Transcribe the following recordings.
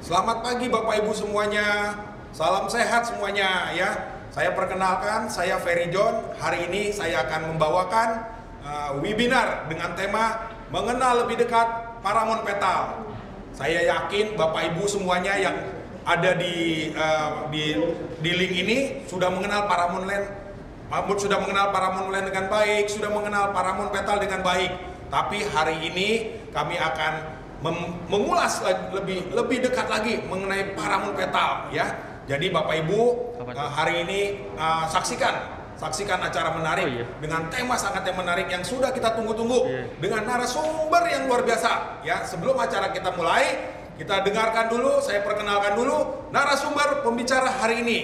Selamat pagi Bapak Ibu semuanya, salam sehat semuanya ya. Saya perkenalkan, saya Ferry John. Hari ini saya akan membawakan webinar dengan tema mengenal lebih dekat Paramount Petal. Saya yakin Bapak Ibu semuanya yang ada di link ini sudah mengenal Paramount Land, sudah mengenal Paramount Land dengan baik, sudah mengenal Paramount Petal dengan baik. Tapi hari ini kami akan mengulas lebih dekat lagi mengenai Paramount Petal ya. Jadi Bapak Ibu hari ini saksikan acara menarik dengan tema sangat yang menarik yang sudah kita tunggu-tunggu dengan narasumber yang luar biasa ya. Sebelum acara kita mulai, kita dengarkan dulu, saya perkenalkan dulu narasumber pembicara hari ini.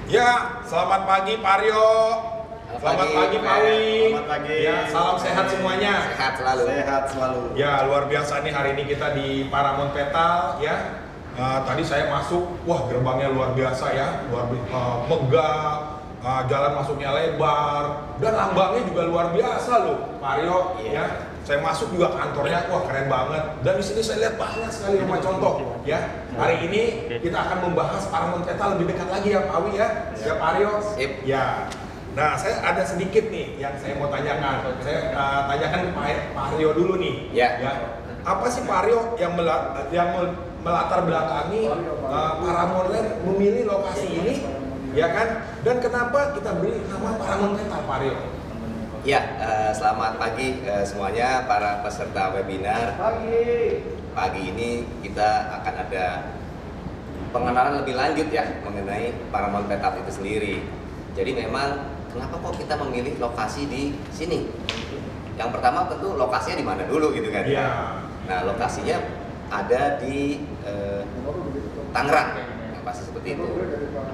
Ya, selamat pagi Pak Aryo. Selamat pagi Pak Wi. Selamat pagi. Ya, salam sehat semuanya. Sehat selalu. Sehat selalu. Ya, luar biasa nih hari ini kita di Paramount Petal ya. Tadi saya masuk, wah gerbangnya luar biasa ya, megah, jalan masuknya lebar, dan lambangnya juga luar biasa loh Pak Aryo ya. Saya masuk juga kantornya, wah keren banget. Dan di sini saya lihat banyak sekali rumah contoh ya. Hari ini kita akan membahas Paramount Petal lebih dekat lagi ya Pak Wi ya. Ya Pak Aryo. Ya. Nah, saya ada sedikit nih yang saya mau tanyakan. Saya tanyakan ke Pak Aryo dulu nih. Ya. Apa sih Pak Aryo yang melatar belakangi Paramount Land memilih lokasi ini, ya kan? Dan kenapa kita beri nama Paramount Petal Pak Aryo? Ya, selamat pagi semuanya para peserta webinar. Pagi ini kita akan ada pengenalan lebih lanjut ya mengenai Paramount Petal itu sendiri. Jadi memang kenapa kok kita memilih lokasi di sini? Yang pertama tentu lokasinya di mana dulu gitu kan? Iya. Nah, lokasinya ada di Tangerang, yang pasti seperti itu.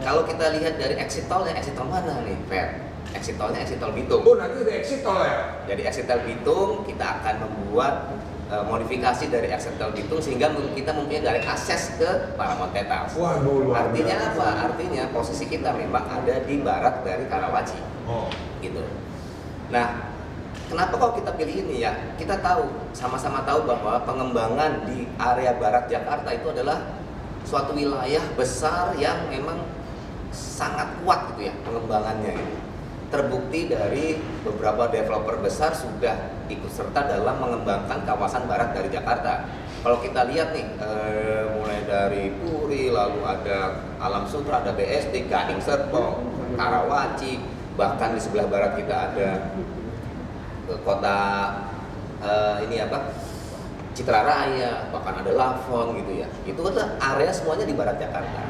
Kalau kita lihat dari exit tol mana nih, Fer? Exit tolnya exit tol Bitung. Oh, nanti ada exit tol ya? Jadi exit tol Bitung kita akan membuat modifikasi dari exit tol Bitung sehingga kita mempunyai direct akses ke Paramount Petal. Waduh, artinya apa? Artinya posisi kita memang ada di barat dari Karawaci. Oh. Gitu. Nah, kenapa kok kita pilih ini ya? Kita tahu, sama-sama tahu bahwa pengembangan di area barat Jakarta itu adalah suatu wilayah besar yang memang sangat kuat gitu ya pengembangannya gitu. Terbukti dari beberapa developer besar sudah ikut serta dalam mengembangkan kawasan barat dari Jakarta. Kalau kita lihat nih, mulai dari Puri, lalu ada Alam Sutra, ada BSD, Gading Serpong, Karawaci, bahkan di sebelah barat kita ada kota Citra Raya, bahkan ada Lavon gitu ya. Itu adalah area semuanya di barat Jakarta.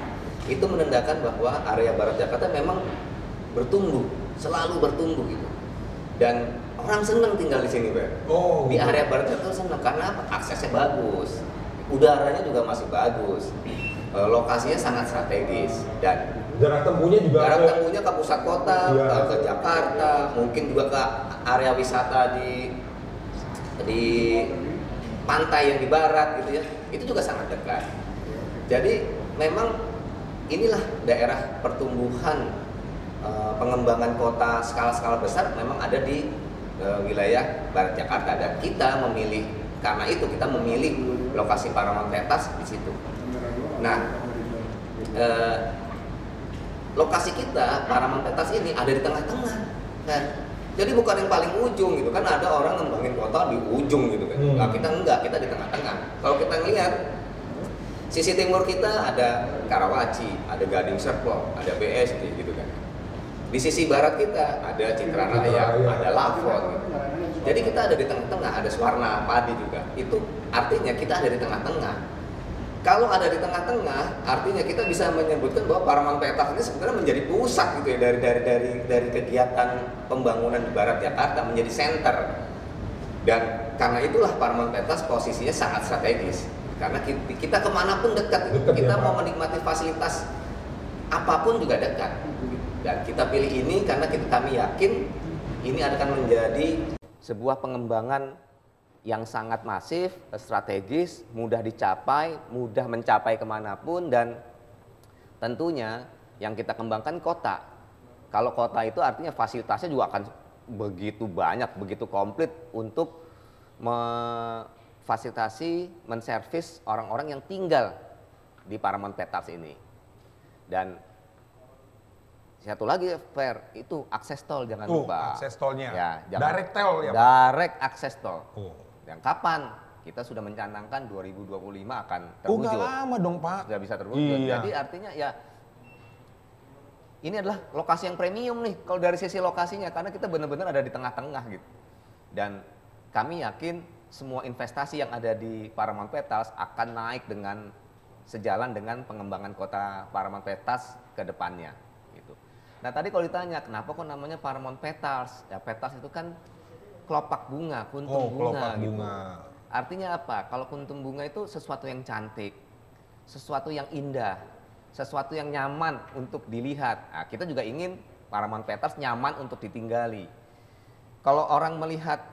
Itu menandakan bahwa area barat Jakarta memang bertumbuh, selalu bertumbuh gitu. Dan orang senang tinggal di sini, Bang. Oh. Di area barat Jakarta senang karena apa? Aksesnya bagus, udaranya juga masih bagus, lokasinya sangat strategis dan jarak tempuhnya ke pusat kota, ke Jakarta, mungkin juga ke area wisata di pantai yang di barat gitu ya. Itu juga sangat dekat. Jadi memang inilah daerah pertumbuhan pengembangan kota skala-skala besar memang ada di wilayah barat Jakarta, dan kita memilih karena itu kita memilih lokasi Paramount Petal di situ. Nah, lokasi kita Paramount Petal ini ada di tengah-tengah Kan? Jadi bukan yang paling ujung gitu kan, ada orang ngembangin kota di ujung gitu kan. Nah, kita enggak, kita di tengah-tengah. Kalau kita ngelihat sisi timur kita ada Karawaci, ada Gading Serpong, ada BSD gitu kan. Di sisi barat kita ada Citra Raya, ada Lavon. Gitu. Jadi kita ada di tengah-tengah, ada Swarna Padi juga. Itu artinya kita ada di tengah-tengah. Kalau ada di tengah-tengah, artinya kita bisa menyebutkan bahwa Paramount Petas ini sebenarnya menjadi pusat gitu ya dari kegiatan pembangunan di Barat Jakarta, menjadi center. Dan karena itulah Paramount Petas posisinya sangat strategis. Karena kita kemanapun dekat, kita ya, mau menikmati fasilitas apapun juga dekat. Dan kita pilih ini karena kami yakin ini akan menjadi sebuah pengembangan yang sangat masif, strategis, mudah dicapai, mudah mencapai kemanapun, dan tentunya yang kita kembangkan kota. Kalau kota itu artinya fasilitasnya juga akan begitu banyak, begitu komplit untuk memfasilitasi, menservis orang-orang yang tinggal di Paramount Petas ini. Dan satu lagi Fer, itu akses tol jangan lupa. Akses tolnya. Ya, direct tol ya, Pak? Direct akses tol. Yang kapan kita sudah mencanangkan 2025 akan terwujud. Nggak lama dong Pak. Sudah bisa terwujud. Iya. Jadi artinya ya ini adalah lokasi yang premium nih kalau dari sisi lokasinya, karena kita benar-benar ada di tengah-tengah gitu. Dan kami yakin semua investasi yang ada di Paramount Petas akan naik dengan sejalan dengan pengembangan kota Paramount Petas ke depannya gitu. Nah, tadi kalau ditanya kenapa kok namanya Paramount Petals? Ya Petals itu kan kelopak bunga, kuntum bunga gitu. Artinya apa? Kalau kuntum bunga itu sesuatu yang cantik, sesuatu yang indah, sesuatu yang nyaman untuk dilihat. Nah, kita juga ingin Paramount Petals nyaman untuk ditinggali. Kalau orang melihat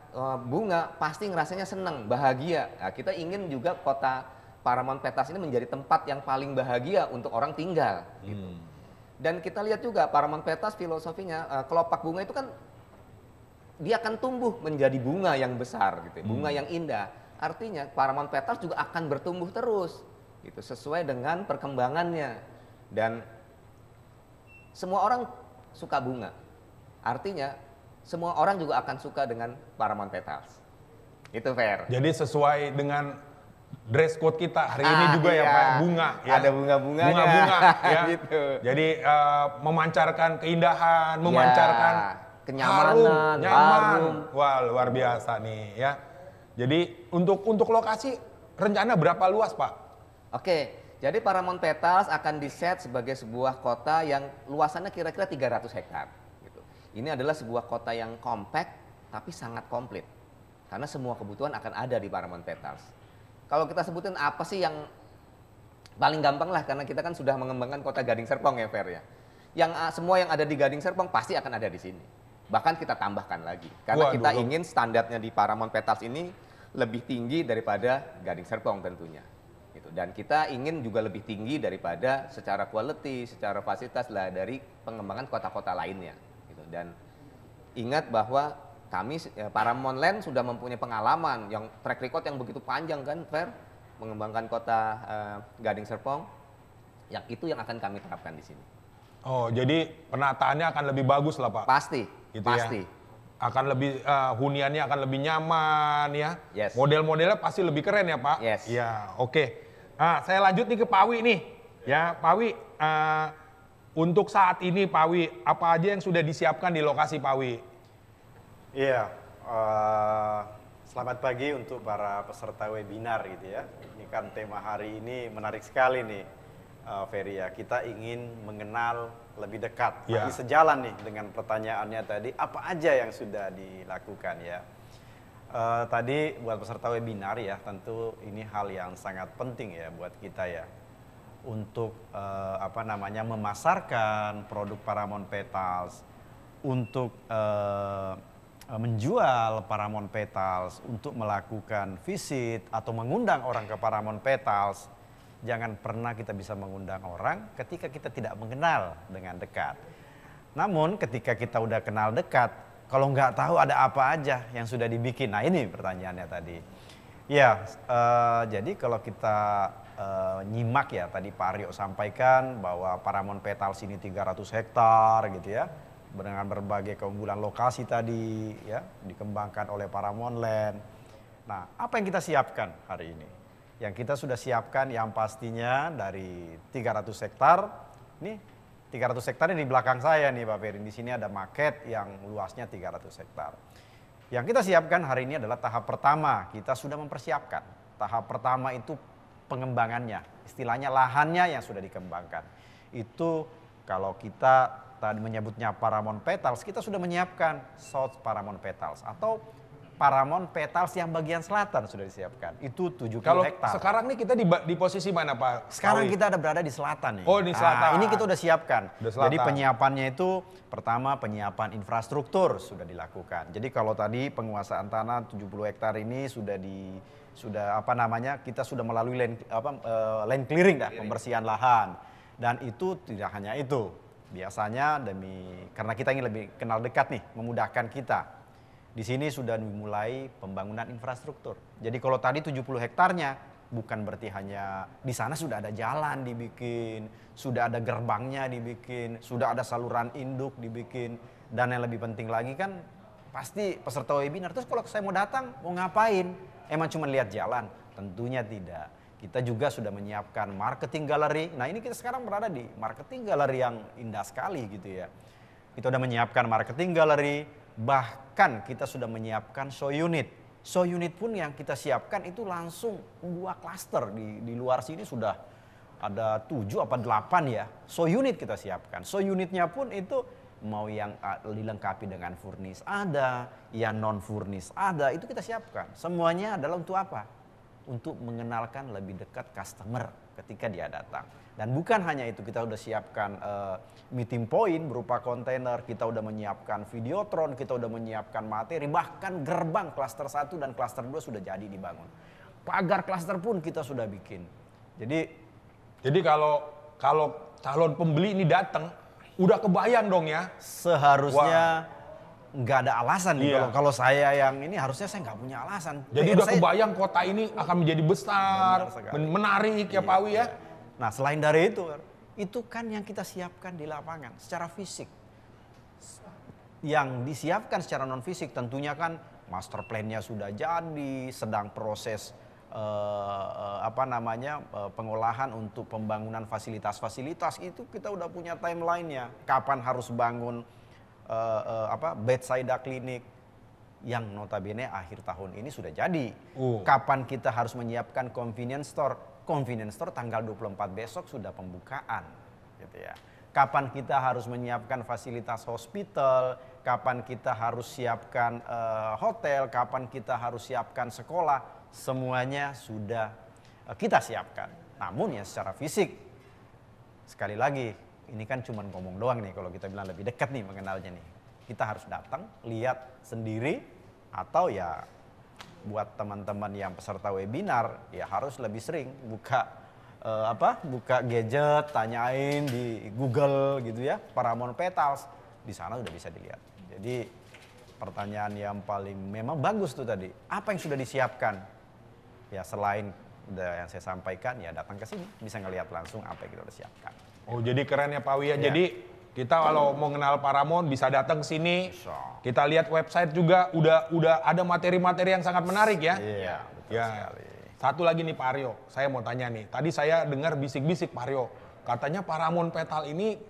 bunga pasti ngerasanya senang, bahagia. Nah, kita ingin juga kota Paramount Petals ini menjadi tempat yang paling bahagia untuk orang tinggal gitu. Dan kita lihat juga Paramount Petals filosofinya, kelopak bunga itu kan dia akan tumbuh menjadi bunga yang besar gitu, bunga yang indah. Artinya Paramount Petals juga akan bertumbuh terus gitu, sesuai dengan perkembangannya. Dan semua orang suka bunga. Artinya semua orang juga akan suka dengan Paramount Petals. Itu Fer. Jadi sesuai dengan dress code kita hari ini juga ya Pak, bunga ya. Ada bunga-bunganya. Bunga-bunga ya. Gitu. Jadi memancarkan keindahan, memancarkan kenyamanan, nyaman. Wah, luar biasa nih ya. Jadi untuk lokasi rencana berapa luas, Pak? Oke, jadi Paramount Petals akan diset sebagai sebuah kota yang luasannya kira-kira 300 hektar gitu. Ini adalah sebuah kota yang compact tapi sangat komplit. Karena semua kebutuhan akan ada di Paramount Petals. Kalau kita sebutin apa sih yang paling gampang lah, karena kita kan sudah mengembangkan kota Gading Serpong ya Fer ya. Semua yang ada di Gading Serpong pasti akan ada di sini. Bahkan kita tambahkan lagi. Karena kita ingin standarnya di Paramount Petals ini lebih tinggi daripada Gading Serpong tentunya. Gitu. Dan kita ingin juga lebih tinggi daripada secara quality, secara fasilitas lah dari pengembangan kota-kota lainnya. Gitu. Dan ingat bahwa kami, Paramount Land sudah mempunyai pengalaman, yang track record yang begitu panjang kan Fer, mengembangkan kota Gading Serpong. Yang itu yang akan kami terapkan di sini. Oh, jadi penataannya akan lebih bagus lah Pak? Pasti. Gitu pasti. Ya. Akan lebih huniannya akan lebih nyaman ya. Yes. Model-modelnya pasti lebih keren ya Pak. Yes. Ya, oke. Nah, saya lanjut nih ke Pak Wi nih. Ya, Pak Wi, untuk saat ini Pak Wi, apa aja yang sudah disiapkan di lokasi Pak Wi? Iya, selamat pagi untuk para peserta webinar gitu ya. Ini kan tema hari ini menarik sekali nih, Ferry ya. Kita ingin mengenal lebih dekat. Ya. Masih sejalan nih dengan pertanyaannya tadi, apa aja yang sudah dilakukan ya. Tadi buat peserta webinar ya, tentu ini hal yang sangat penting ya buat kita ya. Untuk memasarkan produk Paramount Petals, untuk menjual Paramount Petals, untuk melakukan visit atau mengundang orang ke Paramount Petals. Jangan pernah kita bisa mengundang orang ketika kita tidak mengenal dengan dekat. Namun ketika kita udah kenal dekat, kalau nggak tahu ada apa aja yang sudah dibikin. Nah ini pertanyaannya tadi. Ya, jadi kalau kita nyimak ya, tadi Pak Aryo sampaikan bahwa Paramount Petals ini 300 hektar gitu ya. dengan berbagai keunggulan lokasi tadi ya dikembangkan oleh Paramount Land. Nah, apa yang kita siapkan hari ini? Yang kita sudah siapkan yang pastinya dari 300 hektar. Nih 300 hektar ini di belakang saya nih Pak Ferry. Di sini ada market yang luasnya 300 hektar. Yang kita siapkan hari ini adalah tahap pertama. Kita sudah mempersiapkan. Tahap pertama itu pengembangannya. Istilahnya lahannya yang sudah dikembangkan. Itu kalau kita tadi menyebutnya Paramount Petals, kita sudah menyiapkan South Paramount Petals atau Paramount Petals yang bagian selatan sudah disiapkan. Itu 70 Kalau hektar. sekarang nih kita di posisi mana Pak? Sekarang Awi? kita ada berada di selatan nih. Oh, di selatan. Nah, ini kita udah siapkan. Udah selatan. Jadi penyiapannya itu pertama penyiapan infrastruktur sudah dilakukan. Jadi kalau tadi penguasaan tanah 70 hektar ini kita sudah melalui land clearing pembersihan lahan. Dan itu tidak hanya itu. Biasanya karena kita ingin lebih kenal dekat nih, memudahkan kita. Di sini sudah dimulai pembangunan infrastruktur. Jadi kalau tadi 70 hektarnya bukan berarti hanya di sana sudah ada jalan dibikin, sudah ada gerbangnya dibikin, sudah ada saluran induk dibikin, dan yang lebih penting lagi kan pasti peserta webinar. Terus kalau saya mau datang mau ngapain? Emang cuma lihat jalan? Tentunya tidak. Kita juga sudah menyiapkan marketing gallery. Nah ini kita sekarang berada di marketing gallery yang indah sekali gitu ya. Kita sudah menyiapkan marketing gallery, bahkan kita sudah menyiapkan show unit. Show unit pun yang kita siapkan itu langsung 2 klaster. Di luar sini sudah ada 7 apa 8 ya. Show unit kita siapkan. Show unitnya pun itu mau yang dilengkapi dengan furnis ada, yang non furnis ada, itu kita siapkan. Semuanya adalah untuk apa? Untuk mengenalkan lebih dekat customer ketika dia datang. Dan bukan hanya itu, kita udah siapkan meeting point berupa kontainer, kita udah menyiapkan videotron, kita udah menyiapkan materi, bahkan gerbang klaster 1 dan klaster 2 sudah jadi dibangun. Pagar klaster pun kita sudah bikin. Jadi kalau calon pembeli ini datang, udah kebayang dong ya. Seharusnya nggak ada alasan nih Iya. kalau saya yang ini harusnya saya nggak punya alasan. Jadi udah saya- kebayang kota ini akan menjadi besar, Benar sekali. menarik ya Pak Awi ya. Nah selain dari itu kan yang kita siapkan di lapangan secara fisik. Yang disiapkan secara non fisik tentunya kan master plan-nya sudah jadi, sedang proses pengolahan untuk pembangunan fasilitas-fasilitas itu kita udah punya timeline-nya. Kapan harus bangun bedside clinic yang notabene akhir tahun ini sudah jadi. Kapan kita harus menyiapkan convenience store? Convenience store tanggal 24 besok sudah pembukaan, gitu ya. Kapan kita harus menyiapkan fasilitas hospital? Kapan kita harus siapkan hotel? Kapan kita harus siapkan sekolah? Semuanya sudah kita siapkan. Namun ya secara fisik, sekali lagi, ini kan cuma ngomong doang nih kalau kita bilang lebih dekat nih mengenalnya nih. Kita harus datang, lihat sendiri, atau ya buat teman-teman yang peserta webinar ya harus lebih sering buka gadget, tanyain di Google gitu ya, Paramount Petals, di sana udah bisa dilihat. Jadi pertanyaan yang paling memang bagus tuh tadi, apa yang sudah disiapkan? Ya selain udah yang saya sampaikan ya datang ke sini bisa ngelihat langsung apa yang kita udah siapkan. Oh jadi keren ya Pak Awi ya. Iya. Jadi kita kalau mau kenal Paramount bisa datang ke sini. Bisa. Kita lihat website juga udah ada materi-materi yang sangat menarik ya. Iya, betul Ya. sekali. Satu lagi nih Pak Aryo, saya mau tanya nih. Tadi saya dengar bisik-bisik Pak Aryo, katanya Paramount Petal ini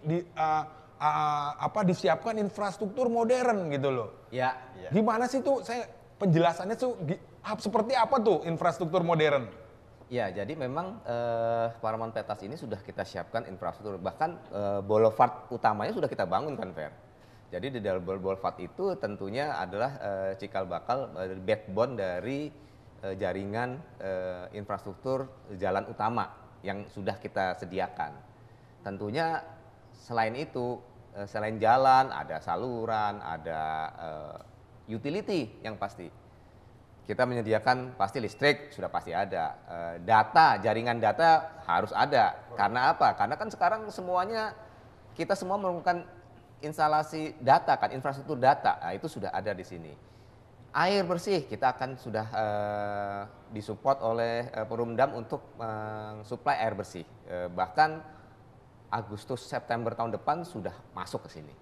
disiapkan infrastruktur modern gitu loh. Ya, Gimana sih tuh? Saya penjelasannya tuh seperti apa tuh infrastruktur modern? ya, jadi memang Paramount Petals ini sudah kita siapkan infrastruktur, bahkan boulevard utamanya sudah kita bangun kan, Fer. Jadi di dalam boulevard itu tentunya adalah cikal bakal backbone dari jaringan infrastruktur jalan utama yang sudah kita sediakan. Tentunya selain itu, selain jalan, ada saluran, ada utility yang pasti. Kita menyediakan pasti listrik, sudah pasti ada. Data, jaringan data harus ada. Karena apa? Karena kan sekarang semuanya, kita semua melakukan instalasi data kan, infrastruktur data. Nah, itu sudah ada di sini. Air bersih, kita akan sudah disupport oleh Perumdam untuk mensuplai air bersih. Bahkan Agustus September tahun depan sudah masuk ke sini.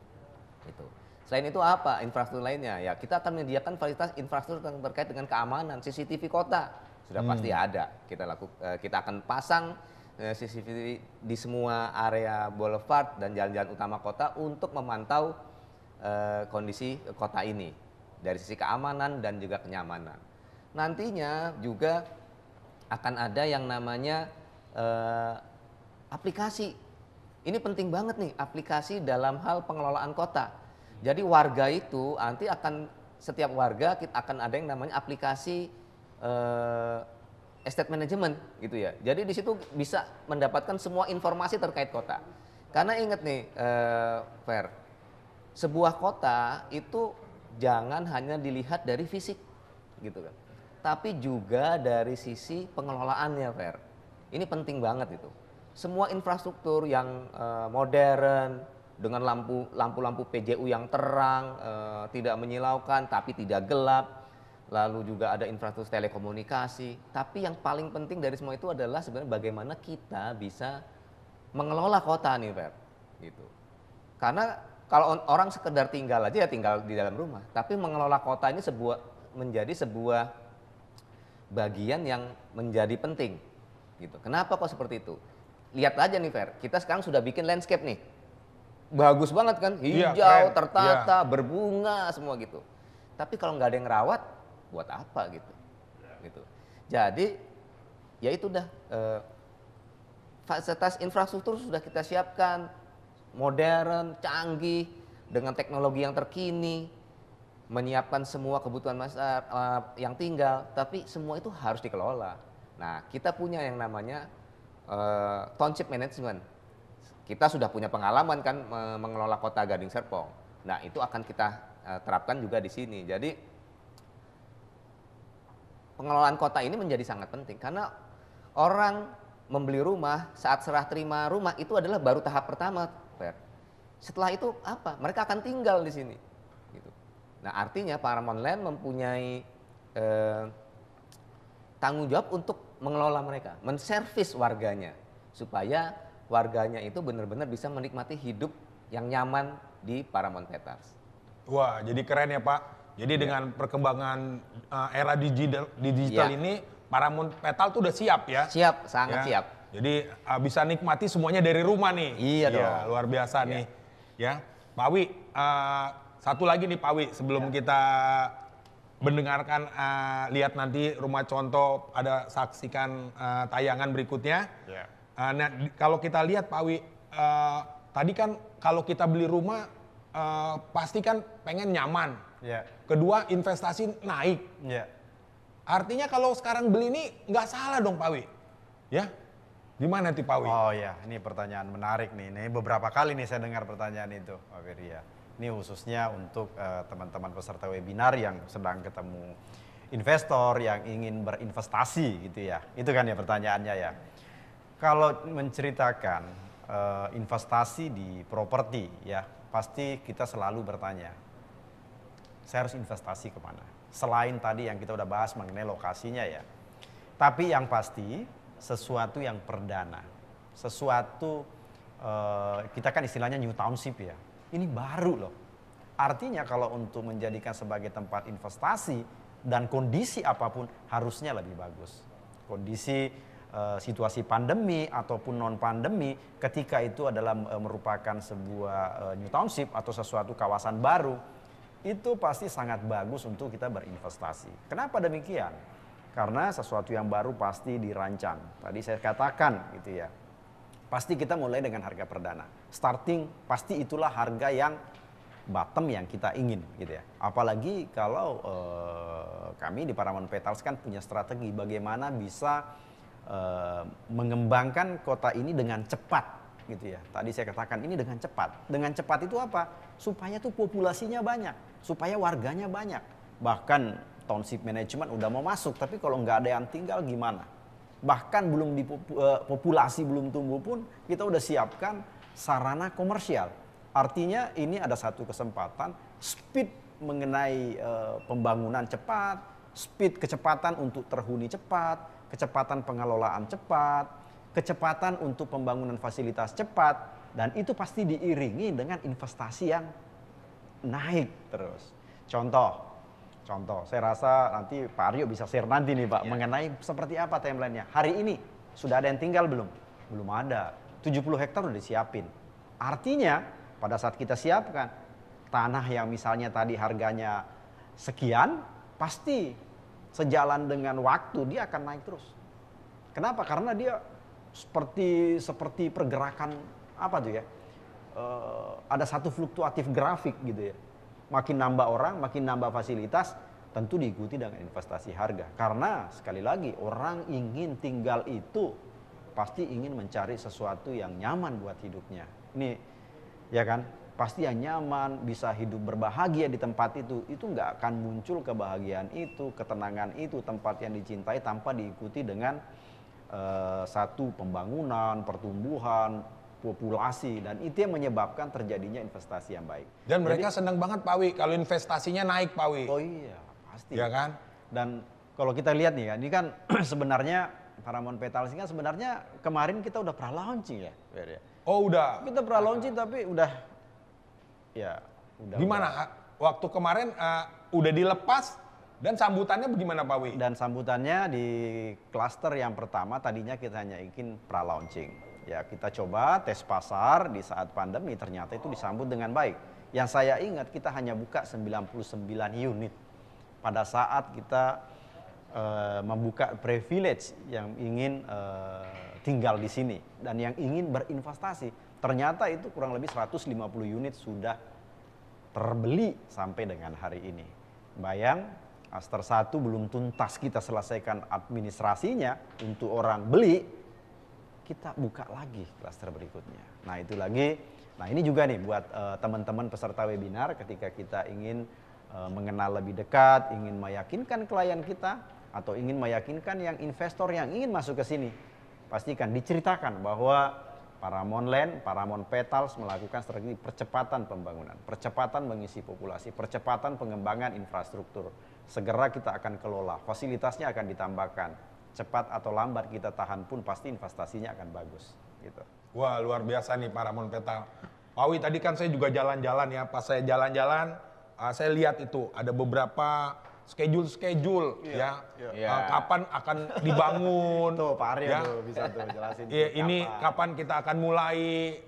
Itu. Selain itu apa infrastruktur lainnya? Ya kita akan menyediakan fasilitas infrastruktur yang terkait dengan keamanan, CCTV kota sudah pasti ada. Kita akan pasang CCTV di semua area boulevard dan jalan-jalan utama kota untuk memantau kondisi kota ini dari sisi keamanan dan juga kenyamanan. Nantinya juga akan ada yang namanya aplikasi. Ini penting banget nih, aplikasi dalam hal pengelolaan kota. Jadi warga itu nanti setiap warga kita akan ada yang namanya aplikasi estate management gitu ya. Jadi di situ bisa mendapatkan semua informasi terkait kota. Karena ingat nih, Fer, sebuah kota itu jangan hanya dilihat dari fisik gitu kan, tapi juga dari sisi pengelolaannya, Fer. Ini penting banget itu. Semua infrastruktur yang modern dengan lampu-lampu PJU yang terang, tidak menyilaukan tapi tidak gelap. Lalu juga ada infrastruktur telekomunikasi. Tapi yang paling penting dari semua itu adalah sebenarnya bagaimana kita bisa mengelola kota nih, Fer. Gitu. Karena kalau orang sekedar tinggal aja ya tinggal di dalam rumah, tapi mengelola kota ini menjadi sebuah bagian yang menjadi penting. Gitu. Kenapa kok seperti itu? Lihat aja nih, Fer. Kita sekarang sudah bikin landscape nih. Bagus banget kan, hijau, tertata, berbunga, semua gitu. Tapi kalau nggak ada yang rawat, buat apa gitu? Jadi, ya itu dah. Fasilitas infrastruktur sudah kita siapkan, modern, canggih, dengan teknologi yang terkini, menyiapkan semua kebutuhan masyarakat yang tinggal, tapi semua itu harus dikelola. Nah, kita punya yang namanya township management. Kita sudah punya pengalaman kan mengelola kota Gading Serpong. Nah, itu akan kita terapkan juga di sini. Jadi pengelolaan kota ini menjadi sangat penting karena orang membeli rumah saat serah terima rumah itu adalah baru tahap pertama, Fer. Setelah itu apa? Mereka akan tinggal di sini. Gitu. Nah, artinya Paramount Land mempunyai tanggung jawab untuk mengelola mereka, menservis warganya supaya warganya itu benar-benar bisa menikmati hidup yang nyaman di Paramount Petals. Wah, jadi keren ya Pak. Jadi dengan perkembangan era digital ini, Paramount Petal tuh udah siap ya? Siap, sangat siap. Jadi bisa nikmati semuanya dari rumah nih. Iya dong. Luar biasa nih. Ya, Pak Wi, satu lagi nih Pak Wi, sebelum kita mendengarkan, lihat nanti rumah contoh, ada saksikan tayangan berikutnya. Nah, kalau kita lihat Pak Wi, tadi kan kalau kita beli rumah pasti kan pengen nyaman. Kedua, investasi naik. Artinya kalau sekarang beli ini nggak salah dong Pak Wi. Ya, gimana nanti Pak Wi? Oh ya, ini pertanyaan menarik nih. Ini beberapa kali nih saya dengar pertanyaan itu, Pak Ferry ya. Ini khususnya untuk teman-teman peserta webinar yang sedang ketemu investor yang ingin berinvestasi gitu ya. Itu kan ya pertanyaannya ya. Kalau menceritakan investasi di properti ya, pasti kita selalu bertanya, saya harus investasi kemana? Selain tadi yang kita udah bahas mengenai lokasinya ya. Tapi yang pasti sesuatu yang perdana. Sesuatu, kita kan istilahnya new township ya. Ini baru loh. Artinya kalau untuk menjadikan sebagai tempat investasi dan kondisi apapun harusnya lebih bagus. Kondisi situasi pandemi ataupun non pandemi ketika itu adalah merupakan sebuah new township atau sesuatu kawasan baru, itu pasti sangat bagus untuk kita berinvestasi. Kenapa demikian? Karena sesuatu yang baru pasti dirancang. Tadi saya katakan gitu ya. Pasti kita mulai dengan harga perdana. Starting pasti itulah harga yang bottom yang kita ingin gitu ya. Apalagi kalau kami di Paramount Petals kan punya strategi bagaimana bisa mengembangkan kota ini dengan cepat gitu ya. Tadi saya katakan ini dengan cepat. Dengan cepat itu apa? Supaya tuh populasinya banyak, supaya warganya banyak. Bahkan township management udah mau masuk, tapi kalau nggak ada yang tinggal gimana? Bahkan belum populasi belum tumbuh pun kita udah siapkan sarana komersial. Artinya ini ada satu kesempatan speed mengenai pembangunan cepat, speed kecepatan untuk terhuni cepat, kecepatan pengelolaan cepat, kecepatan untuk pembangunan fasilitas cepat, dan itu pasti diiringi dengan investasi yang naik terus. Contoh, saya rasa nanti Pak Aryo bisa share nanti nih Pak, mengenai seperti apa timeline-nya. Hari ini sudah ada yang tinggal belum? Belum ada. 70 hektar udah disiapin. Artinya pada saat kita siapkan tanah yang misalnya tadi harganya sekian, pasti sejalan dengan waktu dia akan naik terus. Kenapa? Karena dia seperti pergerakan apa tuh ya? Ada satu fluktuatif grafik gitu ya. Makin nambah orang, makin nambah fasilitas, tentu diikuti dengan investasi harga. Karena sekali lagi orang ingin tinggal itu pasti ingin mencari sesuatu yang nyaman buat hidupnya. Ini ya kan, pasti yang nyaman, bisa hidup berbahagia di tempat itu nggak akan muncul kebahagiaan itu, ketenangan itu, tempat yang dicintai tanpa diikuti dengan satu pembangunan, pertumbuhan, populasi, dan itu yang menyebabkan terjadinya investasi yang baik. Dan mereka senang banget Pak Wi kalau investasinya naik Pak Wi. Oh iya, pasti. Ya kan? Dan kalau kita lihat nih kan, ini kan sebenarnya Paramount Petals ini kan sebenarnya kemarin kita udah pernah launching ya. Oh udah. Kita pernah launching tapi udah. Gimana? Waktu kemarin udah dilepas dan sambutannya bagaimana Pak Wi? Dan sambutannya di klaster yang pertama tadinya kita hanya ingin pra-launching. Ya kita coba tes pasar di saat pandemi, ternyata itu disambut dengan baik. Yang saya ingat kita hanya buka 99 unit pada saat kita membuka privilege yang ingin tinggal di sini dan yang ingin berinvestasi. Ternyata itu kurang lebih 150 unit sudah terbeli sampai dengan hari ini. Bayang, Aster 1 belum tuntas kita selesaikan administrasinya untuk orang beli, kita buka lagi klaster berikutnya. Nah itu lagi, nah ini juga nih buat teman-teman peserta webinar ketika kita ingin mengenal lebih dekat, ingin meyakinkan klien kita, atau ingin meyakinkan yang investor yang ingin masuk ke sini. Pastikan diceritakan bahwa Paramount Land, Paramount Petals melakukan strategi percepatan pembangunan, percepatan mengisi populasi, percepatan pengembangan infrastruktur. Segera kita akan kelola, fasilitasnya akan ditambahkan. Cepat atau lambat kita tahan pun pasti investasinya akan bagus gitu. Wah luar biasa nih Paramount Petal. Pak Wi tadi kan saya juga jalan-jalan ya, pas saya jalan-jalan saya lihat itu ada beberapa schedule ya. Kapan akan dibangun. Tuh Pak Aryo ya. tuh bisa tuh jelasin. Ini kapan kita akan mulai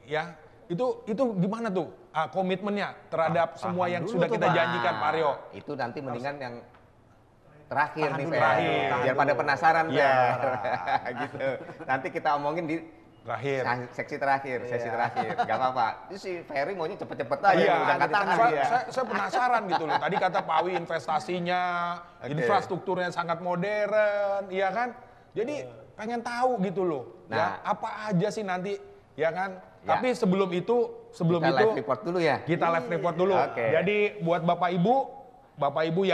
ya. Itu gimana tuh komitmennya terhadap semua yang sudah kita janjikan Pak Aryo. Itu nanti mendingan yang terakhir nih, terakhir. Biar pada penasaran gitu. Nanti kita omongin di terakhir. Sesi terakhir. Gak apa-apa. Itu si Ferry maunya cepet-cepet aja. Udah katakan saya penasaran gitu loh. Tadi kata Pak Wi investasinya, infrastrukturnya sangat modern, iya kan? Jadi pengen tahu gitu loh. Nah, ya, apa aja sih nanti, ya kan? Ya. Tapi sebelum itu live report dulu ya. Kita live report dulu. Jadi buat Bapak Ibu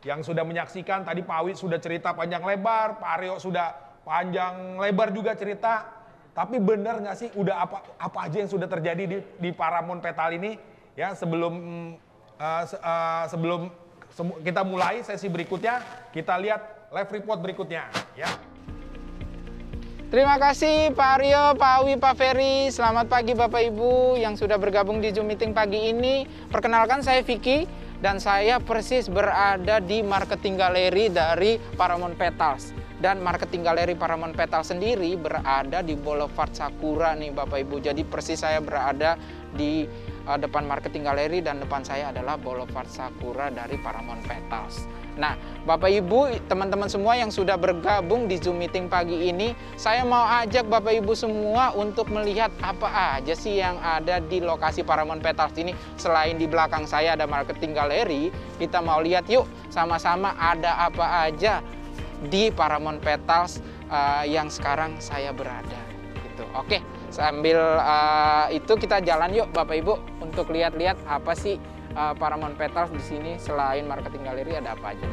yang sudah menyaksikan, tadi Pak Wi sudah cerita panjang lebar, Pak Aryo sudah panjang lebar juga cerita. Tapi benar nggak sih udah apa aja yang sudah terjadi di Paramount Petal ini? Ya sebelum kita mulai sesi berikutnya, kita lihat live report berikutnya. Ya. Terima kasih Pak Aryo, Pak Wi, Pak Ferry. Selamat pagi Bapak Ibu yang sudah bergabung di Zoom Meeting pagi ini. Perkenalkan saya Vicky. Dan saya persis berada di marketing galeri dari Paramount Petals. Dan marketing galeri Paramount Petals sendiri berada di Boulevard Sakura nih Bapak Ibu. Jadi persis saya berada di depan marketing galeri dan depan saya adalah Boulevard Sakura dari Paramount Petals. Nah Bapak Ibu, teman-teman semua yang sudah bergabung di Zoom Meeting pagi ini, saya mau ajak Bapak Ibu semua untuk melihat apa aja sih yang ada di lokasi Paramount Petals ini. Selain di belakang saya ada marketing galeri, kita mau lihat yuk sama-sama ada apa aja di Paramount Petals yang sekarang saya berada. Gitu. Oke, sambil itu kita jalan yuk Bapak Ibu untuk lihat-lihat apa sih Paramount Petals di sini. Selain marketing galeri ada apa aja.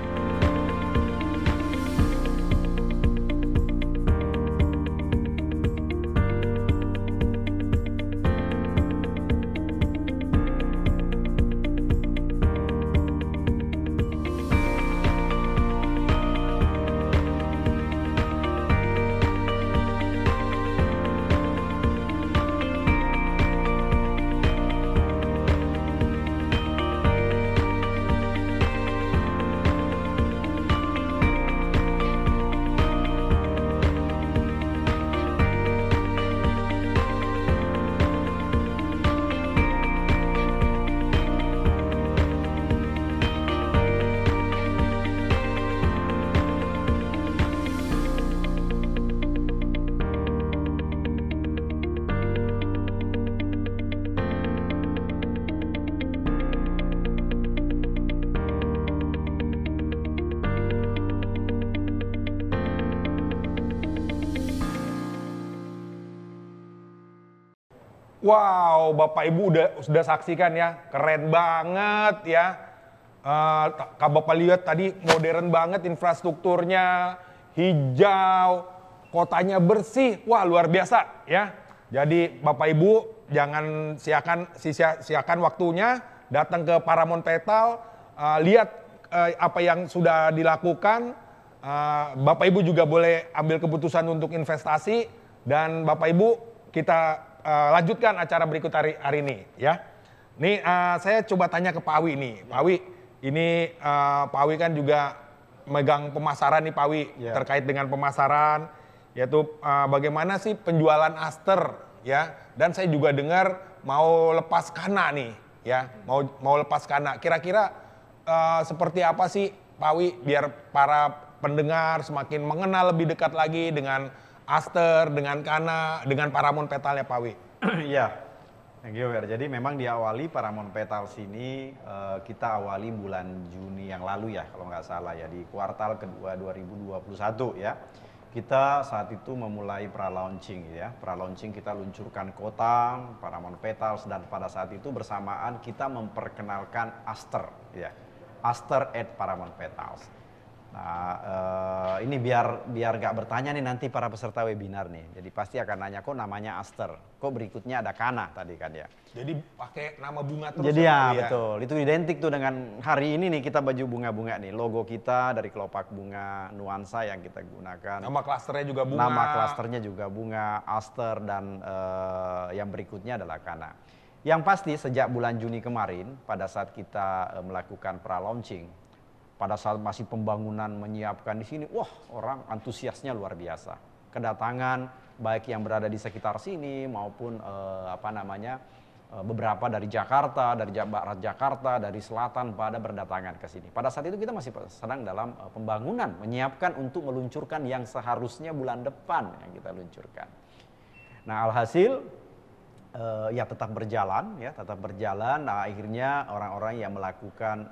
Wow, Bapak Ibu sudah saksikan ya, keren banget ya. Bapak lihat tadi modern banget infrastrukturnya, hijau, kotanya bersih, wah luar biasa ya. Jadi Bapak Ibu jangan siakan waktunya, datang ke Paramount Petal, lihat apa yang sudah dilakukan. Bapak Ibu juga boleh ambil keputusan untuk investasi, dan Bapak Ibu kita lanjutkan acara berikut hari ini ya. Nih saya coba tanya ke Pak Awi nih. Pak Awi, ini Pak Awi kan juga megang pemasaran nih Pak Awi, terkait dengan pemasaran, yaitu bagaimana sih penjualan Aster ya. Dan saya juga dengar mau lepas Kana nih ya, mau lepas Kana. Kira-kira seperti apa sih Pak Awi biar para pendengar semakin mengenal lebih dekat lagi dengan Aster, dengan Kana, dengan Paramount Petal ya Pak Awi? Iya, thank you Fer. Jadi memang diawali Paramount Petal sini kita awali bulan Juni yang lalu ya kalau nggak salah ya, di kuartal kedua 2021 ya. Kita saat itu memulai pra-launching ya. Pra-launching kita luncurkan kota, Paramount Petals, dan pada saat itu bersamaan kita memperkenalkan Aster ya. Aster at Paramount Petals. Nah, ini biar nggak bertanya nih nanti para peserta webinar nih. Jadi pasti akan nanya, kok namanya Aster, kok berikutnya ada Kana tadi kan ya. Jadi pakai nama bunga terus. Jadi ya betul, itu identik tuh dengan hari ini nih kita baju bunga-bunga nih. Logo kita dari kelopak bunga nuansa yang kita gunakan. Nama klasternya juga bunga. Nama klasternya juga bunga, Aster, dan yang berikutnya adalah Kana. Yang pasti sejak bulan Juni kemarin pada saat kita melakukan pra-launching, pada saat masih pembangunan menyiapkan di sini, wah orang antusiasnya luar biasa. Kedatangan baik yang berada di sekitar sini maupun beberapa dari Jakarta, dari barat Jakarta, dari selatan pada berdatangan ke sini. Pada saat itu kita masih sedang dalam pembangunan, menyiapkan untuk meluncurkan yang seharusnya bulan depan yang kita luncurkan. Nah alhasil ya tetap berjalan. Nah, akhirnya orang-orang yang melakukan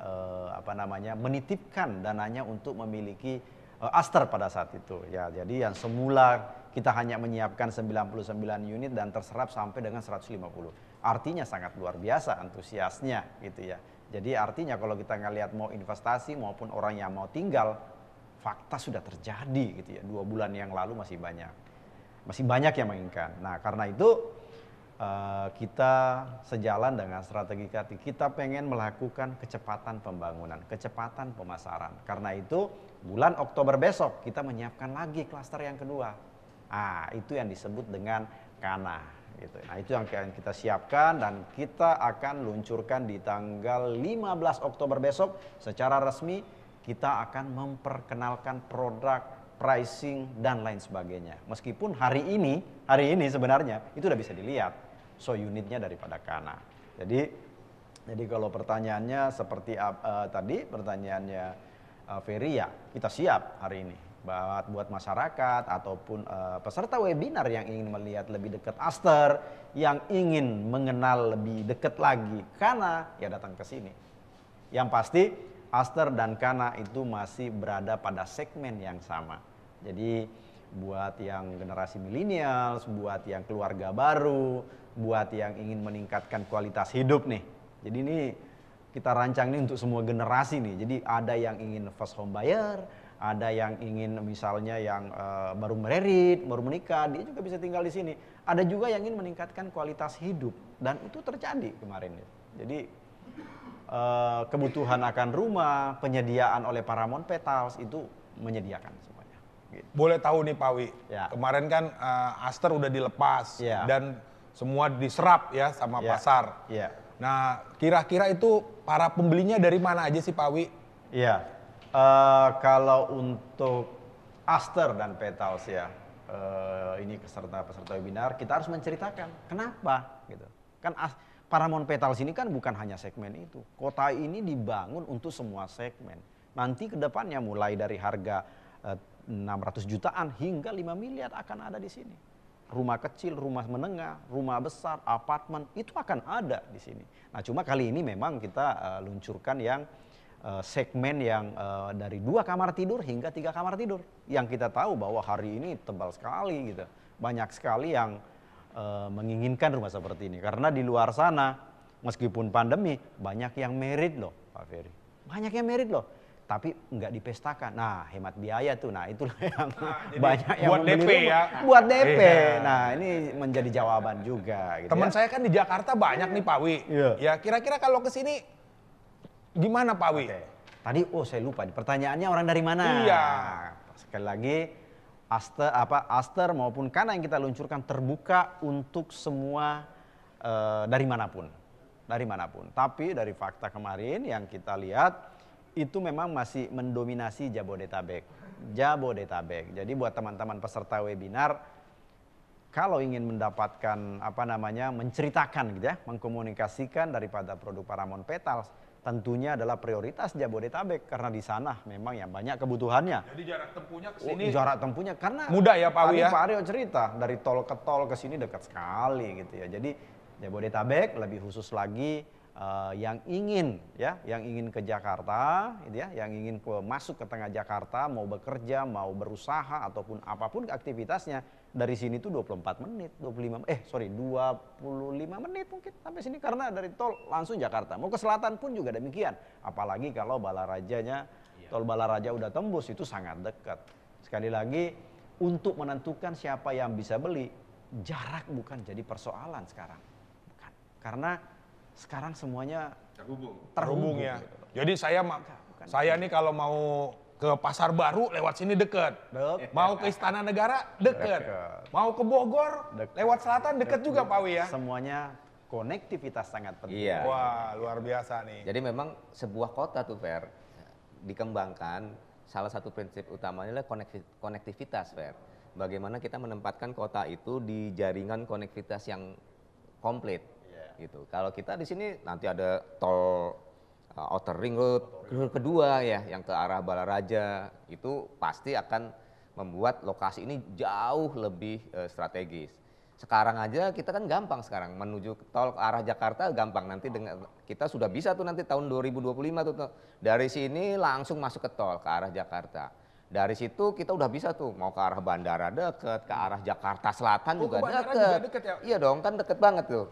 menitipkan dananya untuk memiliki Aster pada saat itu ya. Jadi yang semula kita hanya menyiapkan 99 unit dan terserap sampai dengan 150. Artinya sangat luar biasa antusiasnya gitu ya. Jadi artinya kalau kita ngelihat mau investasi maupun orang yang mau tinggal, fakta sudah terjadi gitu ya. 2 bulan yang lalu masih banyak yang menginginkan. Nah karena itu kita sejalan dengan strategi kita pengen melakukan kecepatan pembangunan, kecepatan pemasaran. Karena itu bulan Oktober besok kita menyiapkan lagi klaster yang kedua. Itu yang disebut dengan Kana. Gitu. Nah itu yang kita siapkan dan kita akan luncurkan di tanggal 15 Oktober besok secara resmi. Kita akan memperkenalkan produk, pricing dan lain sebagainya. Meskipun hari ini sebenarnya itu udah bisa dilihat. So unitnya daripada Kana. Jadi kalau pertanyaannya seperti tadi pertanyaannya Ferry ya, kita siap hari ini buat masyarakat ataupun peserta webinar yang ingin melihat lebih dekat Aster, yang ingin mengenal lebih dekat lagi Kana, ya datang ke sini. Yang pasti Aster dan Kana itu masih berada pada segmen yang sama. Jadi buat yang generasi milenial, buat yang keluarga baru, buat yang ingin meningkatkan kualitas hidup nih. Jadi ini kita rancang ini untuk semua generasi nih. Jadi ada yang ingin first home buyer, ada yang ingin misalnya yang baru merit, baru menikah, dia juga bisa tinggal di sini. Ada juga yang ingin meningkatkan kualitas hidup dan itu terjadi kemarin. Jadi kebutuhan akan rumah, penyediaan oleh Paramount Petals itu menyediakan semuanya. Gitu. Boleh tahu nih Pak Wi, Ya. kemarin kan Aster udah dilepas Ya. dan semua diserap ya sama Ya. pasar. Ya. Nah kira-kira itu para pembelinya dari mana aja sih Pak Wi? Iya, kalau untuk Aster dan Petals ya, ini peserta webinar, kita harus menceritakan kenapa gitu. Kan Paramount Petals ini kan bukan hanya segmen itu. Kota ini dibangun untuk semua segmen. Nanti ke depannya mulai dari harga 600 jutaan hingga 5 miliar akan ada di sini. Rumah kecil, rumah menengah, rumah besar, apartemen itu akan ada di sini. Nah, cuma kali ini memang kita luncurkan yang segmen yang dari 2 kamar tidur hingga 3 kamar tidur. Yang kita tahu bahwa hari ini tebal sekali gitu. Banyak sekali yang menginginkan rumah seperti ini. Karena di luar sana, meskipun pandemi, banyak yang merit loh Pak Ferry. Banyak yang merit loh. Tapi nggak dipestakan. Nah, hemat biaya tuh. Nah, itulah yang banyak yang buat membeli DP rumah. ya. Buat DP. Iya. Nah, ini menjadi jawaban juga. Gitu Teman ya. saya kan di Jakarta banyak nih Pak Wi. Iya. Ya kira-kira kalau ke sini gimana Pak Wi? Oke. Tadi saya lupa. Pertanyaannya orang dari mana? Iya. Sekali lagi, Aster maupun Kana yang kita luncurkan terbuka untuk semua dari manapun. Dari manapun. Tapi dari fakta kemarin yang kita lihat, itu memang masih mendominasi Jabodetabek. Jadi buat teman-teman peserta webinar, kalau ingin mendapatkan menceritakan gitu ya, mengkomunikasikan daripada produk Paramount Petals, tentunya adalah prioritas Jabodetabek karena di sana memang yang banyak kebutuhannya. Jadi jarak tempuhnya ke sini Jarak tempuhnya karena mudah ya Pak Wi tadi ya. Pak Aryo cerita dari tol ke tol ke sini dekat sekali gitu ya. Jadi Jabodetabek lebih khusus lagi yang ingin ke Jakarta gitu ya, yang ingin masuk ke tengah Jakarta, mau bekerja, mau berusaha ataupun apapun aktivitasnya, dari sini tuh 24 menit, 25 menit mungkin sampai sini karena dari tol langsung Jakarta. Mau ke selatan pun juga demikian. Apalagi kalau Balarajanya, tol Balaraja udah tembus, itu sangat dekat. Sekali lagi, untuk menentukan siapa yang bisa beli, jarak bukan jadi persoalan sekarang. Bukan. Karena sekarang semuanya terhubung ya. gitu. Jadi saya nih kalau mau ke Pasar Baru lewat sini deket. Mau ke Istana Negara deket. Mau ke Bogor lewat selatan deket juga Pak Wi ya. Semuanya konektivitas sangat penting. Iya. Wah luar biasa nih. Jadi memang sebuah kota tuh Fer, dikembangkan salah satu prinsip utamanya adalah konektivitas Fer. Bagaimana kita menempatkan kota itu di jaringan konektivitas yang komplit. Gitu. Kalau kita di sini nanti ada tol Outer Ring Road kedua ya, yang ke arah Balaraja, itu pasti akan membuat lokasi ini jauh lebih strategis. Sekarang aja kita kan gampang sekarang menuju tol ke arah Jakarta gampang, nanti dengan kita sudah bisa tuh nanti tahun 2025 tuh dari sini langsung masuk ke tol ke arah Jakarta. Dari situ kita udah bisa tuh mau ke arah bandara deket, ke arah Jakarta Selatan juga deket. Ya? Iya dong, kan deket banget tuh.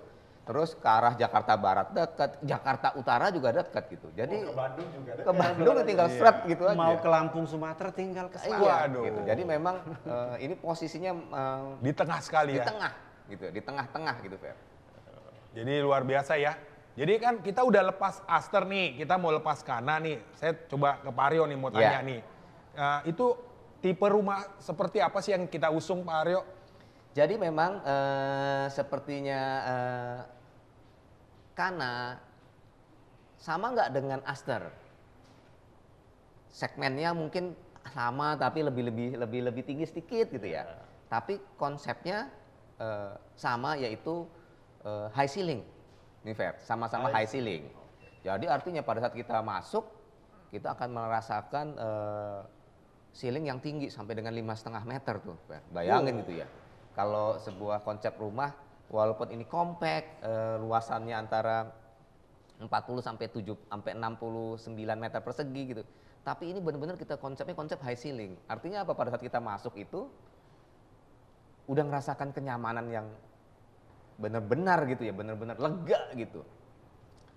Terus ke arah Jakarta Barat dekat, Jakarta Utara juga dekat gitu. Jadi ke Bandung juga dekat. Ke Bandung tinggal seret gitu aja. Mau ke Lampung Sumatera tinggal ke sana. Iya, Waduh. gitu. Jadi memang ini posisinya Di tengah sekali di ya. tengah gitu, di tengah-tengah gitu, Fer. Jadi luar biasa ya. Jadi kan kita udah lepas Aster nih, kita mau lepas Kana nih. Saya coba ke Pak Aryo nih mau tanya nih. Itu tipe rumah seperti apa sih yang kita usung Pak Aryo? Jadi memang sepertinya Kana sama nggak dengan Aster? Segmennya mungkin sama tapi lebih tinggi sedikit gitu ya. Tapi konsepnya sama, yaitu high ceiling. Nih Fer, sama-sama high ceiling. Jadi artinya pada saat kita masuk, kita akan merasakan ceiling yang tinggi sampai dengan 5,5 meter tuh Fer. Bayangin gitu ya. Kalau sebuah konsep rumah walaupun ini compact, luasannya antara 40 sampai 69 meter persegi gitu. Tapi ini benar-benar kita konsepnya konsep high ceiling. Artinya apa? Pada saat kita masuk itu udah ngerasakan kenyamanan yang benar-benar gitu ya, benar-benar lega gitu.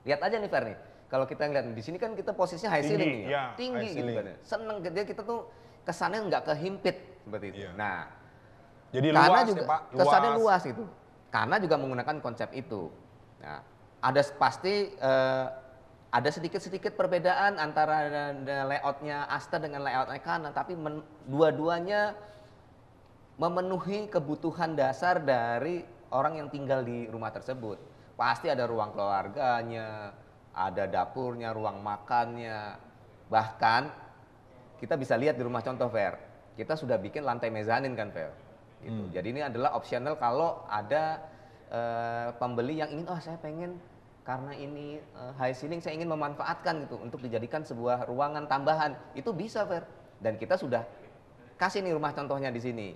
Lihat aja nih Fer nih. Kalau kita ngeliat di sini kan kita posisinya high ceiling nih ya. Tinggi gitu kan. Seneng dia, kita tuh kesannya nggak kehimpit seperti itu. Iya. Nah, Jadi karena luas juga ya Pak? kesannya luas gitu. Karena juga menggunakan konsep itu. Nah, ada sedikit-sedikit perbedaan antara layoutnya Aster dengan layoutnya Kana, tapi dua-duanya memenuhi kebutuhan dasar dari orang yang tinggal di rumah tersebut. Pasti ada ruang keluarganya, ada dapurnya, ruang makannya. Bahkan kita bisa lihat di rumah contoh Fer, kita sudah bikin lantai mezanin kan Fer. Gitu. Jadi ini adalah optional kalau ada pembeli yang ingin, saya pengen karena ini high ceiling, saya ingin memanfaatkan gitu untuk dijadikan sebuah ruangan tambahan. Itu bisa Fer. Dan kita sudah kasih nih rumah contohnya di sini.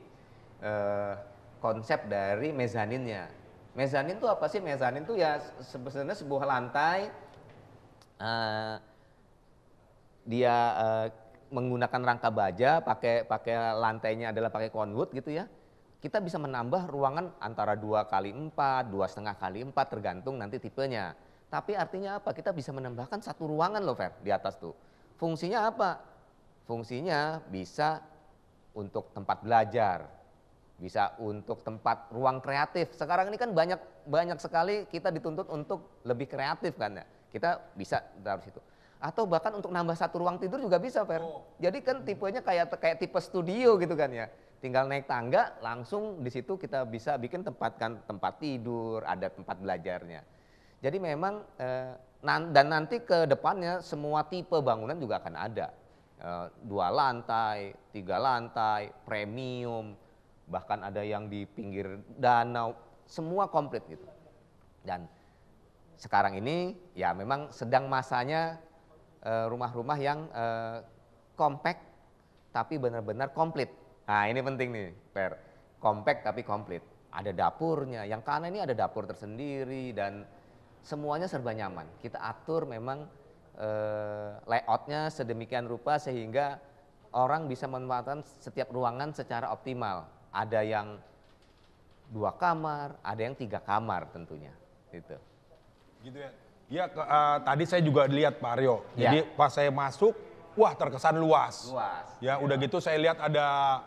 Konsep dari mezaninnya. Mezanin itu apa sih? Mezanin itu ya sebenarnya sebuah lantai, dia menggunakan rangka baja, pakai lantainya adalah pakai conwood gitu ya. kita bisa menambah ruangan antara 2x4, 2,5x4 tergantung nanti tipenya. Tapi artinya apa? Kita bisa menambahkan satu ruangan loh Fer di atas tuh. Fungsinya apa? Fungsinya bisa untuk tempat belajar, bisa untuk tempat ruang kreatif. Sekarang ini kan banyak sekali kita dituntut untuk lebih kreatif kan ya. Kita bisa taruh situ. Atau bahkan untuk nambah satu ruang tidur juga bisa Fer. Jadi kan tipenya kayak tipe studio gitu kan ya. Tinggal naik tangga langsung di situ kita bisa bikin tempat tidur, ada tempat belajarnya. Jadi memang dan nanti ke depannya semua tipe bangunan juga akan ada. 2 lantai, 3 lantai, premium, bahkan ada yang di pinggir danau, semua komplit gitu. Dan sekarang ini ya memang sedang masanya rumah-rumah yang compact tapi benar-benar komplit. Nah ini penting nih Per, compact tapi komplit. Ada dapurnya, yang kanan ini ada dapur tersendiri dan semuanya serba nyaman. Kita atur memang layoutnya sedemikian rupa sehingga orang bisa memanfaatkan setiap ruangan secara optimal. Ada yang 2 kamar, ada yang 3 kamar tentunya. Gitu. Gitu ya. Ya tadi saya juga lihat Pak Aryo. Jadi pas saya masuk, wah terkesan luas. Ya udah gitu saya lihat ada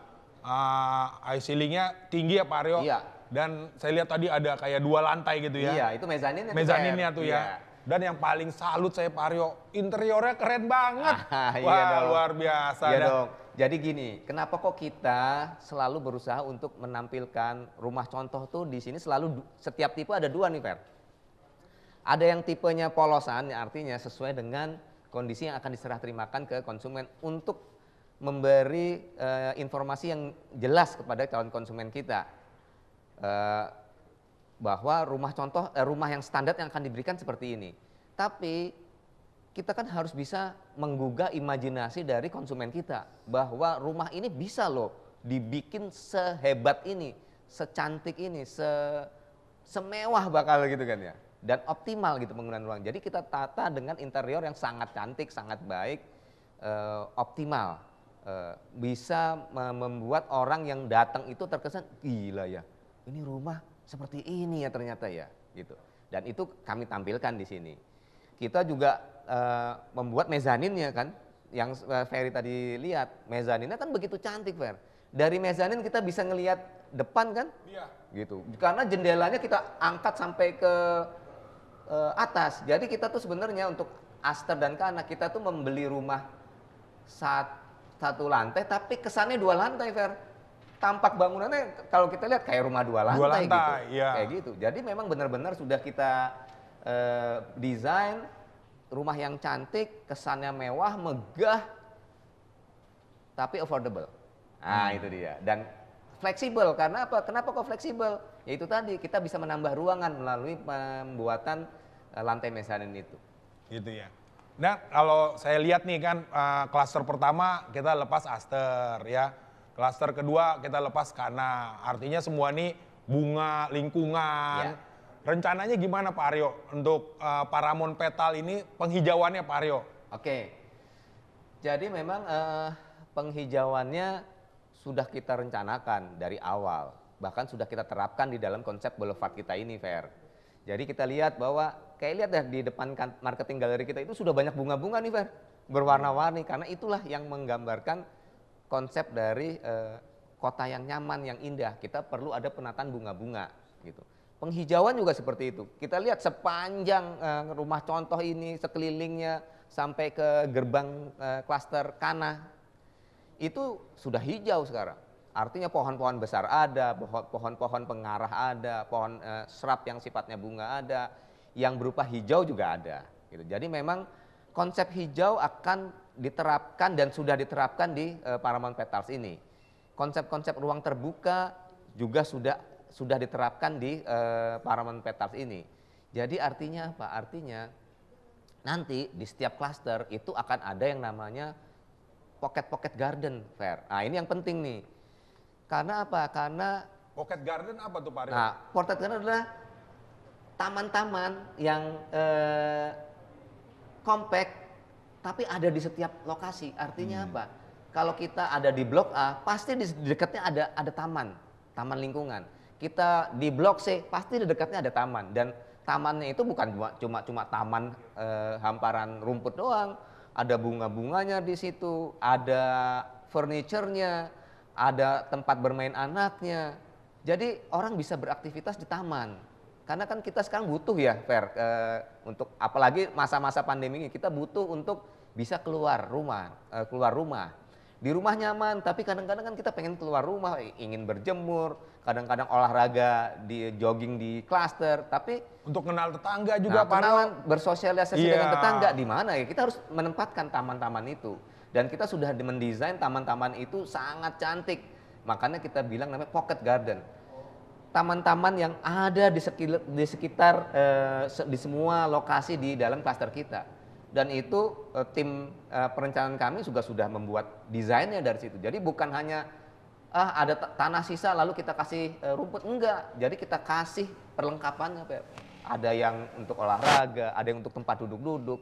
high ceilingnya tinggi ya Pak Aryo. Iya. Dan saya lihat tadi ada kayak 2 lantai gitu ya. Iya, itu mezaninnya. Mezaninnya tuh ya. Iya. Dan yang paling salut saya Pak Aryo, interiornya keren banget. Iya Wah dong. luar biasa. Iya dong. Jadi gini, kenapa kok kita selalu berusaha untuk menampilkan rumah contoh tuh di sini selalu setiap tipe ada 2 nih Fer. Ada yang tipenya polosan, artinya sesuai dengan kondisi yang akan diserah terimakan ke konsumen untuk memberi informasi yang jelas kepada calon konsumen kita. Bahwa rumah contoh, rumah yang standar yang akan diberikan seperti ini. Tapi kita kan harus bisa menggugah imajinasi dari konsumen kita. Bahwa rumah ini bisa loh dibikin sehebat ini, secantik ini, semewah bakal gitu kan ya. Dan optimal gitu penggunaan ruang. Jadi kita tata dengan interior yang sangat cantik, sangat baik, optimal. Bisa membuat orang yang datang itu terkesan, gila ya, ini rumah seperti ini ya ternyata ya. Gitu. Dan itu kami tampilkan di sini. Kita juga membuat mezaninnya kan, yang Ferry tadi lihat. Mezaninnya kan begitu cantik Fer. Dari mezanin kita bisa ngelihat depan kan, gitu. Karena jendelanya kita angkat sampai ke atas. Jadi kita tuh sebenarnya untuk Aster dan Kana kita tuh membeli rumah 1 lantai tapi kesannya 2 lantai Fer. Tampak bangunannya kalau kita lihat kayak rumah 2 lantai, gitu. Ya. Kayak gitu. Jadi memang benar-benar sudah kita desain rumah yang cantik, kesannya mewah, megah tapi affordable. Nah, itu dia. Dan fleksibel karena apa? Kenapa kok fleksibel? Yaitu tadi kita bisa menambah ruangan melalui pembuatan lantai mezanin itu. Gitu ya. Nah kalau saya lihat nih kan klaster pertama kita lepas Aster ya. Klaster kedua kita lepas Kana. Artinya semua nih bunga, lingkungan. Ya. Rencananya gimana Pak Aryo untuk Paramount Petal ini penghijauannya Pak Aryo? Oke. Jadi memang penghijauannya sudah kita rencanakan dari awal. Bahkan sudah kita terapkan di dalam konsep boulevard kita ini Fer. Jadi kita lihat bahwa kayak lihat deh di depan marketing galeri kita itu sudah banyak bunga-bunga nih Fer, berwarna-warni karena itulah yang menggambarkan konsep dari kota yang nyaman, yang indah. Kita perlu ada penataan bunga-bunga gitu. Penghijauan juga seperti itu. Kita lihat sepanjang rumah contoh ini sekelilingnya sampai ke gerbang klaster Kana itu sudah hijau sekarang. Artinya pohon-pohon besar ada, pohon-pohon pengarah ada, pohon shrub yang sifatnya bunga ada, yang berupa hijau juga ada. Gitu. Jadi memang konsep hijau akan diterapkan dan sudah diterapkan di Paramount Petals ini. Konsep-konsep ruang terbuka juga sudah diterapkan di Paramount Petals ini. Jadi artinya apa? Artinya nanti di setiap klaster itu akan ada yang namanya pocket garden Fer. Nah ini yang penting nih. Karena apa? Karena Pocket garden apa tuh Pak Aryo? Nah, pocket garden adalah taman-taman yang compact tapi ada di setiap lokasi. Artinya apa? Kalau kita ada di blok A, pasti di dekatnya ada taman. taman lingkungan. Kita di Blok C pasti di dekatnya ada taman, dan tamannya itu bukan cuma taman hamparan rumput doang. Ada bunga-bunganya di situ, ada furniture-nya, ada tempat bermain anaknya. Jadi orang bisa beraktivitas di taman. Karena kan kita sekarang butuh ya, Fer, untuk apalagi masa-masa pandemi ini kita butuh untuk bisa keluar rumah. Di rumah nyaman, tapi kadang-kadang kan kita pengen keluar rumah, ingin berjemur, kadang-kadang olahraga, di jogging di klaster, tapi Untuk kenal tetangga juga, Pak. kenalan, bersosialisasi Iya. dengan tetangga di mana ya? Kita harus menempatkan taman-taman itu. Dan kita sudah mendesain taman-taman itu sangat cantik. Makanya kita bilang namanya pocket garden. Taman-taman yang ada di sekitar di semua lokasi di dalam klaster kita. Dan itu tim perencanaan kami juga sudah membuat desainnya dari situ. Jadi bukan hanya ada tanah sisa lalu kita kasih rumput, enggak. Jadi kita kasih perlengkapannya, Fer. Ada yang untuk olahraga, ada yang untuk tempat duduk-duduk.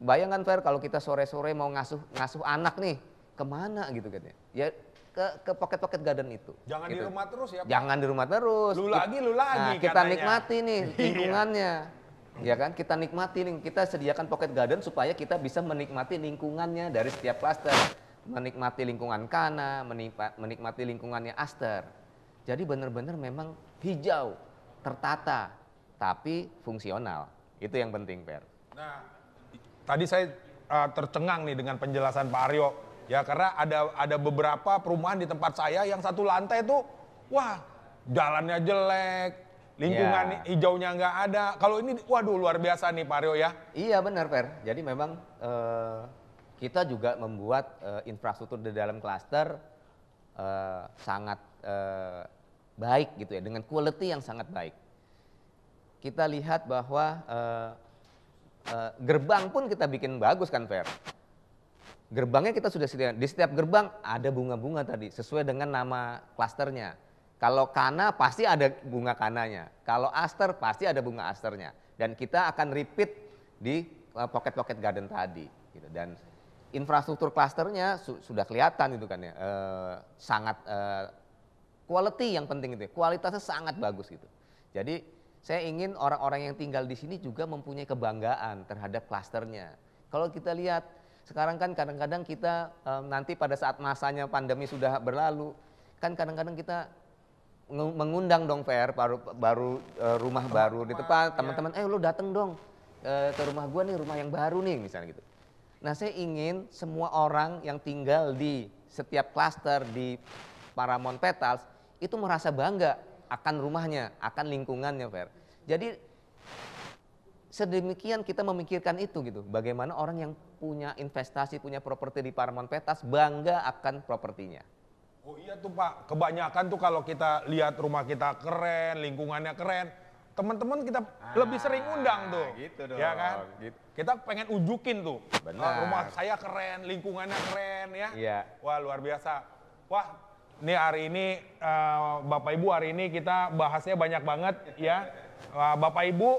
Bayangkan, Fer, kalau kita sore-sore mau ngasuh anak nih, kemana gitu katanya? Ya ke pocket garden itu. Jangan di gitu. rumah terus ya, Pak. Jangan di rumah terus. Lu lagi Nah, kita katanya. nikmati nih Iya. lingkungannya. Ya kan, kita nikmati nih, kita sediakan pocket garden supaya kita bisa menikmati lingkungannya dari setiap klaster, menikmati lingkungan Kana, menikmati lingkungannya Aster. Jadi benar-benar memang hijau, tertata, tapi fungsional. Itu yang penting, Per. Nah, tadi saya tercengang nih dengan penjelasan Pak Aryo. Ya, karena ada beberapa perumahan di tempat saya yang satu lantai tuh, wah, jalannya jelek, lingkungan hijaunya nggak ada. Kalau ini, waduh, luar biasa nih Pak Aryo ya. Iya benar, Per. Jadi memang kita juga membuat infrastruktur di dalam klaster sangat baik gitu ya, dengan quality yang sangat baik. Kita lihat bahwa gerbang pun kita bikin bagus kan, Per. Gerbangnya kita sudah sediakan. Di setiap gerbang ada bunga-bunga tadi, sesuai dengan nama klasternya. Kalau Kana pasti ada bunga Kananya. Kalau Aster pasti ada bunga Asternya. Dan kita akan repeat di pocket garden tadi. Gitu. Dan infrastruktur klasternya sudah kelihatan itu kan ya. Sangat quality yang penting itu. Kualitasnya sangat bagus gitu. Jadi saya ingin orang-orang yang tinggal di sini juga mempunyai kebanggaan terhadap klasternya. Kalau kita lihat sekarang kan kadang-kadang kita nanti pada saat masanya pandemi sudah berlalu, kan kadang-kadang kita mengundang dong, Fer, baru rumah baru di depan, teman-teman, lu datang dong ke rumah gua nih, rumah yang baru nih, misalnya gitu. Nah, saya ingin semua orang yang tinggal di setiap klaster di Paramount Petals itu merasa bangga akan rumahnya, akan lingkungannya, Fer. Jadi sedemikian kita memikirkan itu gitu. Bagaimana orang yang punya investasi, punya properti di Paramount Petals bangga akan propertinya. Oh iya tuh Pak, kebanyakan tuh kalau kita lihat rumah kita keren, lingkungannya keren, teman-teman kita lebih sering undang tuh. Gitu dong. Ya kan? Gitu. Kita pengen ujukin tuh. Benar. Rumah saya keren, lingkungannya keren ya. Iya. Wah, luar biasa. Wah, ini hari ini Bapak Ibu, hari ini kita bahasnya banyak banget ya. Bapak Ibu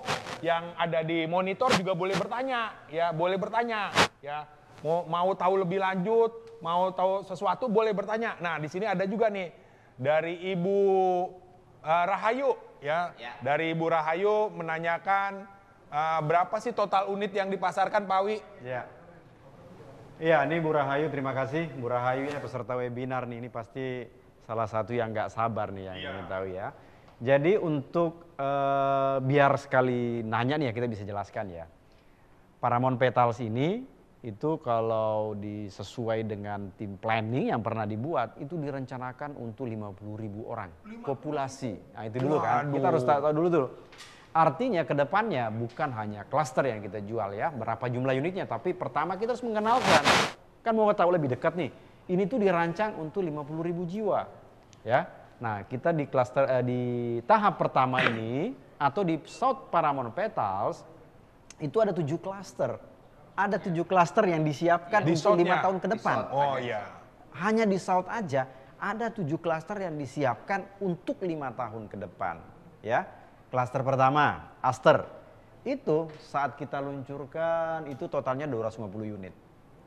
yang ada di monitor juga boleh bertanya ya, boleh bertanya ya. Mau tahu lebih lanjut, mau tahu sesuatu boleh bertanya. Nah, di sini ada juga nih dari Ibu Rahayu ya. Dari Ibu Rahayu menanyakan berapa sih total unit yang dipasarkan, Pak Wi? Ya. Iya, ini Bu Rahayu, terima kasih. Bu Rahayu ini peserta webinar nih, ini pasti salah satu yang nggak sabar nih yang ingin tahu ya. Jadi untuk biar sekali nanya nih ya, kita bisa jelaskan ya. Paramount Petals ini itu kalau disesuai dengan tim planning yang pernah dibuat, itu direncanakan untuk 50.000 orang populasi. Nah itu dulu kan, kita harus tahu dulu tuh. Artinya ke depannya bukan hanya klaster yang kita jual ya, berapa jumlah unitnya, tapi pertama kita harus mengenalkan. Kan mau tahu lebih dekat nih, ini tuh dirancang untuk 50.000 jiwa. Ya. Nah, kita di klaster di tahap pertama ini atau di South Paramount Petals itu ada 7 klaster. Ada 7 klaster yang disiapkan Di untuk 5 South-nya? tahun ke depan. Oh iya. Hanya di South aja ada 7 klaster yang disiapkan untuk 5 tahun ke depan. Ya, klaster pertama Aster itu saat kita luncurkan itu totalnya 250 unit.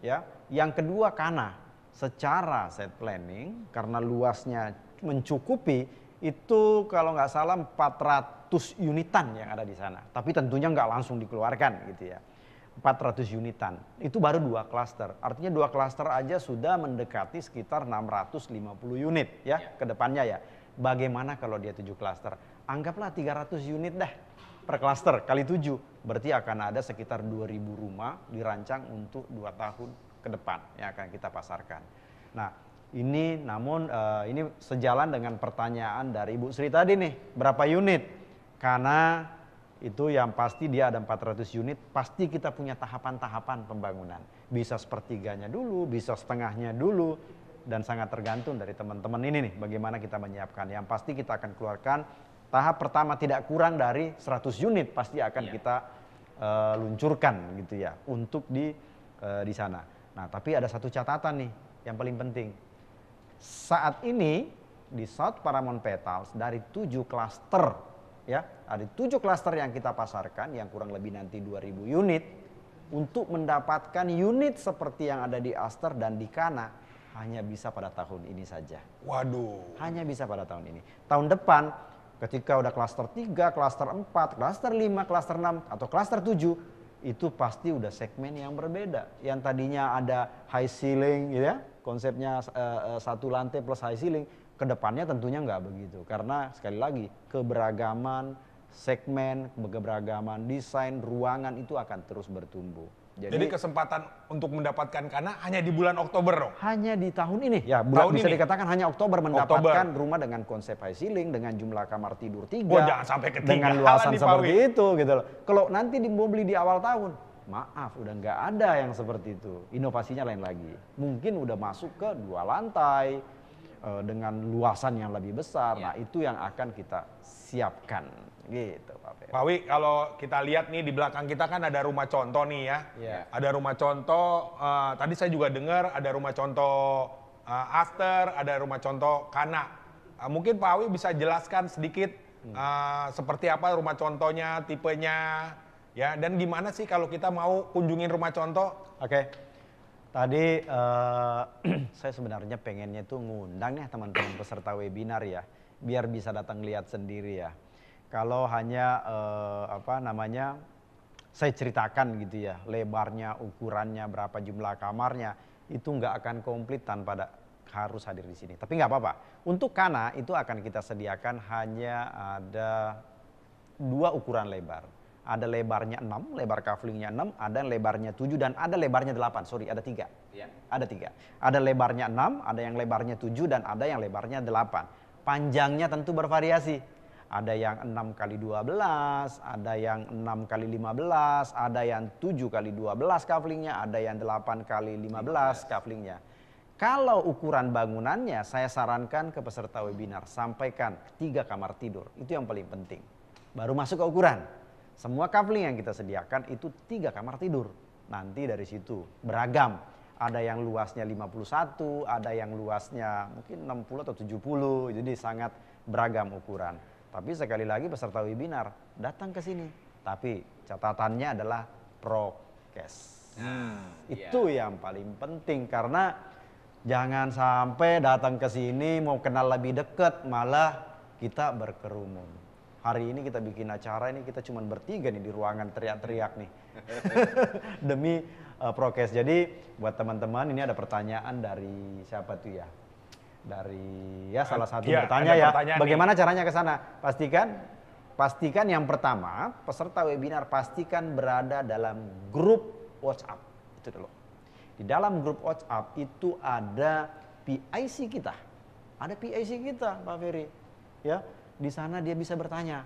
Ya, yang kedua Kana secara set planning karena luasnya mencukupi Itu kalau nggak salah 400 unitan yang ada di sana. Tapi tentunya nggak langsung dikeluarkan gitu ya. 400 unitan. Itu baru 2 klaster. Artinya 2 klaster aja sudah mendekati sekitar 650 unit ya ke depannya ya. Bagaimana kalau dia 7 klaster? Anggaplah 300 unit dah per klaster kali 7. Berarti akan ada sekitar 2.000 rumah dirancang untuk 2 tahun ke depan yang akan kita pasarkan. Nah, ini namun ini sejalan dengan pertanyaan dari Ibu Sri tadi nih, berapa unit? Karena itu yang pasti dia ada 400 unit, pasti kita punya tahapan-tahapan pembangunan. Bisa sepertiganya dulu, bisa setengahnya dulu, dan sangat tergantung dari teman-teman ini nih, bagaimana kita menyiapkan. Yang pasti kita akan keluarkan tahap pertama tidak kurang dari 100 unit pasti akan kita luncurkan gitu ya, untuk di sana. Nah, tapi ada satu catatan nih yang paling penting. Saat ini di South Paramount Petals dari 7 klaster ya, ada 7 klaster yang kita pasarkan yang kurang lebih nanti 2.000 unit. Untuk mendapatkan unit seperti yang ada di Aster dan di Kana hanya bisa pada tahun ini saja. Waduh. Hanya bisa pada tahun ini. Tahun depan ketika udah klaster 3, klaster 4, klaster 5, klaster 6 atau klaster 7 itu pasti udah segmen yang berbeda. Yang tadinya ada high ceiling gitu ya, konsepnya satu lantai plus high ceiling. Kedepannya tentunya nggak begitu, karena sekali lagi keberagaman segmen, keberagaman desain, ruangan itu akan terus bertumbuh. Jadi kesempatan untuk mendapatkan Kana hanya di bulan Oktober dong? Hanya di tahun ini, ya bisa dikatakan hanya Oktober mendapatkan rumah dengan konsep high ceiling, dengan jumlah kamar tidur 3, jangan sampai ketinggalan dengan luasan nih, seperti itu gitu loh. Kalau nanti mau beli di awal tahun, maaf udah nggak ada yang seperti itu. Inovasinya lain lagi. Mungkin udah masuk ke 2 lantai, dengan luasan yang lebih besar. Nah, itu yang akan kita siapkan gitu Pak Ferry. Pak Wi, kalau kita lihat nih di belakang kita kan ada rumah contoh nih ya. Ada rumah contoh, tadi saya juga dengar ada rumah contoh Aster, ada rumah contoh Kana. Mungkin Pak Wi bisa jelaskan sedikit seperti apa rumah contohnya, tipenya, ya, dan gimana sih kalau kita mau kunjungin rumah contoh? Oke. Tadi saya sebenarnya pengennya tuh ngundang ya teman-teman peserta webinar ya, biar bisa datang lihat sendiri ya. Kalau hanya saya ceritakan gitu ya, lebarnya, ukurannya, berapa jumlah kamarnya, itu nggak akan komplit tanpa harus hadir di sini. Tapi nggak apa-apa. Untuk Kana itu akan kita sediakan hanya ada 2 ukuran lebar. Ada lebarnya 6, lebar kaflingnya 6, ada lebarnya 7 dan ada lebarnya 8. Sorry, ada 3. Ya. Ada 3. Ada lebarnya 6, ada yang lebarnya 7 dan ada yang lebarnya 8. Panjangnya tentu bervariasi. Ada yang 6 kali 12, ada yang 6 kali 15, ada yang 7 kali 12 kaflingnya, ada yang 8 kali 15 kaflingnya. Kalau ukuran bangunannya, saya sarankan ke peserta webinar, sampaikan 3 kamar tidur. Itu yang paling penting. Baru masuk ke ukuran. Semua kafling yang kita sediakan itu 3 kamar tidur. Nanti dari situ beragam. Ada yang luasnya 51, ada yang luasnya mungkin 60 atau 70. Jadi sangat beragam ukuran. Tapi sekali lagi peserta webinar datang ke sini. Tapi catatannya adalah prokes. Itu yang paling penting, karena jangan sampai datang ke sini mau kenal lebih dekat malah kita berkerumun. Hari ini kita bikin acara ini kita cuma bertiga nih di ruangan teriak-teriak nih. Demi prokes. Jadi buat teman-teman ini ada pertanyaan dari siapa tuh ya? Dari ya salah satu bertanya ya. Bagaimana caranya ke sana? Pastikan yang pertama peserta webinar pastikan berada dalam grup WhatsApp. Itu dulu. Di dalam grup WhatsApp itu ada PIC kita. Ada PIC kita, Pak Ferry. Ya. Di sana dia bisa bertanya,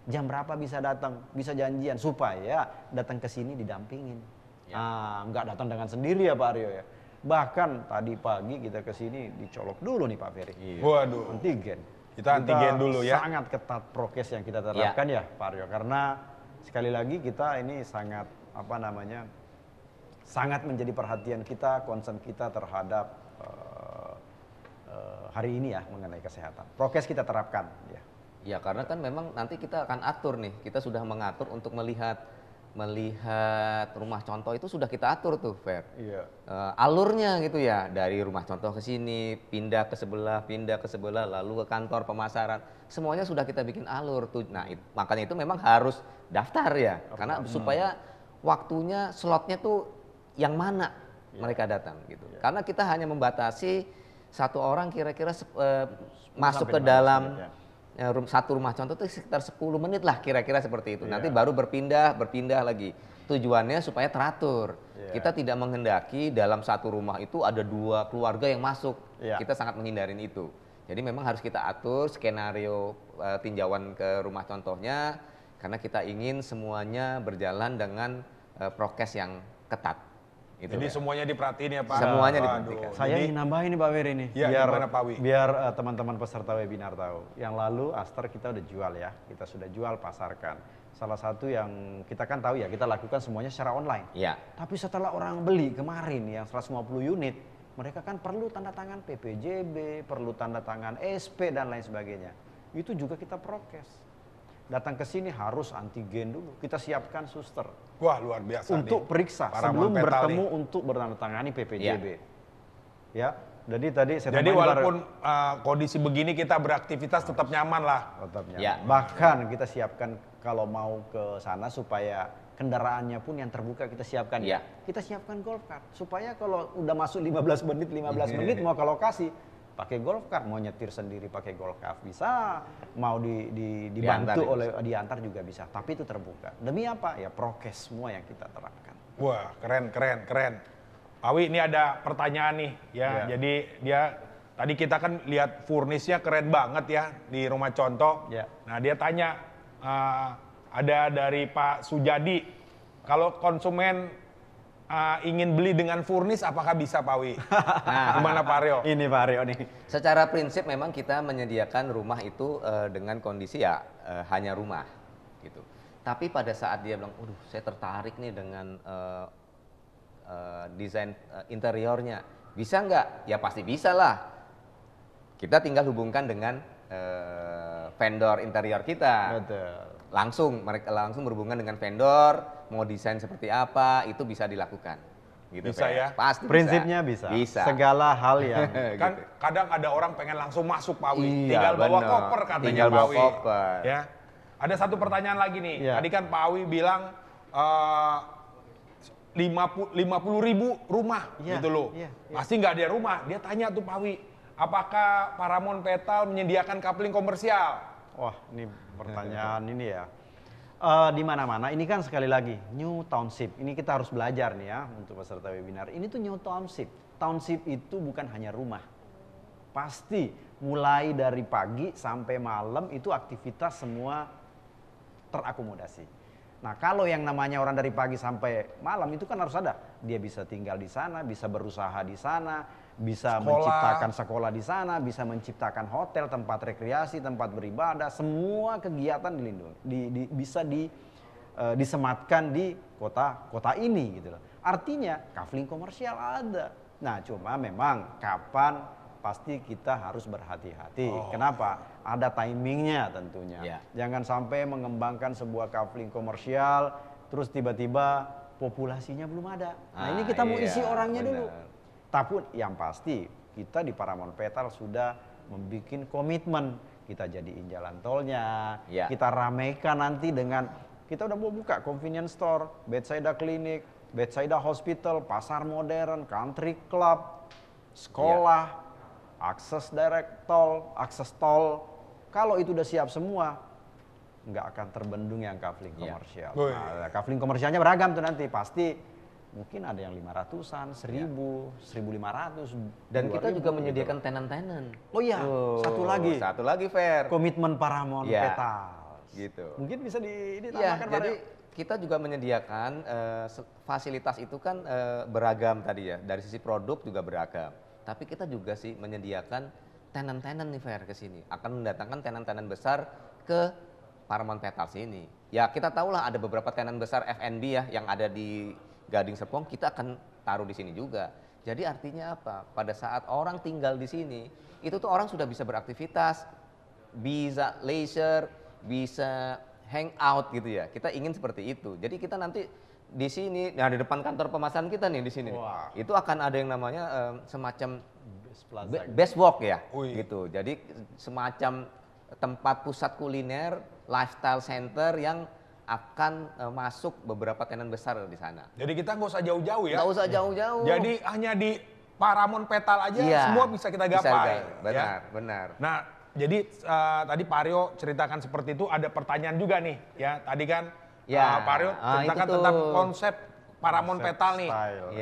jam berapa bisa datang, bisa janjian supaya datang ke sini didampingin. Nggak datang dengan sendiri ya Pak Aryo ya. Bahkan tadi pagi kita ke sini dicolok dulu nih Pak Ferry. Waduh. Antigen. Kita antigen dulu ya. Sangat ketat prokes yang kita terapkan ya Pak Aryo, karena sekali lagi kita ini sangat sangat menjadi perhatian kita, concern kita terhadap hari ini ya mengenai kesehatan. Prokes kita terapkan ya. Ya, karena kan memang nanti kita akan atur nih. Kita sudah mengatur untuk melihat melihat rumah contoh itu sudah kita atur tuh, Fer. Iya. Alurnya gitu ya, dari rumah contoh ke sini, pindah ke sebelah, lalu ke kantor pemasaran. Semuanya sudah kita bikin alur tuh. Nah, makanya itu memang harus daftar ya, karena supaya waktunya, slotnya tuh yang mana mereka datang gitu. Karena kita hanya membatasi satu orang kira-kira masuk ke dalam satu rumah contoh itu sekitar 10 menit lah kira-kira seperti itu. Nanti baru berpindah lagi. Tujuannya supaya teratur. Kita tidak menghendaki dalam satu rumah itu ada 2 keluarga yang masuk. Kita sangat menghindarin itu. Jadi memang harus kita atur skenario tinjauan ke rumah contohnya karena kita ingin semuanya berjalan dengan prokes yang ketat. Gitu. Jadi semuanya diperhatiin ya Pak? Semuanya Waduh. diperhatikan. Saya ingin nambahin nih Pak Wery nih, Ya, gimana, Pak Wi? biar teman-teman peserta webinar tahu. Yang lalu Aster kita udah jual ya, kita sudah jual, pasarkan. Salah satu yang kita kan tahu ya, kita lakukan semuanya secara online. Iya. Tapi setelah orang beli kemarin yang 150 unit, mereka kan perlu tanda tangan PPJB, perlu tanda tangan SP dan lain sebagainya. Itu juga kita prokes. Datang ke sini harus antigen dulu, kita siapkan suster. Wah, luar biasa Untuk nih. periksa Paramount sebelum Petal bertemu nih. untuk bertandatangani PPJB. Ya, jadi tadi saya Jadi tambahin, walaupun kondisi begini kita beraktivitas tetap nyaman lah. tetap nyaman. Ya. Bahkan kita siapkan kalau mau ke sana supaya kendaraannya pun yang terbuka kita siapkan Ya. Kita siapkan golf cart supaya kalau udah masuk 15 menit mau ke lokasi pakai golf cart, mau nyetir sendiri pakai golf cart bisa, mau Diantar dibantu ya, oleh diantar juga bisa. Tapi itu terbuka. Demi apa? Ya prokes semua yang kita terapkan. Wah, keren. Pak Wi, ini ada pertanyaan nih ya. Ya. Jadi dia tadi kita kan lihat furnisnya keren banget ya di rumah contoh. Ya. Nah, dia tanya ada dari Pak Sujadi, kalau konsumen ingin beli dengan furnis apakah bisa Pak Wi? Gimana Pak Aryo? Ini Pak Aryo nih. Secara prinsip memang kita menyediakan rumah itu dengan kondisi ya hanya rumah gitu. Tapi pada saat dia bilang, "Waduh, saya tertarik nih dengan desain interiornya, bisa nggak?" Ya pasti bisa lah. Kita tinggal hubungkan dengan vendor interior kita. Betul. Mereka langsung berhubungan dengan vendor, mau desain seperti apa, itu bisa dilakukan. Gitu, Bisa Fer. ya? Pasti Prinsipnya bisa. Bisa. Segala hal yang Kan kadang ada orang pengen langsung masuk Pak Wi, Iya, tinggal bawa bener. koper katanya Tinggal Pak bawa Wi. koper. Ya. Ada satu pertanyaan lagi nih. Iya. Tadi kan Pak Wi bilang 50.000 rumah Iya, gitu loh. iya. Pasti nggak ada rumah. Dia tanya tuh Pak Wi, apakah Paramount Petal menyediakan coupling komersial? Wah, ini pertanyaan ini ya. Di mana-mana, ini kan sekali lagi new township. Ini kita harus belajar nih ya untuk peserta webinar. Ini tuh new township. Township itu bukan hanya rumah. Pasti mulai dari pagi sampai malam itu aktivitas semua terakomodasi. Nah, kalau yang namanya orang dari pagi sampai malam itu kan harus ada. Dia bisa tinggal di sana, bisa berusaha di sana, bisa menciptakan sekolah di sana, bisa menciptakan hotel, tempat rekreasi, tempat beribadah, semua kegiatan dilindungi, bisa disematkan di kota ini gitu loh. Artinya kafling komersial ada. Nah, cuma memang kapan pasti kita harus berhati-hati. Kenapa? Ada timingnya tentunya. Ya. Jangan sampai mengembangkan sebuah kafling komersial terus tiba-tiba populasinya belum ada. Nah, ini kita mau isi orangnya dulu. Tapi yang pasti kita di Paramount Petal sudah membuat komitmen. Kita jadiin jalan tolnya, Ya. kita ramaikan nanti dengan, kita udah mau buka convenience store, bedside clinic, bedside hospital, pasar modern, country club, sekolah, akses direct tol, akses tol. Kalau itu udah siap semua, nggak akan terbendung yang kafling Ya. komersial. Woi. Nah, kafling komersialnya beragam tuh nanti, pasti mungkin ada yang 500-an, 1000, 1500. Dan kita 2000 juga gitu. menyediakan tenan-tenan. Oh iya, satu lagi. Satu lagi, Fer. Komitmen Paramount Ya, Petal. gitu. Mungkin bisa Iya, ditambahkan Pak jadi Reo? kita juga menyediakan fasilitas itu kan beragam tadi ya. Dari sisi produk juga beragam. Tapi kita juga sih menyediakan tenan-tenan nih Fer ke sini. Akan mendatangkan tenan-tenan besar ke Paramount Petal sini. Ya kita tahulah ada beberapa tenan besar F&B ya yang ada di Gading Serpong, kita akan taruh di sini juga. Jadi artinya apa? Pada saat orang tinggal di sini, itu tuh orang sudah bisa beraktivitas, bisa leisure, bisa hangout gitu ya. Kita ingin seperti itu. Jadi kita nanti di sini, nah di depan kantor pemasaran kita nih di sini, nih, itu akan ada yang namanya semacam best walk ya, gitu. Jadi semacam tempat pusat kuliner, lifestyle center yang akan masuk beberapa tenan besar di sana. Jadi kita nggak usah jauh-jauh ya. Nggak usah jauh-jauh. Jadi hanya di Paramount Petal aja semua bisa kita gapai. Benar, benar. Nah, jadi tadi Pak Aryo ceritakan seperti itu, ada pertanyaan juga nih ya. Tadi kan Pak Aryo ceritakan tentang konsep Paramount Petal nih.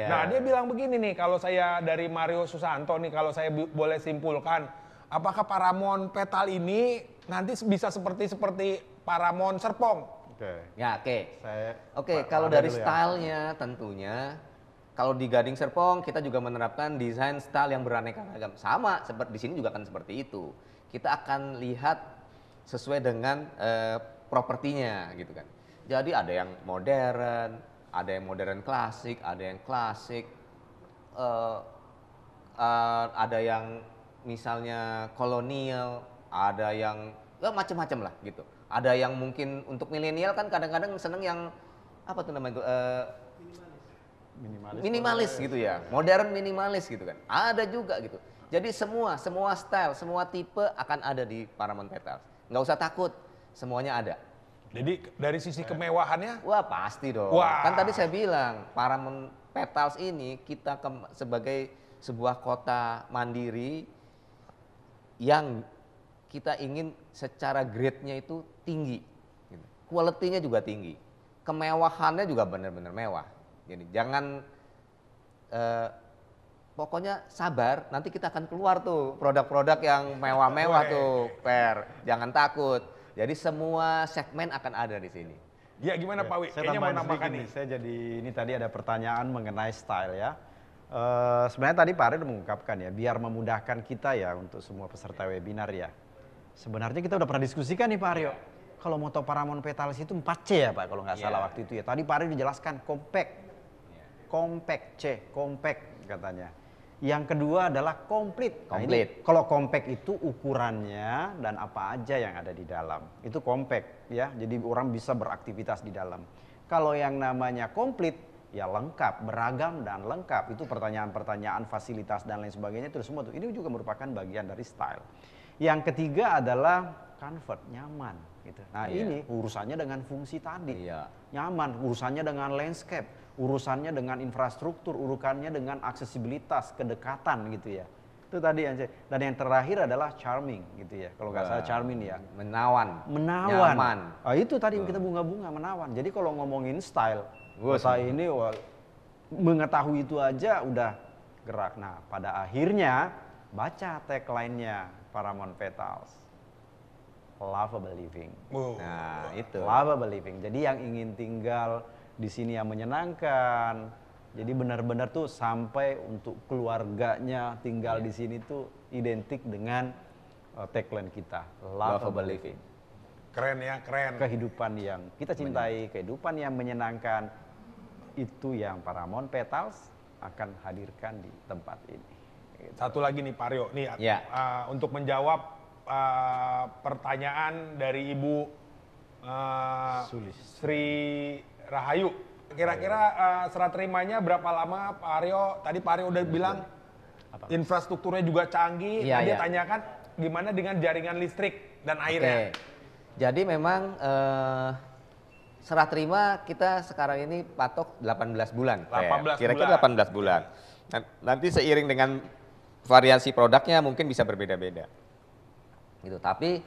Nah, dia bilang begini nih, kalau saya dari Mario Susanto nih, kalau saya boleh simpulkan, apakah Paramount Petal ini nanti bisa seperti Paramount Serpong? Oke, kalau dari stylenya tentunya, kalau di Gading Serpong kita juga menerapkan desain style yang beraneka ragam. Sama seperti di sini juga kan seperti itu. Kita akan lihat sesuai dengan propertinya gitu kan. Jadi ada yang modern klasik, ada yang klasik, ada yang misalnya kolonial, ada yang macam-macam lah gitu. Ada yang mungkin untuk milenial kan kadang-kadang seneng yang apa tuh namanya itu minimalis gitu ya, modern minimalis gitu kan. Ada juga gitu. Jadi semua style, semua tipe akan ada di Paramount Petals. Nggak usah takut, semuanya ada. Jadi dari sisi kemewahannya? Wah pasti dong. Kan tadi saya bilang Paramount Petals ini kita sebagai sebuah kota mandiri yang kita ingin secara grade-nya itu tinggi, quality-nya juga tinggi, kemewahannya juga benar-benar mewah. Jadi jangan, pokoknya sabar, nanti kita akan keluar tuh produk-produk yang mewah-mewah tuh, Per. Jangan takut. Jadi semua segmen akan ada di sini. Ya gimana Pak Wi? Saya tambahin sedikit nih. Saya jadi ini tadi ada pertanyaan mengenai style ya. Sebenarnya tadi Pak Ari udah mengungkapkan ya, biar memudahkan kita ya untuk semua peserta webinar ya. Sebenarnya kita udah pernah diskusikan nih Pak Aryo. Kalau moto Paramount Petals itu 4C ya Pak kalau nggak salah waktu itu ya. Tadi Pak Aryo dijelaskan compact. Compact katanya. Yang kedua adalah complete. Nah, ini, kalau compact itu ukurannya dan apa aja yang ada di dalam. Itu compact ya. Jadi orang bisa beraktivitas di dalam. Kalau yang namanya complete ya lengkap, beragam dan lengkap. Itu pertanyaan-pertanyaan fasilitas dan lain sebagainya itu semua tuh. Ini juga merupakan bagian dari style. Yang ketiga adalah comfort, nyaman gitu. Nah, ini urusannya dengan fungsi tadi. Nyaman, urusannya dengan landscape, urusannya dengan infrastruktur, urusannya dengan aksesibilitas, kedekatan gitu ya. Itu tadi yang dan yang terakhir adalah charming gitu ya. Kalau nggak salah charming ya. Menawan. Nyaman. Itu tadi kita bunga-bunga menawan. Jadi kalau ngomongin style, saya ini mengetahui itu aja udah gerak. Nah, pada akhirnya baca tagline-nya Paramount Petals. Lovable living. Nah, itu. Lovable living. Jadi yang ingin tinggal di sini yang menyenangkan. Jadi benar-benar tuh sampai untuk keluarganya tinggal di sini tuh identik dengan tagline kita, lovable living. Keren ya, keren. Kehidupan yang kita cintai, kehidupan yang menyenangkan, itu yang Paramount Petals akan hadirkan di tempat ini. Satu lagi nih Pak Aryo, nih untuk menjawab pertanyaan dari Ibu Sri Rahayu. Kira-kira serah terimanya berapa lama Pak Aryo? Tadi Pak Aryo udah bilang infrastrukturnya juga canggih. Dia tanyakan gimana dengan jaringan listrik dan airnya. Jadi memang serah terima kita sekarang ini patok 18 bulan. Kira-kira 18 bulan. Nanti seiring dengan variasi produknya mungkin bisa berbeda-beda. Gitu. Tapi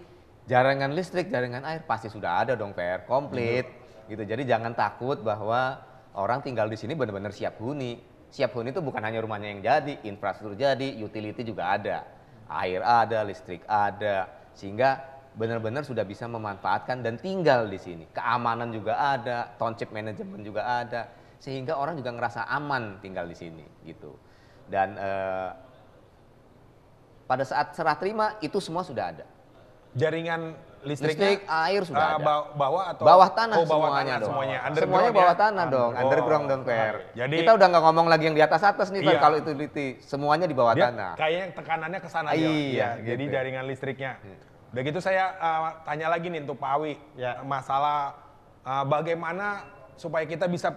jaringan listrik, jaringan air pasti sudah ada dong, PR komplit. Gitu. Jadi jangan takut bahwa orang tinggal di sini benar-benar siap huni. Siap huni itu bukan hanya rumahnya yang jadi, infrastruktur jadi, utility juga ada. Air ada, listrik ada. Sehingga benar-benar sudah bisa memanfaatkan dan tinggal di sini. Keamanan juga ada, township management juga ada. Sehingga orang juga ngerasa aman tinggal di sini gitu. Dan pada saat serah terima itu semua sudah ada. Jaringan listriknya air sudah ada. Bawah tanah semuanya dong. Semuanya bawah tanah dong, underground dong, Per. Jadi kita udah nggak ngomong lagi yang di atas nih, Per. Kalau utility semuanya di bawah tanah. Kayaknya tekanannya ke sana aja. Iya, Jadi gitu. jaringan listriknya. Udah gitu saya tanya lagi nih untuk Pak Awi, Ya. masalah bagaimana supaya kita bisa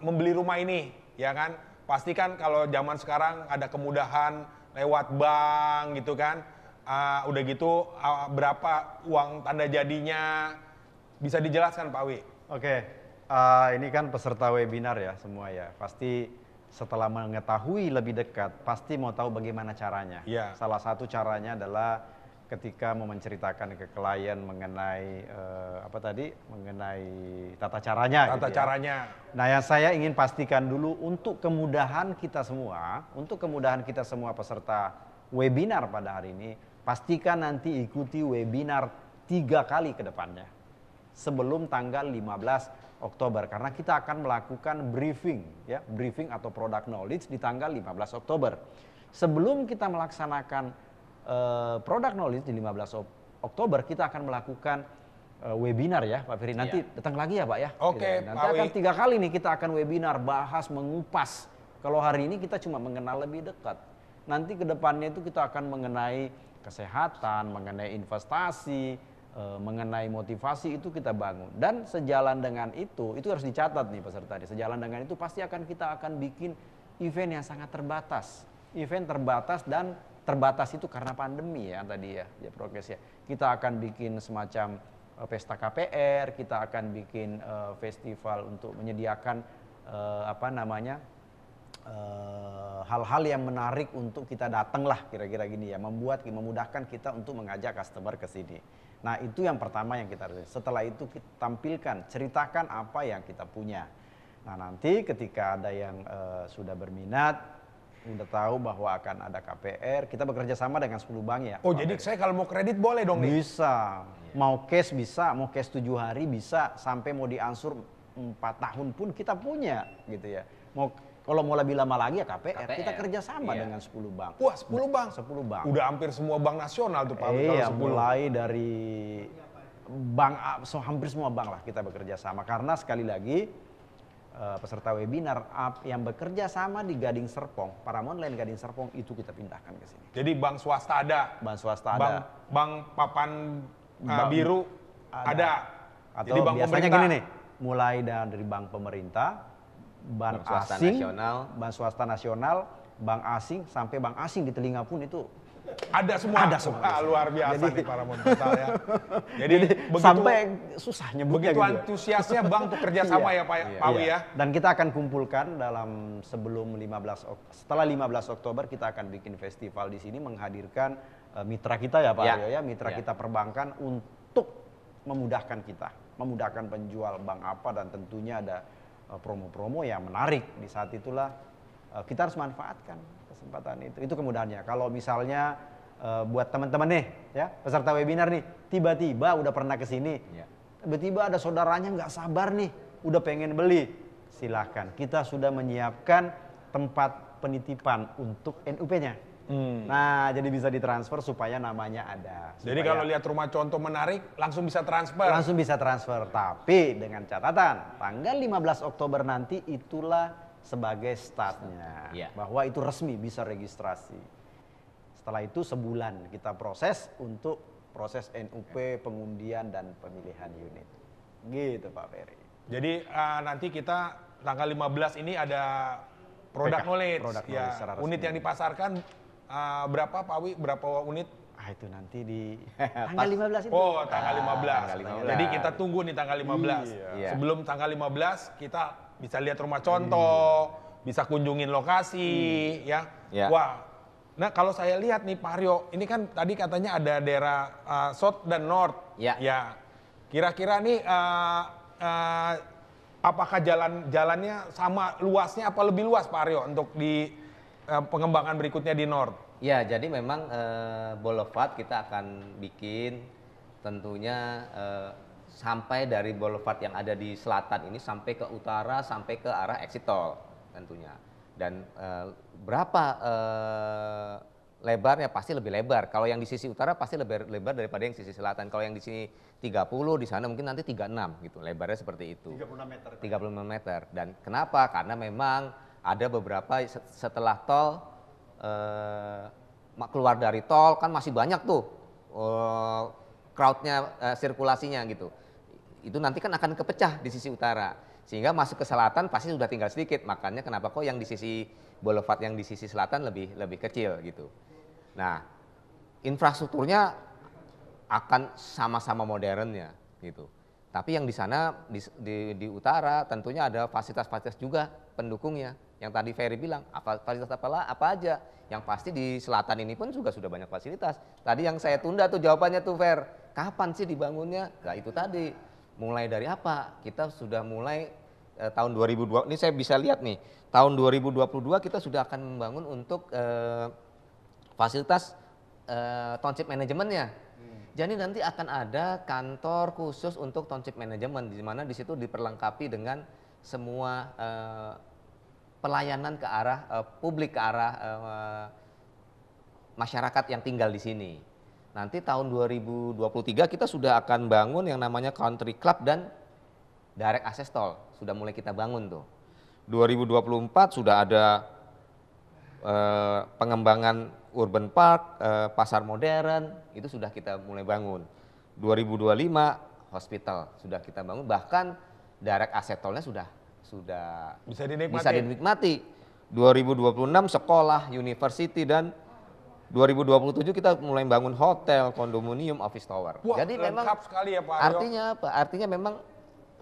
membeli rumah ini, ya kan? Pasti kan kalau zaman sekarang ada kemudahan lewat bank gitu kan. Udah gitu berapa uang tanda jadinya, bisa dijelaskan Pak Awi? Oke, ini kan peserta webinar ya semua ya. Pasti setelah mengetahui lebih dekat, pasti mau tahu bagaimana caranya. Iya. Salah satu caranya adalah ketika mau menceritakan ke klien mengenai mengenai tata caranya. Tata gitu ya. caranya. Nah, yang saya ingin pastikan dulu untuk kemudahan kita semua peserta webinar pada hari ini, pastikan nanti ikuti webinar 3 kali ke depannya. Sebelum tanggal 15 Oktober karena kita akan melakukan briefing atau product knowledge di tanggal 15 Oktober. Sebelum kita melaksanakan product knowledge di 15 Oktober, kita akan melakukan webinar ya Pak Ferry. Nanti datang lagi ya Pak ya. Oke, Gitu. Nanti Pak akan Wi. 3 kali nih kita akan webinar bahas mengupas. Kalau hari ini kita cuma mengenal lebih dekat. Nanti ke depannya itu kita akan mengenai kesehatan, mengenai investasi, mengenai motivasi itu kita bangun. Dan sejalan dengan itu harus dicatat nih peserta. Sejalan dengan itu pasti kita akan bikin event yang sangat terbatas. Event terbatas dan terbatas itu karena pandemi ya tadi ya Prokes ya. Kita akan bikin semacam pesta KPR, kita akan bikin festival untuk menyediakan hal-hal yang menarik untuk kita datang lah kira-kira gini ya, memudahkan kita untuk mengajak customer ke sini. Nah itu yang pertama yang kita harus. Setelah itu kita tampilkan, ceritakan apa yang kita punya. Nah nanti ketika ada yang sudah berminat, udah tahu bahwa akan ada KPR, kita bekerja sama dengan 10 bank ya. Oh jadi saya kalau mau kredit boleh dong nih? Bisa, mau cash bisa, mau cash 7 hari bisa, sampai mau diansur 4 tahun pun kita punya gitu ya. Kalau mau lebih lama lagi ya KPR. Kita kerjasama dengan 10 bank. Wah 10 bank? 10 bank. Udah hampir semua bank nasional tuh Pak Awi Iya, kalau 10. mulai dari bank, hampir semua bank lah kita bekerja sama. Karena sekali lagi peserta webinar yang bekerja sama di Gading Serpong, Paramount Land Gading Serpong itu kita pindahkan ke sini. Jadi bank swasta ada? Bank swasta ada. Bank papan Bank biru ada? Atau Jadi bank biasanya pemerintah? gini nih, mulai dari bank pemerintah, bank swasta asing, nasional. bank swasta nasional, bank asing, sampai bank asing di telinga pun itu Ada semua? Ada semua. Luar biasa Jadi- nih Paramount Total ya. Jadi begitu, sampai susah nyebutnya begitu gitu. antusiasnya bank untuk kerjasama Iya. ya Pak Awi Iya. ya? Dan kita akan kumpulkan setelah 15 Oktober kita akan bikin festival di sini menghadirkan mitra kita ya Pak Ya. Aryo ya, mitra Ya. kita perbankan untuk memudahkan kita, memudahkan penjual bank apa, dan tentunya ada promo-promo yang menarik. Di saat itulah kita harus manfaatkan kesempatan itu. Itu kemudahannya. Kalau misalnya buat teman-teman nih ya, peserta webinar nih, tiba-tiba udah pernah ke sini. Ya. Tiba-tiba ada saudaranya nggak sabar nih, udah pengen beli. Silahkan, kita sudah menyiapkan tempat penitipan untuk NUP-nya. Nah, jadi bisa ditransfer supaya namanya ada. Jadi kalau lihat rumah contoh menarik, langsung bisa transfer? Langsung bisa transfer, tapi dengan catatan tanggal 15 Oktober nanti itulah sebagai startnya. Iya. Bahwa itu resmi bisa registrasi. Setelah itu sebulan kita proses untuk proses NUP, pengundian dan pemilihan unit. Gitu Pak Ferry. Jadi nanti kita tanggal 15 ini ada product PK, knowledge, product ya. knowledge secara resmi. Unit yang dipasarkan berapa Pak Awi? Berapa unit? Itu nanti di tanggal 15 itu. Oh, tanggal 15. tanggal 15. Jadi kita tunggu nih tanggal 15. Iya. Sebelum tanggal 15 kita bisa lihat rumah contoh, bisa kunjungin lokasi, ya. Iya. Wah. Nah, kalau saya lihat nih Pak Aryo, ini kan tadi katanya ada daerah South dan North. Iya. Ya. Kira-kira nih apakah jalannya sama luasnya apa lebih luas Pak Aryo untuk di pengembangan berikutnya di North? Ya, jadi memang boulevard kita akan bikin tentunya sampai dari boulevard yang ada di selatan ini sampai ke utara, sampai ke arah exit tol tentunya. Dan berapa lebarnya pasti lebih lebar. Kalau yang di sisi utara pasti lebih lebar daripada yang sisi selatan. Kalau yang di sini 30, di sana mungkin nanti 36 gitu. Lebarnya seperti itu. 36 meter. 35 meter. Dan kenapa? Karena memang ada beberapa setelah tol keluar dari tol kan masih banyak tuh crowdnya, sirkulasinya gitu. Itu nanti kan akan kepecah di sisi utara, sehingga masuk ke selatan pasti sudah tinggal sedikit. Makanya kenapa kok yang di sisi boulevard yang di sisi selatan lebih kecil gitu. Nah, infrastrukturnya akan sama-sama modernnya gitu. Tapi yang di sana di utara tentunya ada fasilitas-fasilitas juga pendukungnya. Yang tadi Ferry bilang, fasilitas apa aja. Yang pasti di selatan ini pun juga sudah banyak fasilitas. Tadi yang saya tunda tuh jawabannya tuh Fer, kapan sih dibangunnya? Nah itu tadi, mulai dari apa? Kita sudah mulai tahun 2020, ini saya bisa lihat nih, tahun 2022 kita sudah akan membangun untuk fasilitas township manajemennya. Jadi nanti akan ada kantor khusus untuk township manajemen, di mana di situ diperlengkapi dengan semua pelayanan ke arah publik, ke arah masyarakat yang tinggal di sini. Nanti tahun 2023 kita sudah akan bangun yang namanya country club dan direct access toll. Sudah mulai kita bangun tuh. 2024 sudah ada pengembangan urban park, pasar modern, itu sudah kita mulai bangun. 2025 hospital sudah kita bangun, bahkan direct access toll-nya sudah bisa dinikmati. Bisa dinikmati. 2026 sekolah, university, dan 2027 kita mulai bangun hotel, kondominium, office tower. Wah, jadi memang sekali ya Pak Aryo. artinya apa? Artinya memang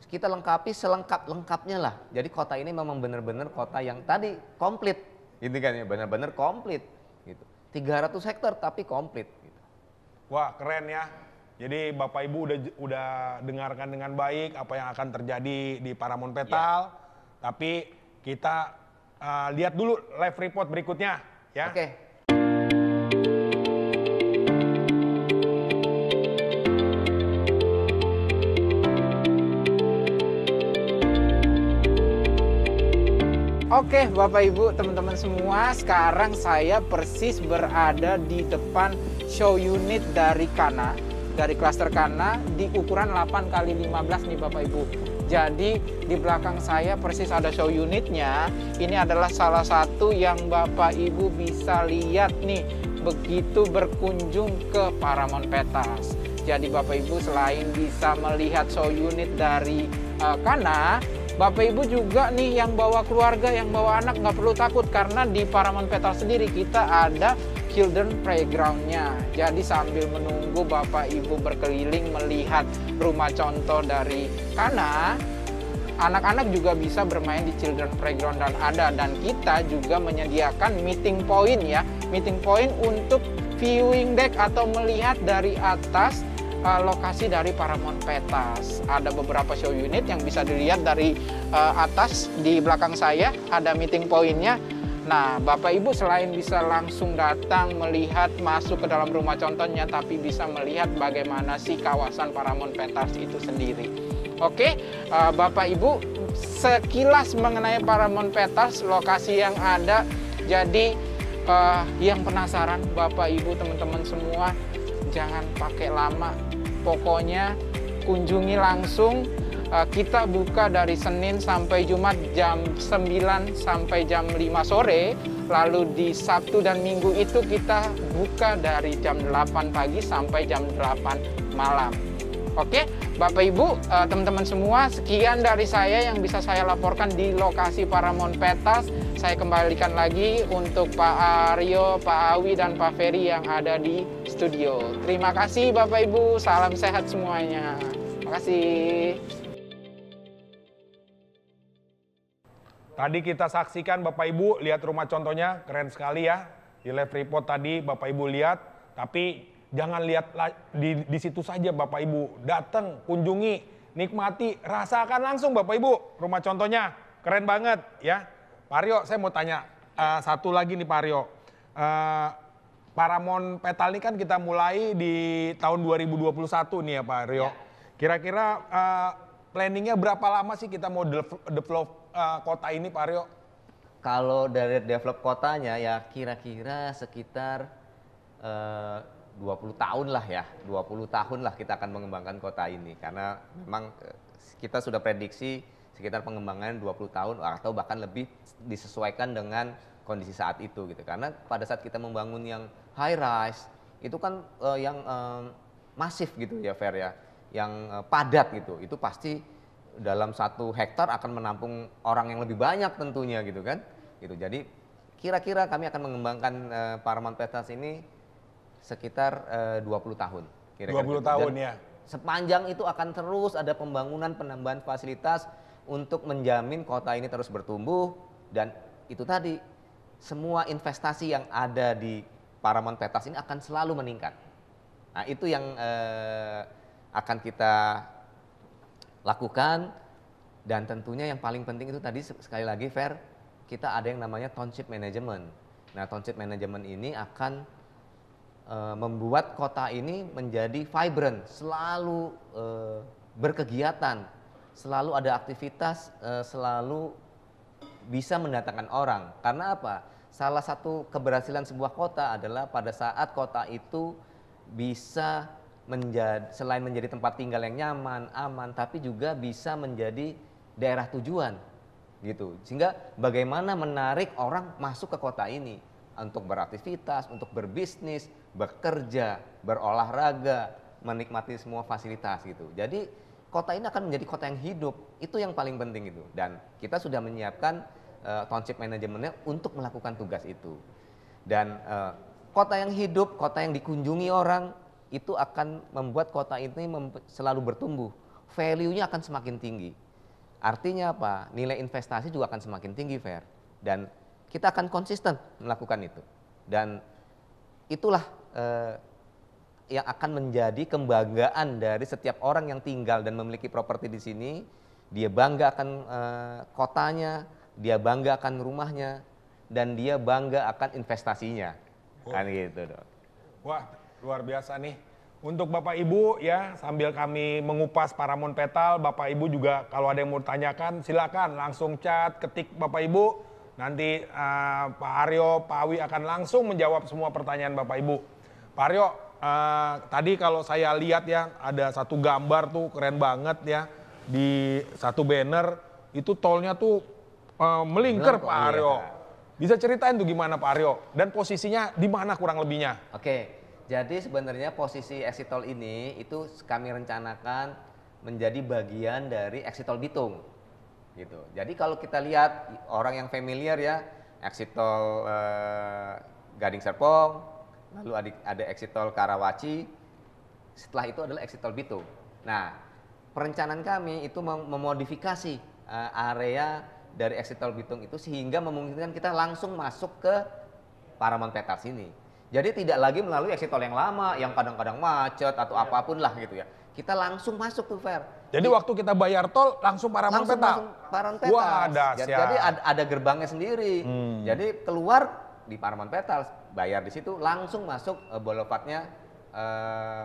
kita lengkapi selengkap-lengkapnya lah. Jadi kota ini memang benar-benar kota yang tadi komplit, gitu kan ya, benar-benar komplit. Gitu. 300 hektar tapi komplit. Gitu. Wah keren ya. Jadi Bapak Ibu udah dengarkan dengan baik apa yang akan terjadi di Paramount Petal. Tapi kita lihat dulu live report berikutnya ya. Oke. Oke Bapak Ibu, teman-teman semua, sekarang saya persis berada di depan show unit dari Kana, dari klaster Kana di ukuran 8x15 nih Bapak Ibu. Jadi di belakang saya persis ada show unitnya. Ini adalah salah satu yang Bapak Ibu bisa lihat nih begitu berkunjung ke Paramount Petals. Jadi Bapak Ibu selain bisa melihat show unit dari Kana, Bapak Ibu juga nih yang bawa keluarga, yang bawa anak nggak perlu takut karena di Paramount Petal sendiri kita ada children playground-nya. Jadi sambil menunggu Bapak Ibu berkeliling melihat rumah contoh dari Kana, anak-anak juga bisa bermain di children playground dan kita juga menyediakan meeting point ya, meeting point untuk viewing deck atau melihat dari atas lokasi dari Paramount Petals. Ada beberapa show unit yang bisa dilihat dari atas. Di belakang saya ada meeting point-nya. Nah, Bapak Ibu selain bisa langsung datang melihat masuk ke dalam rumah contohnya, tapi bisa melihat bagaimana sih kawasan Paramount Petals itu sendiri. Oke, Bapak Ibu, sekilas mengenai Paramount Petals, lokasi yang ada. Jadi yang penasaran Bapak Ibu teman-teman semua, jangan pakai lama, pokoknya kunjungi langsung. Kita buka dari Senin sampai Jumat jam 9 sampai jam 5 sore. Lalu di Sabtu dan Minggu itu kita buka dari jam 8 pagi sampai jam 8 malam. Oke, Bapak Ibu, teman-teman semua, sekian dari saya yang bisa saya laporkan di lokasi Paramount Petals. Saya kembalikan lagi untuk Pak Aryo, Pak Awi, dan Pak Ferry yang ada di studio. Terima kasih Bapak Ibu, salam sehat semuanya. Terima kasih. Tadi kita saksikan Bapak Ibu, lihat rumah contohnya, keren sekali ya. Di live report tadi Bapak Ibu lihat, tapi jangan lihat di situ saja Bapak Ibu. Datang, kunjungi, nikmati, rasakan langsung Bapak Ibu. Rumah contohnya, keren banget ya. Pak Aryo, saya mau tanya satu lagi nih Pak Aryo. Paramount Petal ini kan kita mulai di tahun 2021 nih ya Pak Aryo. Kira-kira planningnya berapa lama sih kita mau develop kota ini Pak Aryo? Kalau dari develop kotanya ya kira-kira sekitar 20 tahun lah ya. 20 tahun lah kita akan mengembangkan kota ini. Karena memang kita sudah prediksi sekitar pengembangan 20 tahun atau bahkan lebih disesuaikan dengan kondisi saat itu gitu. Karena pada saat kita membangun yang high rise itu kan yang masif gitu ya Fer ya, yang padat gitu. Itu pasti dalam 1 hektar akan menampung orang yang lebih banyak tentunya gitu kan. Gitu. Jadi kira-kira kami akan mengembangkan Paramount Petals ini sekitar 20 tahun. Kira-kira 20 gitu. tahun Dan ya. sepanjang itu akan terus ada pembangunan, penambahan fasilitas untuk menjamin kota ini terus bertumbuh, dan itu tadi semua investasi yang ada di Paramount Petals ini akan selalu meningkat. Nah, itu yang akan kita lakukan, dan tentunya yang paling penting itu tadi sekali lagi Fer, kita ada yang namanya township management. Nah, township management ini akan membuat kota ini menjadi vibrant, selalu berkegiatan, selalu ada aktivitas, selalu bisa mendatangkan orang. Karena apa? Salah satu keberhasilan sebuah kota adalah pada saat kota itu bisa menjadi, selain menjadi tempat tinggal yang nyaman, aman, tapi juga bisa menjadi daerah tujuan gitu. Sehingga bagaimana menarik orang masuk ke kota ini untuk beraktivitas, untuk berbisnis, bekerja, berolahraga, menikmati semua fasilitas gitu. Jadi kota ini akan menjadi kota yang hidup. Itu yang paling penting itu. Dan kita sudah menyiapkan township manajemennya untuk melakukan tugas itu. Dan kota yang hidup, kota yang dikunjungi orang, itu akan membuat kota ini selalu bertumbuh. Value-nya akan semakin tinggi. Artinya apa? Nilai investasi juga akan semakin tinggi, Fer. Dan kita akan konsisten melakukan itu. Dan itulah yang akan menjadi kebanggaan dari setiap orang yang tinggal dan memiliki properti di sini. Dia bangga akan kotanya, dia bangga akan rumahnya, dan dia bangga akan investasinya. Kan gitu dong. Wah, luar biasa nih. Untuk Bapak Ibu ya, sambil kami mengupas Paramount Petal, Bapak Ibu juga kalau ada yang mau tanyakan silakan langsung chat, ketik Bapak Ibu. Nanti Pak Aryo, Pak Awi akan langsung menjawab semua pertanyaan Bapak Ibu. Pak Aryo, tadi kalau saya lihat ya, ada satu gambar tuh keren banget ya. Di satu banner, itu tolnya tuh melingkar Pak Aryo. Bisa ceritain tuh gimana Pak Aryo? Dan posisinya di mana kurang lebihnya? Oke, jadi sebenarnya posisi exit tol ini itu kami rencanakan menjadi bagian dari exit tol Bitung. Gitu. Jadi kalau kita lihat orang yang familiar ya, exit tol Gading Serpong, lalu ada exit tol Karawaci, setelah itu adalah exit tol Bitung. Nah, perencanaan kami itu memodifikasi area dari exit tol Bitung itu sehingga memungkinkan kita langsung masuk ke Paramount Petals ini. Jadi tidak lagi melalui exit tol yang lama, yang kadang-kadang macet atau apapun lah gitu ya. Kita langsung masuk tuh Fer. Jadi waktu kita bayar tol langsung Paramount Petals? Langsung Paramount Petals. Wah, dahsyat. Jadi ada gerbangnya sendiri. Jadi keluar di Paramount Petals, bayar di situ, langsung masuk boulevardnya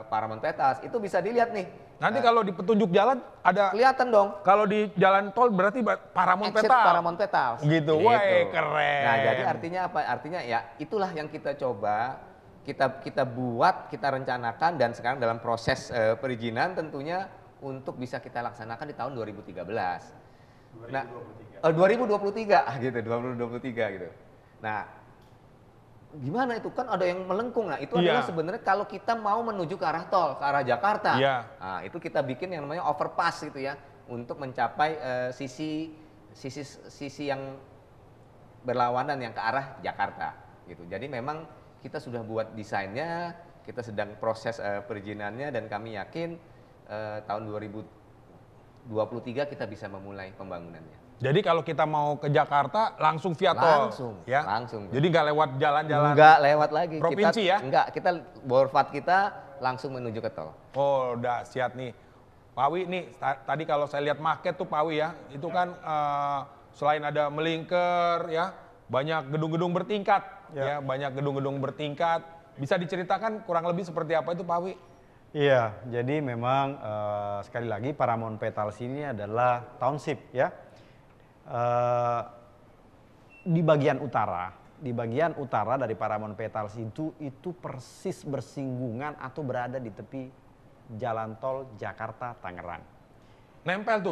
Paramount Petals. Itu bisa dilihat nih. Nanti kalau di petunjuk jalan ada kelihatan dong. Kalau di jalan tol berarti Paramount Exit Petals. Paramount Petals. Gitu. Wah, keren. Nah, jadi artinya apa? Artinya ya itulah yang kita coba, kita buat, kita rencanakan, dan sekarang dalam proses perizinan tentunya untuk bisa kita laksanakan di tahun 2013. 2023. Nah, 2023 gitu, 2023 gitu. Nah, gimana itu kan ada yang melengkung. Nah, itu adalah sebenarnya kalau kita mau menuju ke arah tol, ke arah Jakarta. Nah, itu kita bikin yang namanya overpass gitu ya, untuk mencapai sisi yang berlawanan yang ke arah Jakarta gitu. Jadi memang kita sudah buat desainnya, kita sedang proses perizinannya, dan kami yakin tahun 2023 kita bisa memulai pembangunannya. Jadi kalau kita mau ke Jakarta langsung via tol, ya? Langsung. Jadi nggak lewat jalan-jalan. Nggak lewat lagi. Provinsi ya? Enggak, kita boulevard kita langsung menuju ke tol. Oh, dahsyat nih. Pak Wi nih, tadi kalau saya lihat market tuh Pak Wi ya, itu kan selain ada melingkar ya, banyak gedung-gedung bertingkat, ya banyak gedung-gedung bertingkat. Bisa diceritakan kurang lebih seperti apa itu Pak Wi? Iya, jadi memang sekali lagi Paramount Petals ini adalah township ya. Di bagian utara dari Paramount Petals itu persis bersinggungan atau berada di tepi jalan tol Jakarta Tangerang. Nempel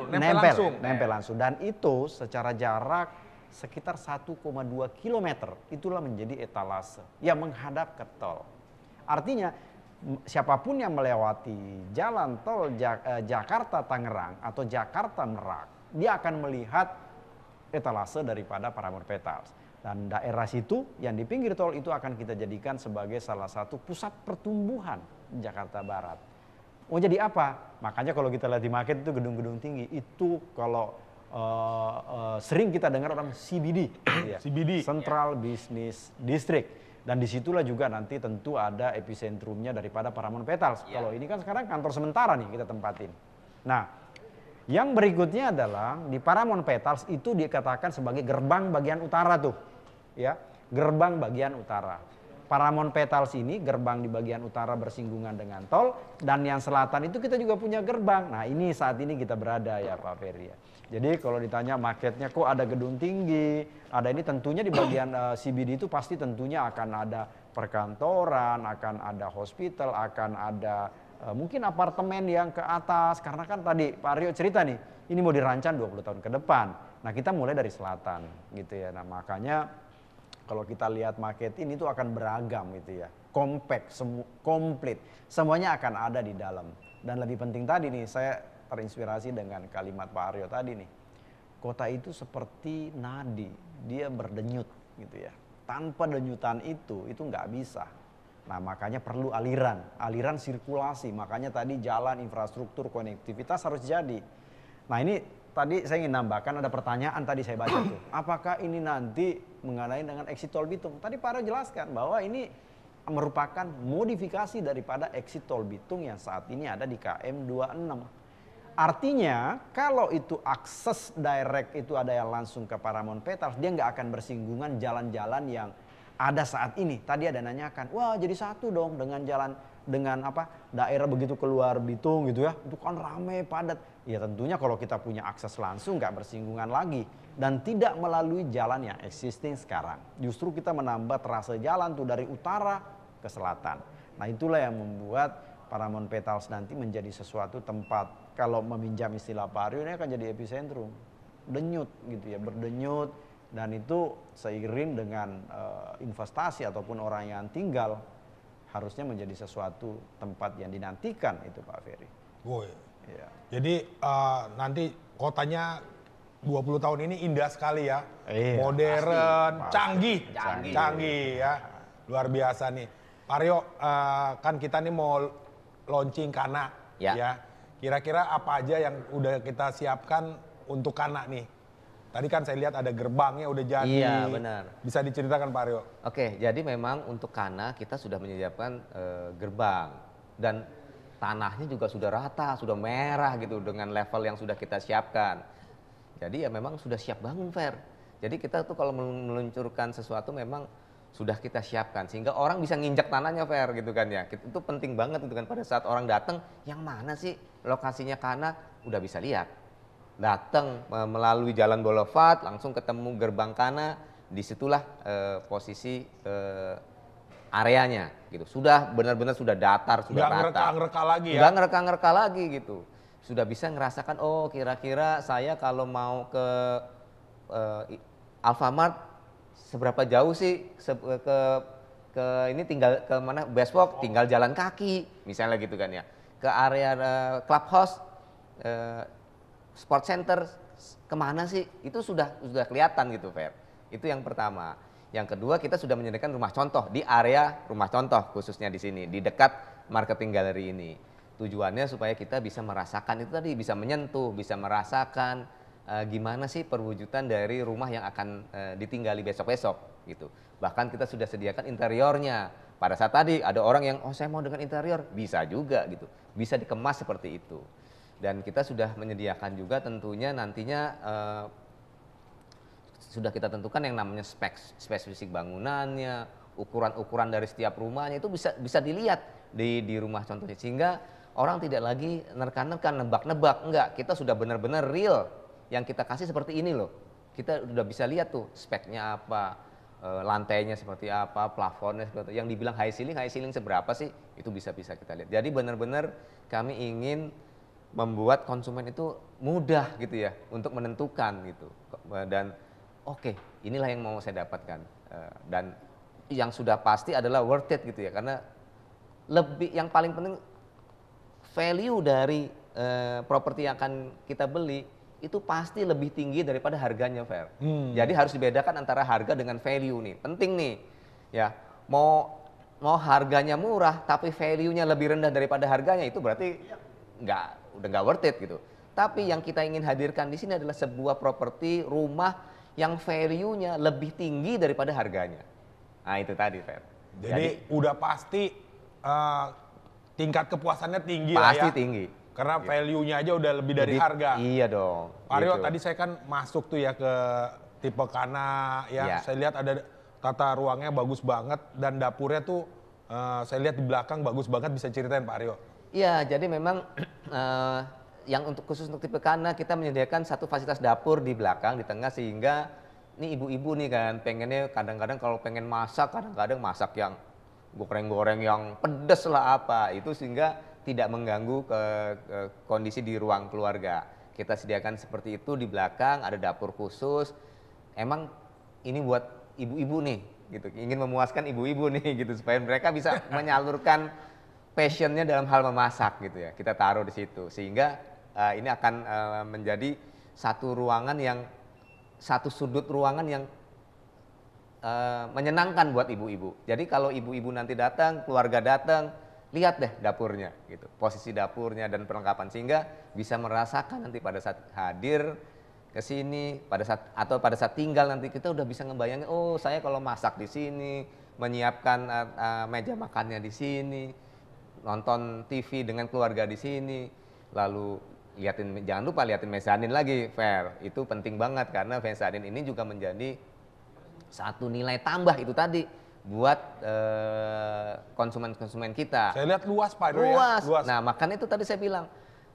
langsung. Dan itu secara jarak sekitar 1,2 km itulah menjadi etalase yang menghadap ke tol. Artinya siapapun yang melewati jalan tol Jakarta Tangerang atau Jakarta Merak, dia akan melihat etalase daripada Paramount Petals. Dan daerah situ yang di pinggir tol itu akan kita jadikan sebagai salah satu pusat pertumbuhan Jakarta Barat. Mau jadi apa? Makanya kalau kita lihat di market itu gedung-gedung tinggi, itu kalau sering kita dengar orang CBD, ya. CBD. Central Business District. Dan disitulah juga nanti tentu ada epicentrumnya daripada Paramount Petals. Kalau ini kan sekarang kantor sementara nih kita tempatin. Nah, yang berikutnya adalah di Paramount Petals itu dikatakan sebagai gerbang bagian utara tuh, ya, gerbang bagian utara. Paramount Petals ini gerbang di bagian utara bersinggungan dengan tol, dan yang selatan itu kita juga punya gerbang. Nah, ini saat ini kita berada ya Pak Ferry ya. Jadi kalau ditanya marketnya kok ada gedung tinggi, ada ini tentunya di bagian CBD itu pasti tentunya akan ada perkantoran, akan ada hospital, akan ada mungkin apartemen yang ke atas. Karena kan tadi Pak Aryo cerita nih, ini mau dirancang 20 tahun ke depan. Nah kita mulai dari selatan gitu ya. Nah makanya kalau kita lihat market ini tuh akan beragam gitu ya. Compact, komplit, semuanya akan ada di dalam. Dan lebih penting tadi nih, saya terinspirasi dengan kalimat Pak Aryo tadi nih. Kota itu seperti nadi, dia berdenyut gitu ya. Tanpa denyutan itu nggak bisa. Nah makanya perlu aliran sirkulasi. Makanya tadi jalan, infrastruktur, konektivitas harus jadi. Nah ini tadi saya ingin nambahkan, ada pertanyaan tadi saya baca tuh. Apakah ini nanti mengenai dengan exit tol Bitung? Tadi Pak Aryo jelaskan bahwa ini merupakan modifikasi daripada exit tol Bitung yang saat ini ada di KM 26. Artinya kalau itu akses direct itu ada yang langsung ke Paramount Petals, dia nggak akan bersinggungan jalan-jalan yang ada saat ini. Tadi ada nanyakan, wah jadi satu dong dengan jalan, dengan apa, daerah begitu keluar Bitung gitu ya, itu kan rame, padat. Ya tentunya kalau kita punya akses langsung nggak bersinggungan lagi. Dan tidak melalui jalan yang existing sekarang. Justru kita menambah trase jalan tuh dari utara ke selatan. Nah itulah yang membuat Paramount Petals nanti menjadi sesuatu tempat, kalau meminjam istilah Pak Aryo, ini akan jadi epicentrum. Denyut gitu ya, berdenyut. Dan itu seiring dengan investasi ataupun orang yang tinggal, harusnya menjadi sesuatu tempat yang dinantikan itu Pak Ferry. Oh, ya. Jadi nanti kotanya 20 tahun ini indah sekali ya. Modern, pasti. canggih ya. Luar biasa nih. Pak Aryo, kan kita nih mau launching Kana ya. Kira-kira apa aja yang udah kita siapkan untuk Kana nih? Tadi kan saya lihat ada gerbangnya udah jadi. Iya, benar. Bisa diceritakan Pak Aryo? Oke, jadi memang untuk Kana kita sudah menyiapkan gerbang, dan tanahnya juga sudah rata, sudah merah gitu dengan level yang sudah kita siapkan. Jadi ya memang sudah siap bangun, Fer. Jadi kita tuh kalau meluncurkan sesuatu memang sudah kita siapkan sehingga orang bisa nginjak tanahnya, Fer, gitu kan ya. Itu penting banget gitu kan, pada saat orang datang, yang mana sih lokasinya Kana, udah bisa lihat. Datang melalui jalan Boulevard langsung ketemu gerbang Kana, disitulah posisi areanya gitu. Sudah benar-benar sudah datar, sudah rata. Nggak ngereka-ngereka lagi ya. Nggak ngereka-ngereka lagi gitu. Sudah bisa ngerasakan, oh kira-kira saya kalau mau ke Alfamart seberapa jauh sih ke ini, tinggal ke mana, Bestwalk, tinggal jalan kaki misalnya gitu kan ya. Ke area Clubhouse, Sport Center, kemana sih? Itu sudah kelihatan gitu, Fer. Itu yang pertama. Yang kedua, kita sudah menyediakan rumah contoh di area rumah contoh, khususnya di sini, di dekat marketing gallery ini. Tujuannya supaya kita bisa merasakan itu tadi, bisa menyentuh, bisa merasakan gimana sih perwujudan dari rumah yang akan ditinggali besok-besok gitu. Bahkan kita sudah sediakan interiornya. Pada saat tadi ada orang yang, oh saya mau dengan interior, bisa juga gitu. Bisa dikemas seperti itu. Dan kita sudah menyediakan juga tentunya nantinya sudah kita tentukan yang namanya spesifik bangunannya, ukuran-ukuran dari setiap rumahnya itu bisa dilihat di rumah contohnya, sehingga orang tidak lagi nerka-nerka, nebak-nebak. Enggak, kita sudah benar-benar real yang kita kasih seperti ini loh. Kita udah bisa lihat tuh speknya apa, lantainya seperti apa, plafonnya seperti apa. Yang dibilang high ceiling seberapa sih, itu bisa kita lihat. Jadi benar-benar kami ingin membuat konsumen itu mudah gitu ya untuk menentukan gitu. Dan oke, inilah yang mau saya dapatkan. Dan yang sudah pasti adalah worth it gitu ya, karena yang paling penting value dari properti yang akan kita beli itu pasti lebih tinggi daripada harganya, Fer. Jadi harus dibedakan antara harga dengan value nih. Penting nih. Ya, mau harganya murah tapi value-nya lebih rendah daripada harganya, itu berarti udah nggak worth it gitu. Tapi yang kita ingin hadirkan di sini adalah sebuah properti rumah yang value-nya lebih tinggi daripada harganya. Nah, itu tadi, Fer. Jadi udah pasti tingkat kepuasannya tinggi lah ya. Pasti tinggi. Karena value-nya aja udah lebih dari harga. Iya dong. Pak Rio, gitu. tadi saya kan masuk tuh ya ke tipe Kana ya. Iya. Saya lihat ada tata ruangnya bagus banget dan dapurnya tuh saya lihat di belakang bagus banget, bisa ceritain Pak Rio? Iya, jadi memang yang khusus untuk tipe Kana kita menyediakan satu fasilitas dapur di belakang, di tengah, sehingga ini ibu-ibu nih kan pengennya kadang-kadang kalau pengen masak, kadang-kadang masak yang goreng-goreng yang pedes lah apa, itu sehingga tidak mengganggu ke kondisi di ruang keluarga. Kita sediakan seperti itu di belakang, ada dapur khusus. Emang ini buat ibu-ibu nih, gitu. Ingin memuaskan ibu-ibu nih, gitu, supaya mereka bisa menyalurkan passionnya dalam hal memasak, gitu ya. Kita taruh di situ, sehingga ini akan menjadi satu sudut ruangan yang menyenangkan buat ibu-ibu. Jadi kalau ibu-ibu nanti datang, keluarga datang, lihat deh dapurnya, gitu, posisi dapurnya dan perlengkapan, sehingga bisa merasakan nanti pada saat hadir ke sini, pada saat tinggal nanti kita udah bisa ngebayangin, oh saya kalau masak di sini, menyiapkan meja makannya di sini, nonton TV dengan keluarga di sini, lalu jangan lupa liatin mezanin lagi, Fer. Itu penting banget karena mezanin ini juga menjadi satu nilai tambah itu tadi buat konsumen-konsumen kita. Saya lihat luas Pak Rio Luas. ya. Luas. Nah, makanya itu tadi saya bilang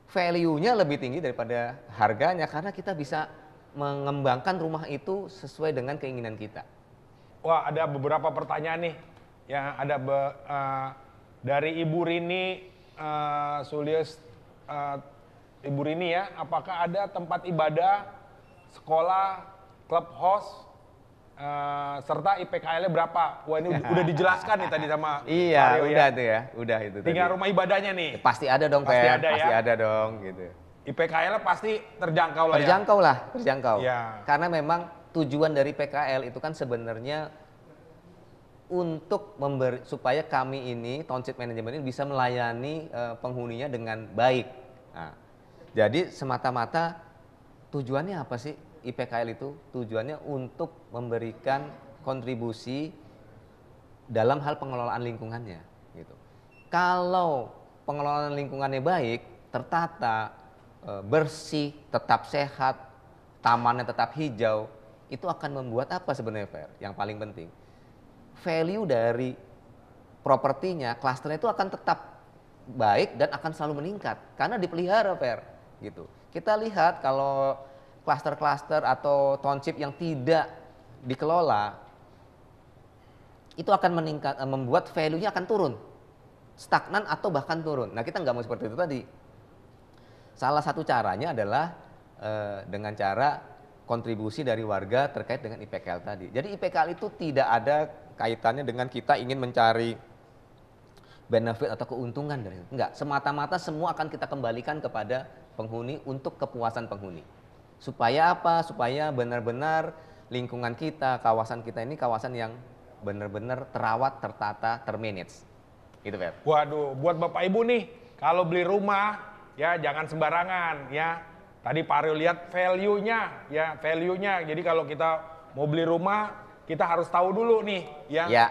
value-nya lebih tinggi daripada harganya karena kita bisa mengembangkan rumah itu sesuai dengan keinginan kita. Wah, ada beberapa pertanyaan nih yang ada dari Ibu Rini Ibu Rini ya, apakah ada tempat ibadah, sekolah, clubhouse, serta IPKL-nya berapa? Wah, ini udah dijelaskan nih tadi sama Iya, Mario, udah ya. tuh ya, udah itu. Tinggal tadi. rumah ibadahnya nih. Pasti ada dong, Pasti Fer. ada ya. Pasti ada dong, gitu. IPKL-nya pasti terjangkau lah Terjangkau. Ya. Karena memang tujuan dari PKL itu kan sebenarnya untuk supaya kami ini township management ini bisa melayani penghuninya dengan baik. Nah, jadi semata-mata tujuannya apa sih IPKL itu? Tujuannya untuk memberikan kontribusi dalam hal pengelolaan lingkungannya, gitu. Kalau pengelolaan lingkungannya baik, tertata, bersih, tetap sehat, tamannya tetap hijau, itu akan membuat apa sebenarnya, Fer? Yang paling penting, value dari propertinya, klasternya itu akan tetap baik dan akan selalu meningkat karena dipelihara, Fer, gitu. Kita lihat kalau klaster-klaster atau township yang tidak dikelola itu akan meningkat, membuat value-nya akan turun, stagnan atau bahkan turun. Nah, kita nggak mau seperti itu tadi. Salah satu caranya adalah dengan cara kontribusi dari warga terkait dengan IPKL tadi. Jadi IPKL itu tidak ada kaitannya dengan kita ingin mencari benefit atau keuntungan dari itu. Enggak, semata-mata semua akan kita kembalikan kepada penghuni untuk kepuasan penghuni. Supaya apa? Supaya benar-benar lingkungan kita, kawasan kita ini kawasan yang benar-benar terawat, tertata, termanage. Itu, Fer. Waduh, buat Bapak Ibu nih, kalau beli rumah ya jangan sembarangan ya. Tadi Pak Rio lihat value-nya ya, value-nya. Jadi kalau kita mau beli rumah, kita harus tahu dulu nih ya. Ya.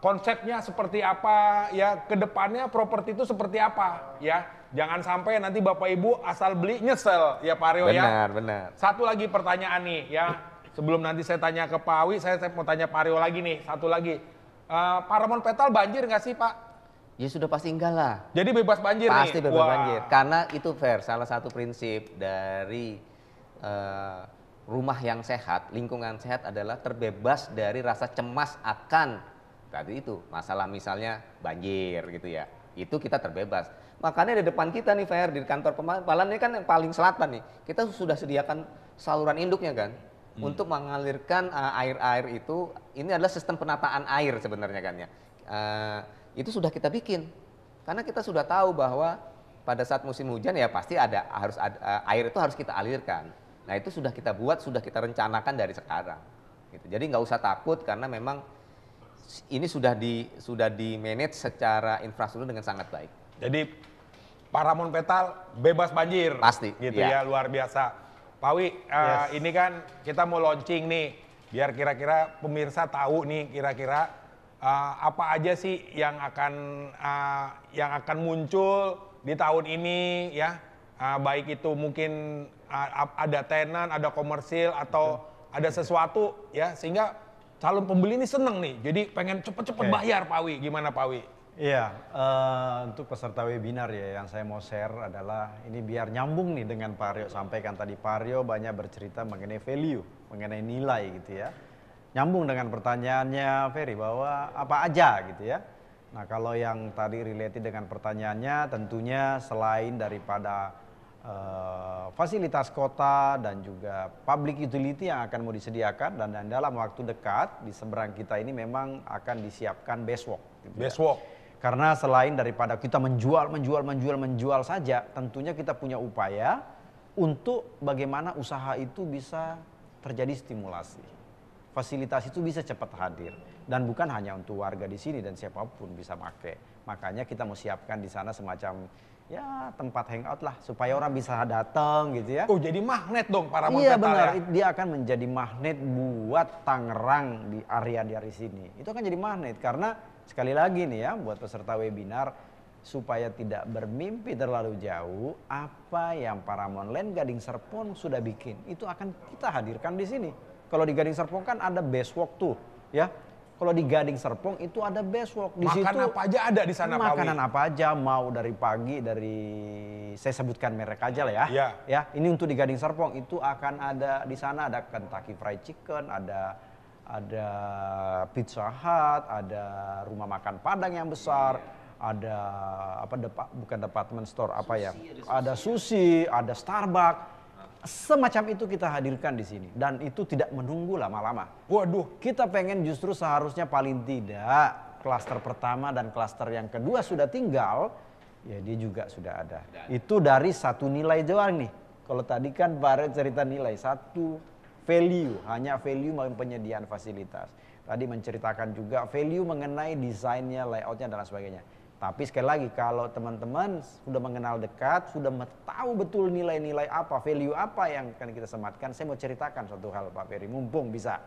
Konsepnya seperti apa ya, kedepannya properti itu seperti apa ya. Jangan sampai nanti Bapak Ibu asal beli nyesel ya Pak Rio ya. Benar. Satu lagi pertanyaan nih ya. Sebelum nanti saya tanya ke Pak Awi, saya mau tanya Pak Rio lagi nih. Satu lagi. Paramount Petal banjir nggak sih Pak? Ya sudah pasti enggak lah. Jadi bebas banjir nih? Pasti bebas banjir. Karena itu, Fer, salah satu prinsip dari rumah yang sehat, lingkungan sehat adalah terbebas dari rasa cemas akan tadi itu masalah misalnya banjir gitu ya. Itu kita terbebas. Makanya di depan kita nih, Fer, di kantor Pemalan ini kan yang paling selatan nih. Kita sudah sediakan saluran induknya kan untuk mengalirkan air-air itu. Ini adalah sistem penataan air sebenarnya kan ya. itu sudah kita bikin. Karena kita sudah tahu bahwa pada saat musim hujan ya pasti air itu harus kita alirkan. Nah itu sudah kita buat, sudah kita rencanakan dari sekarang. Gitu. Jadi nggak usah takut karena memang ini sudah di manage secara infrastruktur dengan sangat baik. Jadi Paramon Petal bebas banjir. Pasti. Gitu ya, luar biasa. Pak Wi, ini kan kita mau launching nih. Biar kira-kira pemirsa tahu nih kira-kira apa aja sih yang akan muncul di tahun ini ya. Baik itu mungkin ada tenan, ada komersil atau ada sesuatu ya sehingga calon pembeli ini seneng nih. Jadi pengen cepet-cepet bayar Pak Wi. Gimana Pak Wi? Iya, untuk peserta webinar ya yang saya mau share adalah ini biar nyambung nih dengan Pak Aryo sampaikan tadi. Pak Aryo banyak bercerita mengenai value, mengenai nilai gitu ya. Nyambung dengan pertanyaannya Ferry bahwa apa aja gitu ya. Nah kalau yang tadi related dengan pertanyaannya tentunya selain daripada fasilitas kota dan juga public utility yang akan mau disediakan dan dalam waktu dekat di seberang kita ini memang akan disiapkan basewalk. Gitu basewalk. Ya. Karena selain daripada kita menjual saja, tentunya kita punya upaya untuk bagaimana usaha itu bisa terjadi stimulasi. Fasilitas itu bisa cepat hadir dan bukan hanya untuk warga di sini dan siapapun bisa pakai. Makanya kita mau siapkan di sana semacam ya tempat hangout lah supaya orang bisa datang gitu ya. Oh jadi magnet dong Paramon Petal. Iya benar, ya? Dia akan menjadi magnet buat Tangerang di area dari sini. Itu akan jadi magnet karena sekali lagi nih ya buat peserta webinar supaya tidak bermimpi terlalu jauh, apa yang Paramon Land Gading Serpong sudah bikin itu akan kita hadirkan di sini. Kalau di Gading Serpong kan ada basewalk tuh ya. Kalau di Gading Serpong itu ada basewalk. Di Makan situ apa aja ada di sana Pak Wi? Makanan apa aja mau dari pagi dari saya sebutkan merek aja lah ya. Iya. Ya, ini untuk di Gading Serpong itu akan ada di sana ada Kentucky Fried Chicken, ada Pizza Hut, ada rumah makan Padang yang besar, ada bukan department store apa ya? Ada sushi, ada Starbucks. Semacam itu kita hadirkan di sini dan itu tidak menunggu lama-lama. Waduh, kita pengen justru seharusnya paling tidak klaster pertama dan klaster yang kedua sudah tinggal, ya dia juga sudah ada. Itu dari satu nilai doang nih. Kalau tadi kan baru cerita nilai, satu value, hanya value penyediaan fasilitas. Tadi menceritakan juga value mengenai desainnya, layoutnya dan sebagainya. Tapi sekali lagi kalau teman-teman sudah mengenal dekat, sudah tahu betul nilai-nilai apa, value apa yang akan kita sematkan, saya mau ceritakan satu hal Pak Ferry, mumpung bisa.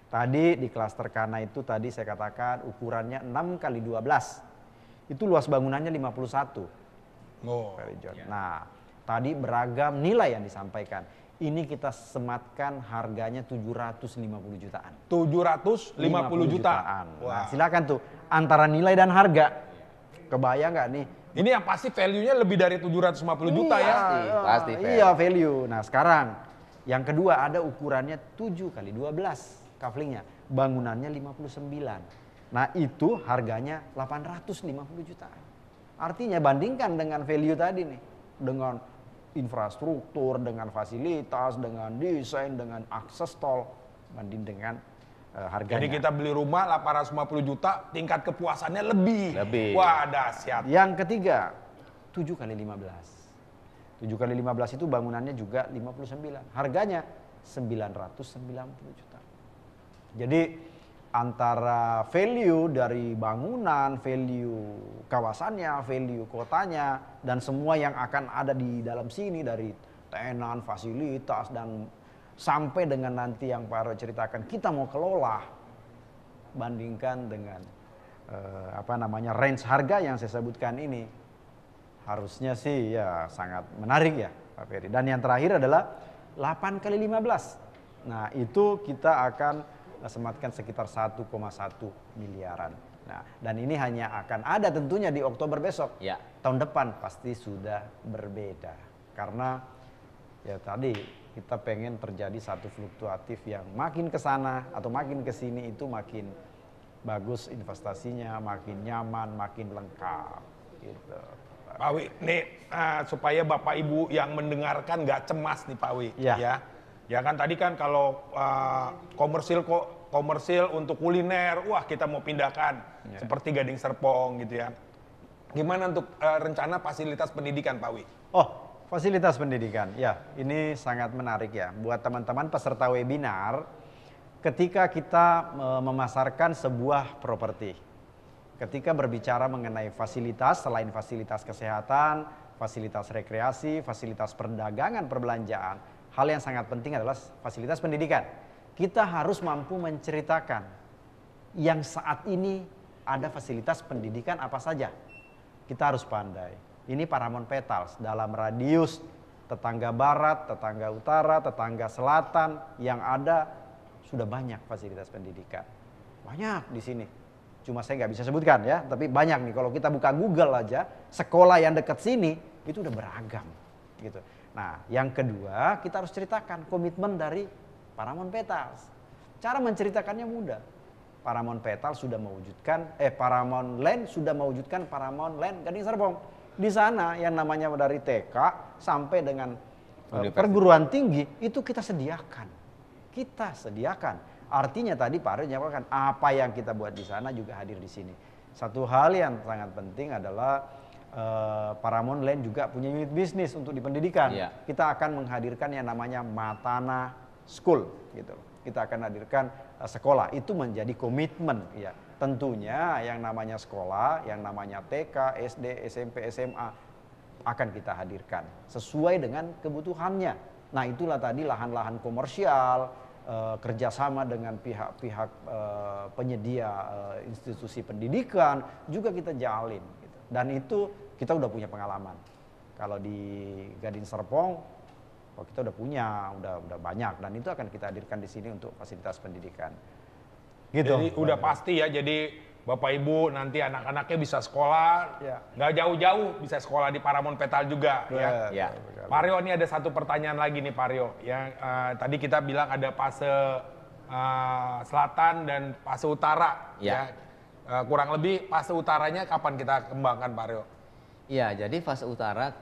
Tadi di klaster Kana itu tadi saya katakan ukurannya 6x12. Itu luas bangunannya 51. Oh. Ferry John. Nah, tadi beragam nilai yang disampaikan. Ini kita sematkan harganya 750 jutaan. 750 juta. Nah, silakan tuh antara nilai dan harga. Kebayang nggak nih? Ini yang pasti value-nya lebih dari 750 juta ya. Pasti. Iya value. Nah sekarang yang kedua ada ukurannya 7x12 kaflingnya. Bangunannya 59. Nah itu harganya 850 jutaan. Artinya bandingkan dengan value tadi nih. Dengan infrastruktur, dengan fasilitas, dengan desain, dengan akses tol. Banding dengan harganya. Jadi kita beli rumah 850 juta, tingkat kepuasannya lebih. Wah dahsyat. Yang ketiga 7x15. 7x15 itu bangunannya juga 59. Harganya 990 juta. Jadi antara value dari bangunan, value kawasannya, value kotanya, dan semua yang akan ada di dalam sini dari tenan, fasilitas, dan sampai dengan nanti yang Pak Aro ceritakan kita mau kelola, bandingkan dengan range harga yang saya sebutkan ini, harusnya sih ya sangat menarik ya Pak Ferry. Dan yang terakhir adalah 8x15. Nah itu kita akan sematkan sekitar 1,1 miliaran. Nah dan ini hanya akan ada tentunya di Oktober besok. Ya. Tahun depan pasti sudah berbeda karena ya tadi kita pengen terjadi satu fluktuatif yang makin ke sana atau makin ke sini itu makin bagus investasinya, makin nyaman, makin lengkap gitu. Pak Wi, nih supaya Bapak Ibu yang mendengarkan nggak cemas nih Pak Wi, ya kan tadi kan kalau komersil kok komersil, untuk kuliner, wah kita mau pindahkan seperti Gading Serpong gitu ya. Gimana untuk rencana fasilitas pendidikan Pak Wi? Oh, fasilitas pendidikan. Ya, ini sangat menarik ya buat teman-teman peserta webinar ketika kita memasarkan sebuah properti. Ketika berbicara mengenai fasilitas, selain fasilitas kesehatan, fasilitas rekreasi, fasilitas perdagangan, perbelanjaan, hal yang sangat penting adalah fasilitas pendidikan. Kita harus mampu menceritakan yang saat ini ada fasilitas pendidikan apa saja. Kita harus pandai. Ini Paramount Petals dalam radius tetangga barat, tetangga utara, tetangga selatan yang ada sudah banyak fasilitas pendidikan. Banyak di sini. Cuma saya nggak bisa sebutkan ya, tapi banyak nih. Kalau kita buka Google aja, sekolah yang dekat sini itu udah beragam gitu. Nah, yang kedua kita harus ceritakan komitmen dari Paramount Petals. Cara menceritakannya mudah. Paramount Petals sudah mewujudkan, Paramount Land sudah mewujudkan Paramount Land Gading Serpong. Di sana yang namanya dari TK sampai dengan perguruan tinggi itu kita sediakan. Kita sediakan. Artinya tadi Pak Aryo nyampaikan apa yang kita buat di sana juga hadir di sini. Satu hal yang sangat penting adalah Paramount Land juga punya unit bisnis untuk di pendidikan. Iya. Kita akan menghadirkan yang namanya Matana School gitu. Kita akan hadirkan sekolah, itu menjadi komitmen ya. Tentunya yang namanya sekolah, yang namanya TK, SD, SMP, SMA akan kita hadirkan sesuai dengan kebutuhannya. Nah, itulah tadi lahan-lahan komersial, kerjasama dengan pihak-pihak penyedia institusi pendidikan juga kita jalin gitu. Dan itu kita udah punya pengalaman. Kalau di Gading Serpong kita udah punya, udah banyak, dan itu akan kita hadirkan di sini untuk fasilitas pendidikan. Gitu. Jadi udah pasti ya, jadi Bapak Ibu nanti anak-anaknya bisa sekolah, nggak jauh-jauh bisa sekolah di Paramount Petal juga ya. Ya. Pak Rio, ini ada satu pertanyaan lagi nih Pak Rio. Yang tadi kita bilang ada fase selatan dan fase utara ya. Kurang lebih fase utaranya kapan kita kembangkan Pak Rio? Iya, jadi fase utara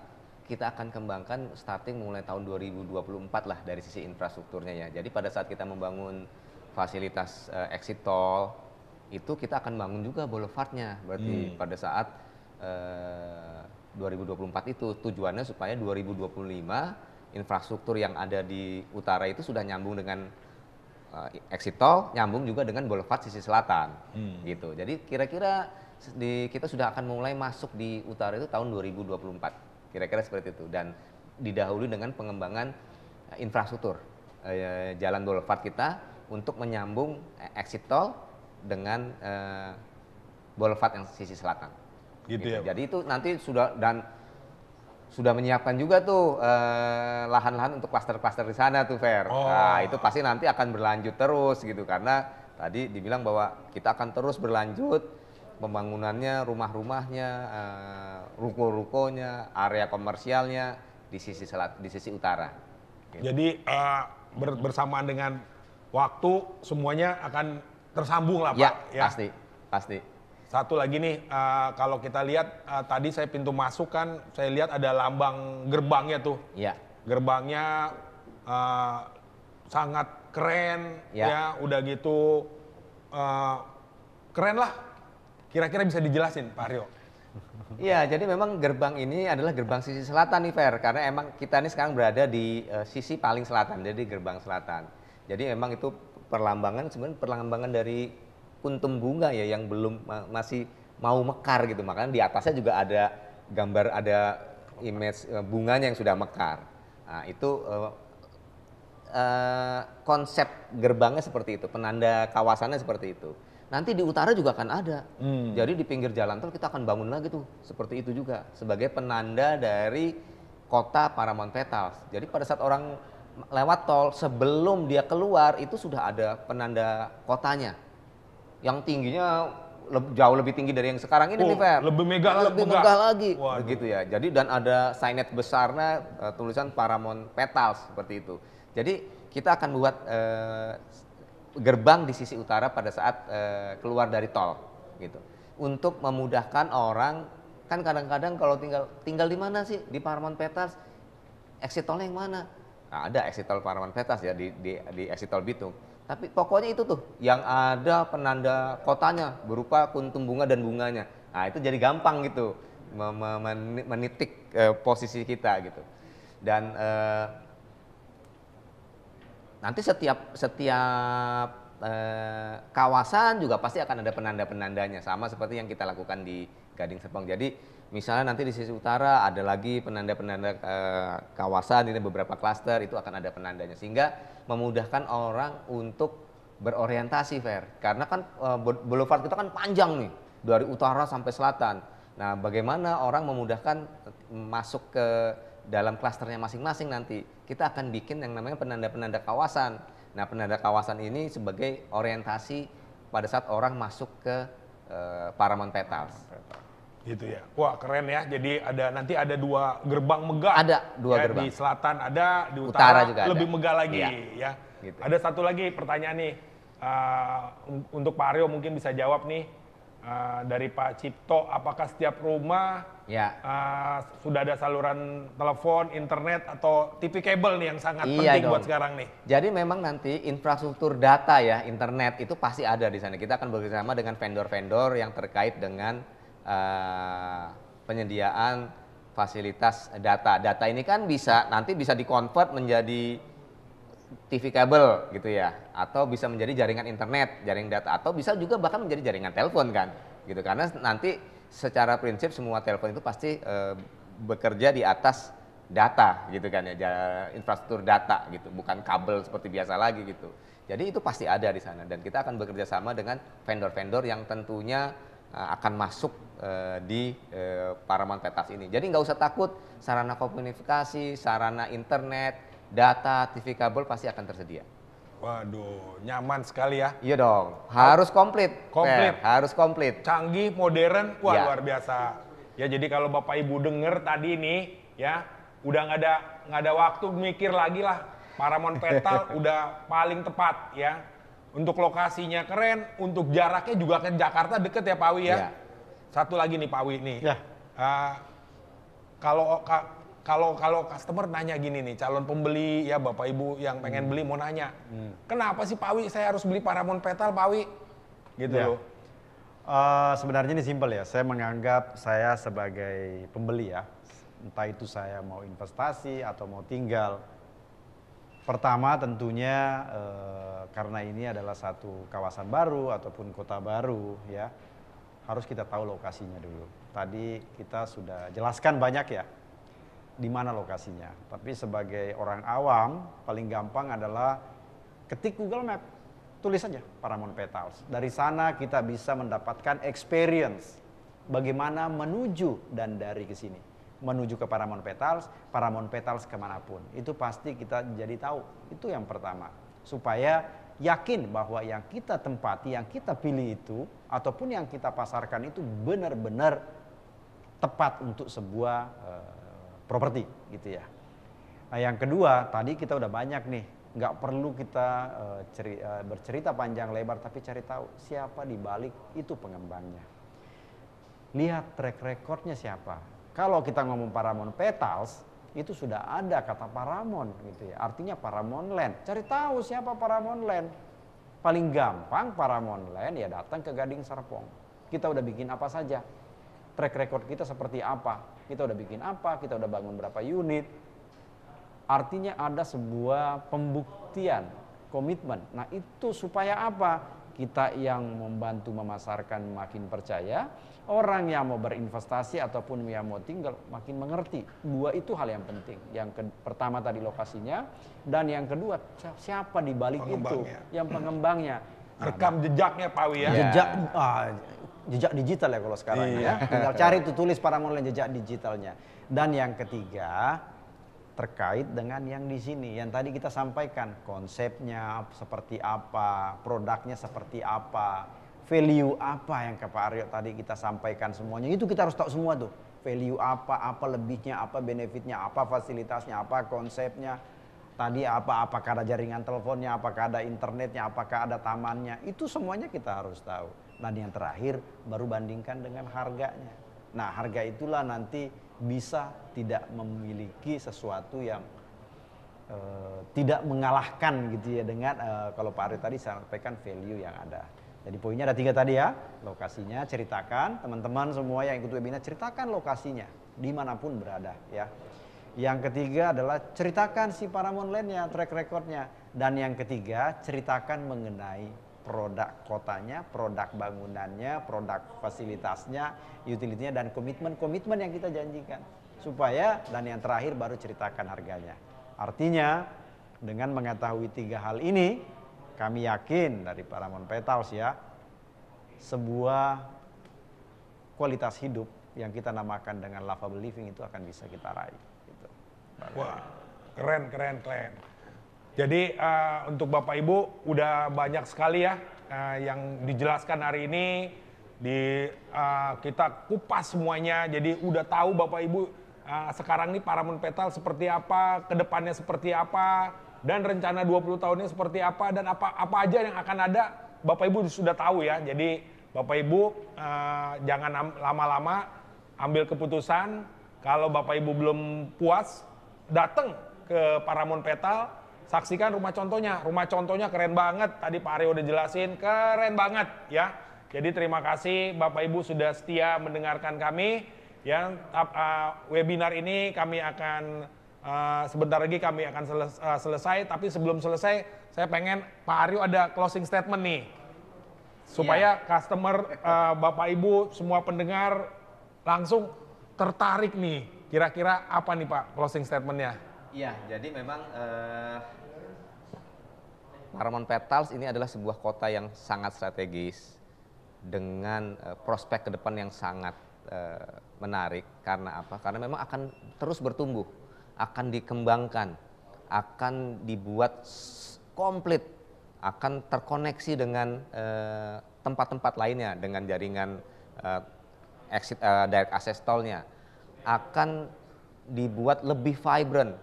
kita akan kembangkan starting mulai tahun 2024 lah dari sisi infrastrukturnya ya. Jadi pada saat kita membangun fasilitas exit tol, itu kita akan bangun juga boulevardnya. Berarti pada saat 2024 itu tujuannya supaya 2025 infrastruktur yang ada di utara itu sudah nyambung dengan exit tol, nyambung juga dengan boulevard sisi selatan. Gitu. Jadi kira-kira kita sudah akan mulai masuk di utara itu tahun 2024. Kira-kira seperti itu, dan didahului dengan pengembangan infrastruktur jalan boulevard kita untuk menyambung exit tol dengan boulevard yang sisi selatan. Gitu. Ya. Jadi itu nanti sudah menyiapkan juga tuh lahan-lahan untuk klaster-klaster di sana tuh Fer. Nah, itu pasti nanti akan berlanjut terus gitu, karena tadi dibilang bahwa kita akan terus berlanjut pembangunannya, rumah-rumahnya, ruko-rukonya, area komersialnya di sisi utara. Gitu. Jadi bersamaan dengan waktu semuanya akan tersambung lah Pak. Ya, pasti. Satu lagi nih, kalau kita lihat tadi saya pintu masuk kan, saya lihat ada lambang gerbangnya tuh. Iya. Gerbangnya sangat keren ya, udah gitu keren lah. Kira-kira bisa dijelasin Pak Rio? Iya, jadi memang gerbang ini adalah gerbang sisi selatan nih Fer, karena emang kita ini sekarang berada di sisi paling selatan, jadi gerbang selatan. Jadi memang itu sebenarnya perlambangan dari kuntum bunga ya yang belum masih mau mekar gitu, makanya di atasnya juga ada gambar, ada image bunganya yang sudah mekar. Nah, itu konsep gerbangnya seperti itu, penanda kawasannya seperti itu. Nanti di utara juga akan ada. Jadi di pinggir jalan tol kita akan bangun lagi tuh seperti itu juga sebagai penanda dari kota Paramount Petals. Jadi pada saat orang lewat tol sebelum dia keluar itu sudah ada penanda kotanya yang tingginya jauh lebih tinggi dari yang sekarang ini nih Fer. Lebih megah lagi. Begitu ya. Jadi dan ada signage besarnya tulisan Paramount Petals seperti itu. Jadi kita akan buat gerbang di sisi utara pada saat keluar dari tol gitu. Untuk memudahkan orang, kan kadang-kadang kalau tinggal di mana sih di Paramount Petals, exit tolnya yang mana? Nah, ada exit tol Paramount Petals ya di exit tol Bitung. Tapi pokoknya itu tuh yang ada penanda kotanya berupa kuntum bunga dan bunganya. Nah itu jadi gampang gitu menitik posisi kita gitu. Dan nanti setiap kawasan juga pasti akan ada penanda-penandanya, sama seperti yang kita lakukan di Gading Serpong. Jadi misalnya nanti di sisi utara ada lagi penanda-penanda kawasan, ini beberapa klaster itu akan ada penandanya, sehingga memudahkan orang untuk berorientasi, Fer. Karena kan boulevard kita kan panjang nih, dari utara sampai selatan. Nah, bagaimana orang memudahkan masuk ke dalam klasternya masing-masing nanti? Kita akan bikin yang namanya penanda-penanda kawasan. Nah, penanda kawasan ini sebagai orientasi pada saat orang masuk ke Paramount Petals. Gitu ya. Wah, keren ya. Jadi nanti ada 2 gerbang megah. Ada 2 gerbang. Di selatan ada, di utara juga lebih ada. megah lagi Iya, ya. gitu. Ada satu lagi pertanyaan nih. Untuk Pak Aryo mungkin bisa jawab nih. Dari Pak Cipto, apakah setiap rumah sudah ada saluran telepon, internet, atau TV kabel nih yang sangat penting buat sekarang nih? Jadi memang nanti infrastruktur data ya, internet itu pasti ada di sana. Kita akan bekerjasama dengan vendor-vendor yang terkait dengan penyediaan fasilitas data. Data ini kan nanti bisa dikonvert menjadi TV kabel gitu ya, atau bisa menjadi jaringan internet, jaringan data, atau bisa juga bahkan menjadi jaringan telepon kan, gitu. Karena nanti secara prinsip semua telepon itu pasti bekerja di atas data gitu kan ya, infrastruktur data gitu, bukan kabel seperti biasa lagi gitu. Jadi itu pasti ada di sana, dan kita akan bekerja sama dengan vendor-vendor yang tentunya akan masuk di Paramount Petals ini. Jadi nggak usah takut, sarana komunikasi, sarana internet, data, TV kabel pasti akan tersedia. Waduh, nyaman sekali ya. Iya dong, harus komplit. Komplit. Harus komplit. Canggih, modern, wah Ya. luar biasa. Ya jadi kalau Bapak Ibu denger tadi nih, ya udah nggak ada waktu mikir lagi lah. Paramount Petal udah paling tepat ya. Untuk lokasinya keren, untuk jaraknya juga ke Jakarta deket ya Pak Wi ya. Ya. Satu lagi nih Pak Wi nih. Ya. Kalau customer nanya gini nih, calon pembeli ya Bapak Ibu yang pengen beli mau nanya, kenapa sih Pak Wi saya harus beli Paramount Petal Pak Wi? Gitu Ya. loh. Sebenarnya ini simpel ya, saya menganggap saya sebagai pembeli ya, entah itu saya mau investasi atau mau tinggal. Pertama tentunya karena ini adalah satu kawasan baru ataupun kota baru ya, harus kita tahu lokasinya dulu. Tadi kita sudah jelaskan banyak ya, di mana lokasinya. Tapi sebagai orang awam, paling gampang adalah ketik Google Map, tulis saja Paramount Petals. Dari sana kita bisa mendapatkan experience bagaimana menuju dan dari ke sini. Menuju ke Paramount Petals kemanapun. Itu pasti kita jadi tahu. Itu yang pertama. Supaya yakin bahwa yang kita tempati, yang kita pilih itu, ataupun yang kita pasarkan itu benar-benar tepat untuk sebuah properti gitu ya. Nah yang kedua, tadi kita udah banyak nih, nggak perlu kita bercerita panjang lebar, tapi cari tahu siapa di balik itu pengembangnya. Lihat track recordnya siapa. Kalau kita ngomong Paramount Petals, itu sudah ada kata Paramount gitu ya. Artinya Paramount Land. Cari tahu siapa Paramount Land. Paling gampang Paramount Land ya datang ke Gading Serpong. Kita udah bikin apa saja. Track record kita seperti apa. Kita udah bikin apa, kita udah bangun berapa unit. Artinya ada sebuah pembuktian, komitmen. Nah itu supaya apa? Kita yang membantu memasarkan makin percaya, orang yang mau berinvestasi ataupun yang mau tinggal makin mengerti. Dua itu hal yang penting. Yang pertama tadi lokasinya, dan yang kedua siapa di balik itu, yang pengembangnya. Rekam jejaknya Pak Wi ya. Jejak digital ya kalau sekarang ya. Tinggal cari itu, tulis Paramount Land jejak digitalnya. Dan yang ketiga terkait dengan yang di sini yang tadi kita sampaikan, konsepnya seperti apa, produknya seperti apa, value apa yang ke Pak Aryo tadi kita sampaikan semuanya. Itu kita harus tahu semua tuh. Value apa lebihnya, apa benefitnya, apa fasilitasnya, apa konsepnya. Tadi apakah ada jaringan teleponnya, apakah ada internetnya, apakah ada tamannya. Itu semuanya kita harus tahu. Dan yang terakhir baru bandingkan dengan harganya. Nah, harga itulah nanti bisa tidak memiliki sesuatu yang tidak mengalahkan gitu ya dengan kalau Pak Ari tadi sampaikan value yang ada. Jadi poinnya ada 3 tadi ya, lokasinya ceritakan, teman-teman semua yang ikut webinar ceritakan lokasinya dimanapun berada ya. Yang ketiga adalah ceritakan si Paramount Land-nya, track recordnya. Dan yang ketiga ceritakan mengenai produk kotanya, produk bangunannya, produk fasilitasnya, utility-nya, dan komitmen-komitmen yang kita janjikan. Supaya, dan yang terakhir baru ceritakan harganya. Artinya dengan mengetahui 3 hal ini, kami yakin dari Paramount Petals ya, sebuah kualitas hidup yang kita namakan dengan lovable living itu akan bisa kita raih. Gitu. Wah, keren. Jadi untuk Bapak Ibu udah banyak sekali ya yang dijelaskan hari ini, kita kupas semuanya. Jadi udah tahu Bapak Ibu sekarang nih Paramount Petals seperti apa, kedepannya seperti apa, dan rencana 20 tahunnya seperti apa, dan apa aja yang akan ada Bapak Ibu sudah tahu ya. Jadi Bapak Ibu jangan lama-lama ambil keputusan. Kalau Bapak Ibu belum puas, datang ke Paramount Petals, saksikan rumah contohnya. Rumah contohnya keren banget, tadi Pak Aryo udah jelasin, keren banget ya. Jadi terima kasih Bapak Ibu sudah setia mendengarkan kami. Yang webinar ini kami akan sebentar lagi kami akan selesai, tapi sebelum selesai saya pengen Pak Aryo ada closing statement nih supaya customer Bapak Ibu semua pendengar langsung tertarik nih, kira-kira apa nih Pak closing statementnya? Iya, jadi memang Paramount Petals ini adalah sebuah kota yang sangat strategis dengan prospek ke depan yang sangat menarik. Karena apa? Karena memang akan terus bertumbuh, akan dikembangkan, akan dibuat komplit, akan terkoneksi dengan tempat-tempat lainnya, dengan jaringan direct access tolnya, akan dibuat lebih vibrant,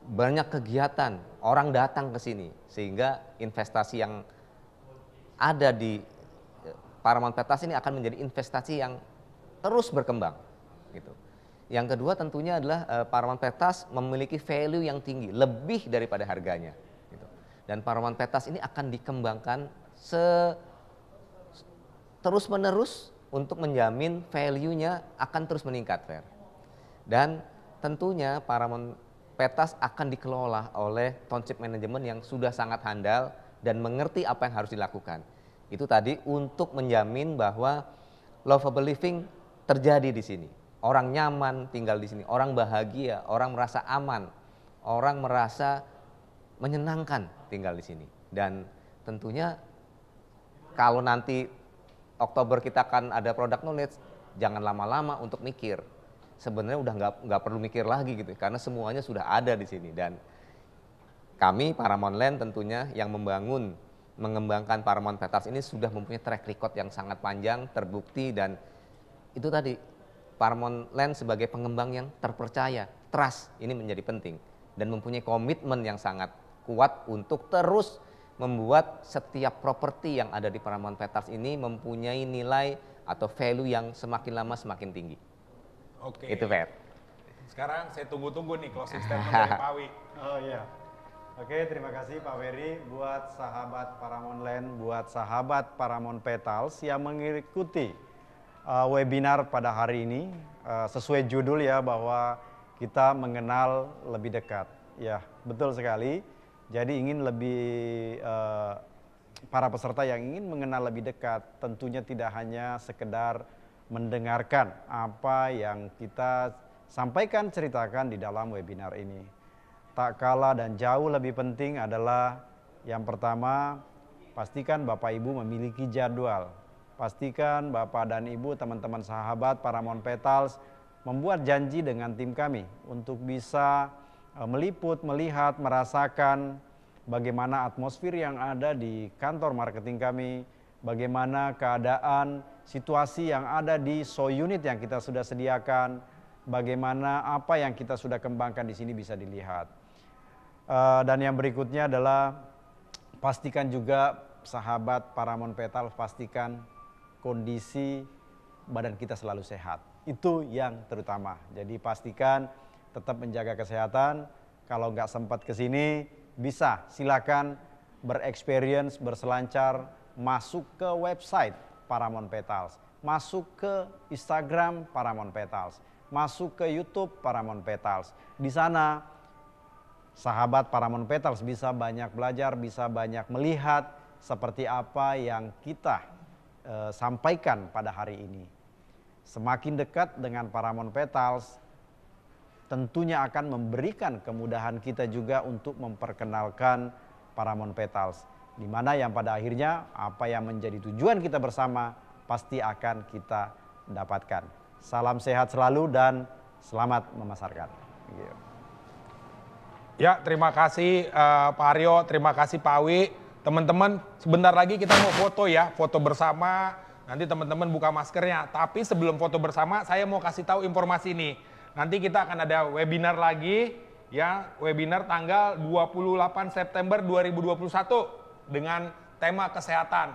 banyak kegiatan, orang datang ke sini, sehingga investasi yang ada di Paramount Petals ini akan menjadi investasi yang terus berkembang gitu. Yang kedua tentunya adalah Paramount Petals memiliki value yang tinggi, lebih daripada harganya gitu. Dan Paramount Petals ini akan dikembangkan terus menerus untuk menjamin value-nya akan terus meningkat, Fer. Dan tentunya Paramount Petals akan dikelola oleh township management yang sudah sangat handal dan mengerti apa yang harus dilakukan. Itu tadi untuk menjamin bahwa lovable living terjadi di sini. Orang nyaman tinggal di sini, orang bahagia, orang merasa aman, orang merasa menyenangkan tinggal di sini. Dan tentunya kalau nanti Oktober kita akan ada product knowledge, jangan lama-lama untuk mikir. Sebenarnya udah nggak perlu mikir lagi gitu, karena semuanya sudah ada di sini. Dan kami Paramount Land tentunya yang mengembangkan Paramount Petals ini sudah mempunyai track record yang sangat panjang, terbukti, dan itu tadi Paramount Land sebagai pengembang yang terpercaya, trust ini menjadi penting, dan mempunyai komitmen yang sangat kuat untuk terus membuat setiap properti yang ada di Paramount Petals ini mempunyai nilai atau value yang semakin lama semakin tinggi. Oke. Itu Fer. Sekarang saya tunggu-tunggu nih closing statement dari Pak Wi. Oh iya. Oke, terima kasih Pak Ferry buat sahabat Paramount Land, buat sahabat Paramount Petals yang mengikuti webinar pada hari ini. Sesuai judul ya, bahwa kita mengenal lebih dekat. Ya, betul sekali. Jadi ingin lebih para peserta yang ingin mengenal lebih dekat, tentunya tidak hanya sekedar mendengarkan apa yang kita sampaikan, ceritakan di dalam webinar ini. Tak kalah dan jauh lebih penting adalah yang pertama, pastikan Bapak Ibu memiliki jadwal. Pastikan Bapak dan Ibu, teman-teman sahabat Paramount Petals membuat janji dengan tim kami untuk bisa meliput, melihat, merasakan bagaimana atmosfer yang ada di kantor marketing kami, bagaimana keadaan situasi yang ada di show unit yang kita sudah sediakan, bagaimana apa yang kita sudah kembangkan di sini bisa dilihat. Dan yang berikutnya adalah pastikan juga sahabat Paramount Petals, pastikan kondisi badan kita selalu sehat. Itu yang terutama. Jadi pastikan tetap menjaga kesehatan, Kalau nggak sempat ke sini, bisa silakan bereksperience, berselancar, masuk ke website Paramount Petals, masuk ke Instagram Paramount Petals, masuk ke YouTube Paramount Petals. Di sana sahabat Paramount Petals bisa banyak belajar, bisa banyak melihat seperti apa yang kita sampaikan pada hari ini. Semakin dekat dengan Paramount Petals, tentunya akan memberikan kemudahan kita juga untuk memperkenalkan Paramount Petals, di mana yang pada akhirnya apa yang menjadi tujuan kita bersama pasti akan kita dapatkan. Salam sehat selalu dan selamat memasarkan. Ya, terima kasih Pak Aryo, terima kasih Pak Awi. Teman-teman, sebentar lagi kita mau foto ya, foto bersama. Nanti teman-teman buka maskernya. Tapi sebelum foto bersama, saya mau kasih tahu informasi ini. Nanti kita akan ada webinar lagi, ya, webinar tanggal 28 September 2021 dengan tema kesehatan,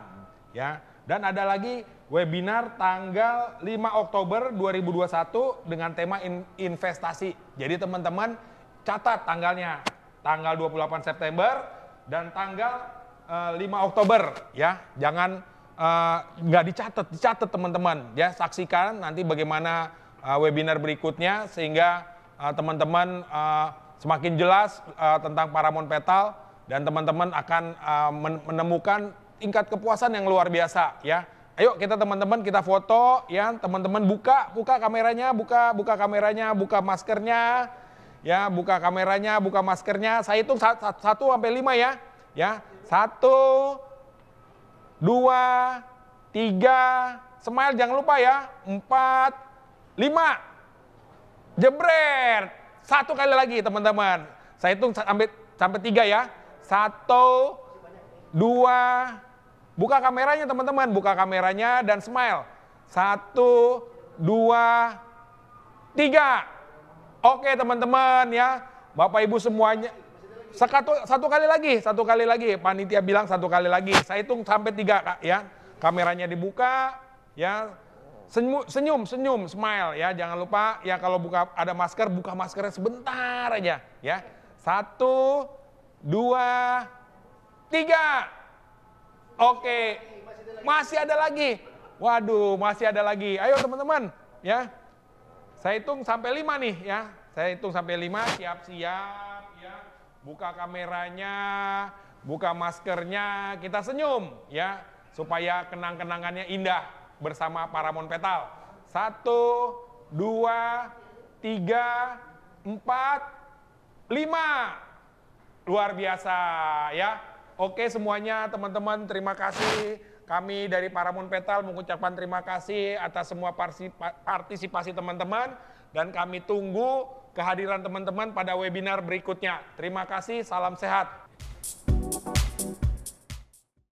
ya. Dan ada lagi webinar tanggal 5 Oktober 2021 dengan tema investasi. Jadi teman-teman catat tanggalnya, tanggal 28 September dan tanggal 5 Oktober, ya. Jangan nggak dicatat teman-teman, ya. Saksikan nanti bagaimana webinar berikutnya sehingga teman-teman semakin jelas tentang Paramount Petal dan teman-teman akan menemukan tingkat kepuasan yang luar biasa, ya. Ayo kita teman-teman kita foto, ya. Teman-teman buka kameranya, buka kameranya, buka maskernya, ya. Buka kameranya, buka maskernya. Saya hitung 1 sampai 5 ya. Ya. 1 2 3, smile jangan lupa ya. 4 5, jebret. 1 kali lagi teman-teman. Saya hitung sampai 3 ya. 1 2, buka kameranya teman-teman, buka kameranya dan smile. 1 2 3. Oke teman-teman ya, Bapak Ibu semuanya. Satu kali lagi. Panitia bilang 1 kali lagi. Saya hitung sampai 3 ya. Kameranya dibuka ya. Senyum, smile ya. Jangan lupa ya kalau ada masker, buka maskernya sebentar aja ya. 1 2 3. Oke. Masih ada lagi. Waduh, masih ada lagi. Ayo teman-teman ya. Saya hitung sampai 5 nih ya. Saya hitung sampai 5, siap-siap ya. Buka kameranya, buka maskernya, kita senyum ya. Supaya kenang-kenangannya indah bersama Paramount Petal. 1 2 3 4 5. Luar biasa ya. Oke semuanya teman-teman, terima kasih. Kami dari Paramount Petal mengucapkan terima kasih atas semua partisipasi teman-teman. Dan kami tunggu kehadiran teman-teman pada webinar berikutnya. Terima kasih, salam sehat.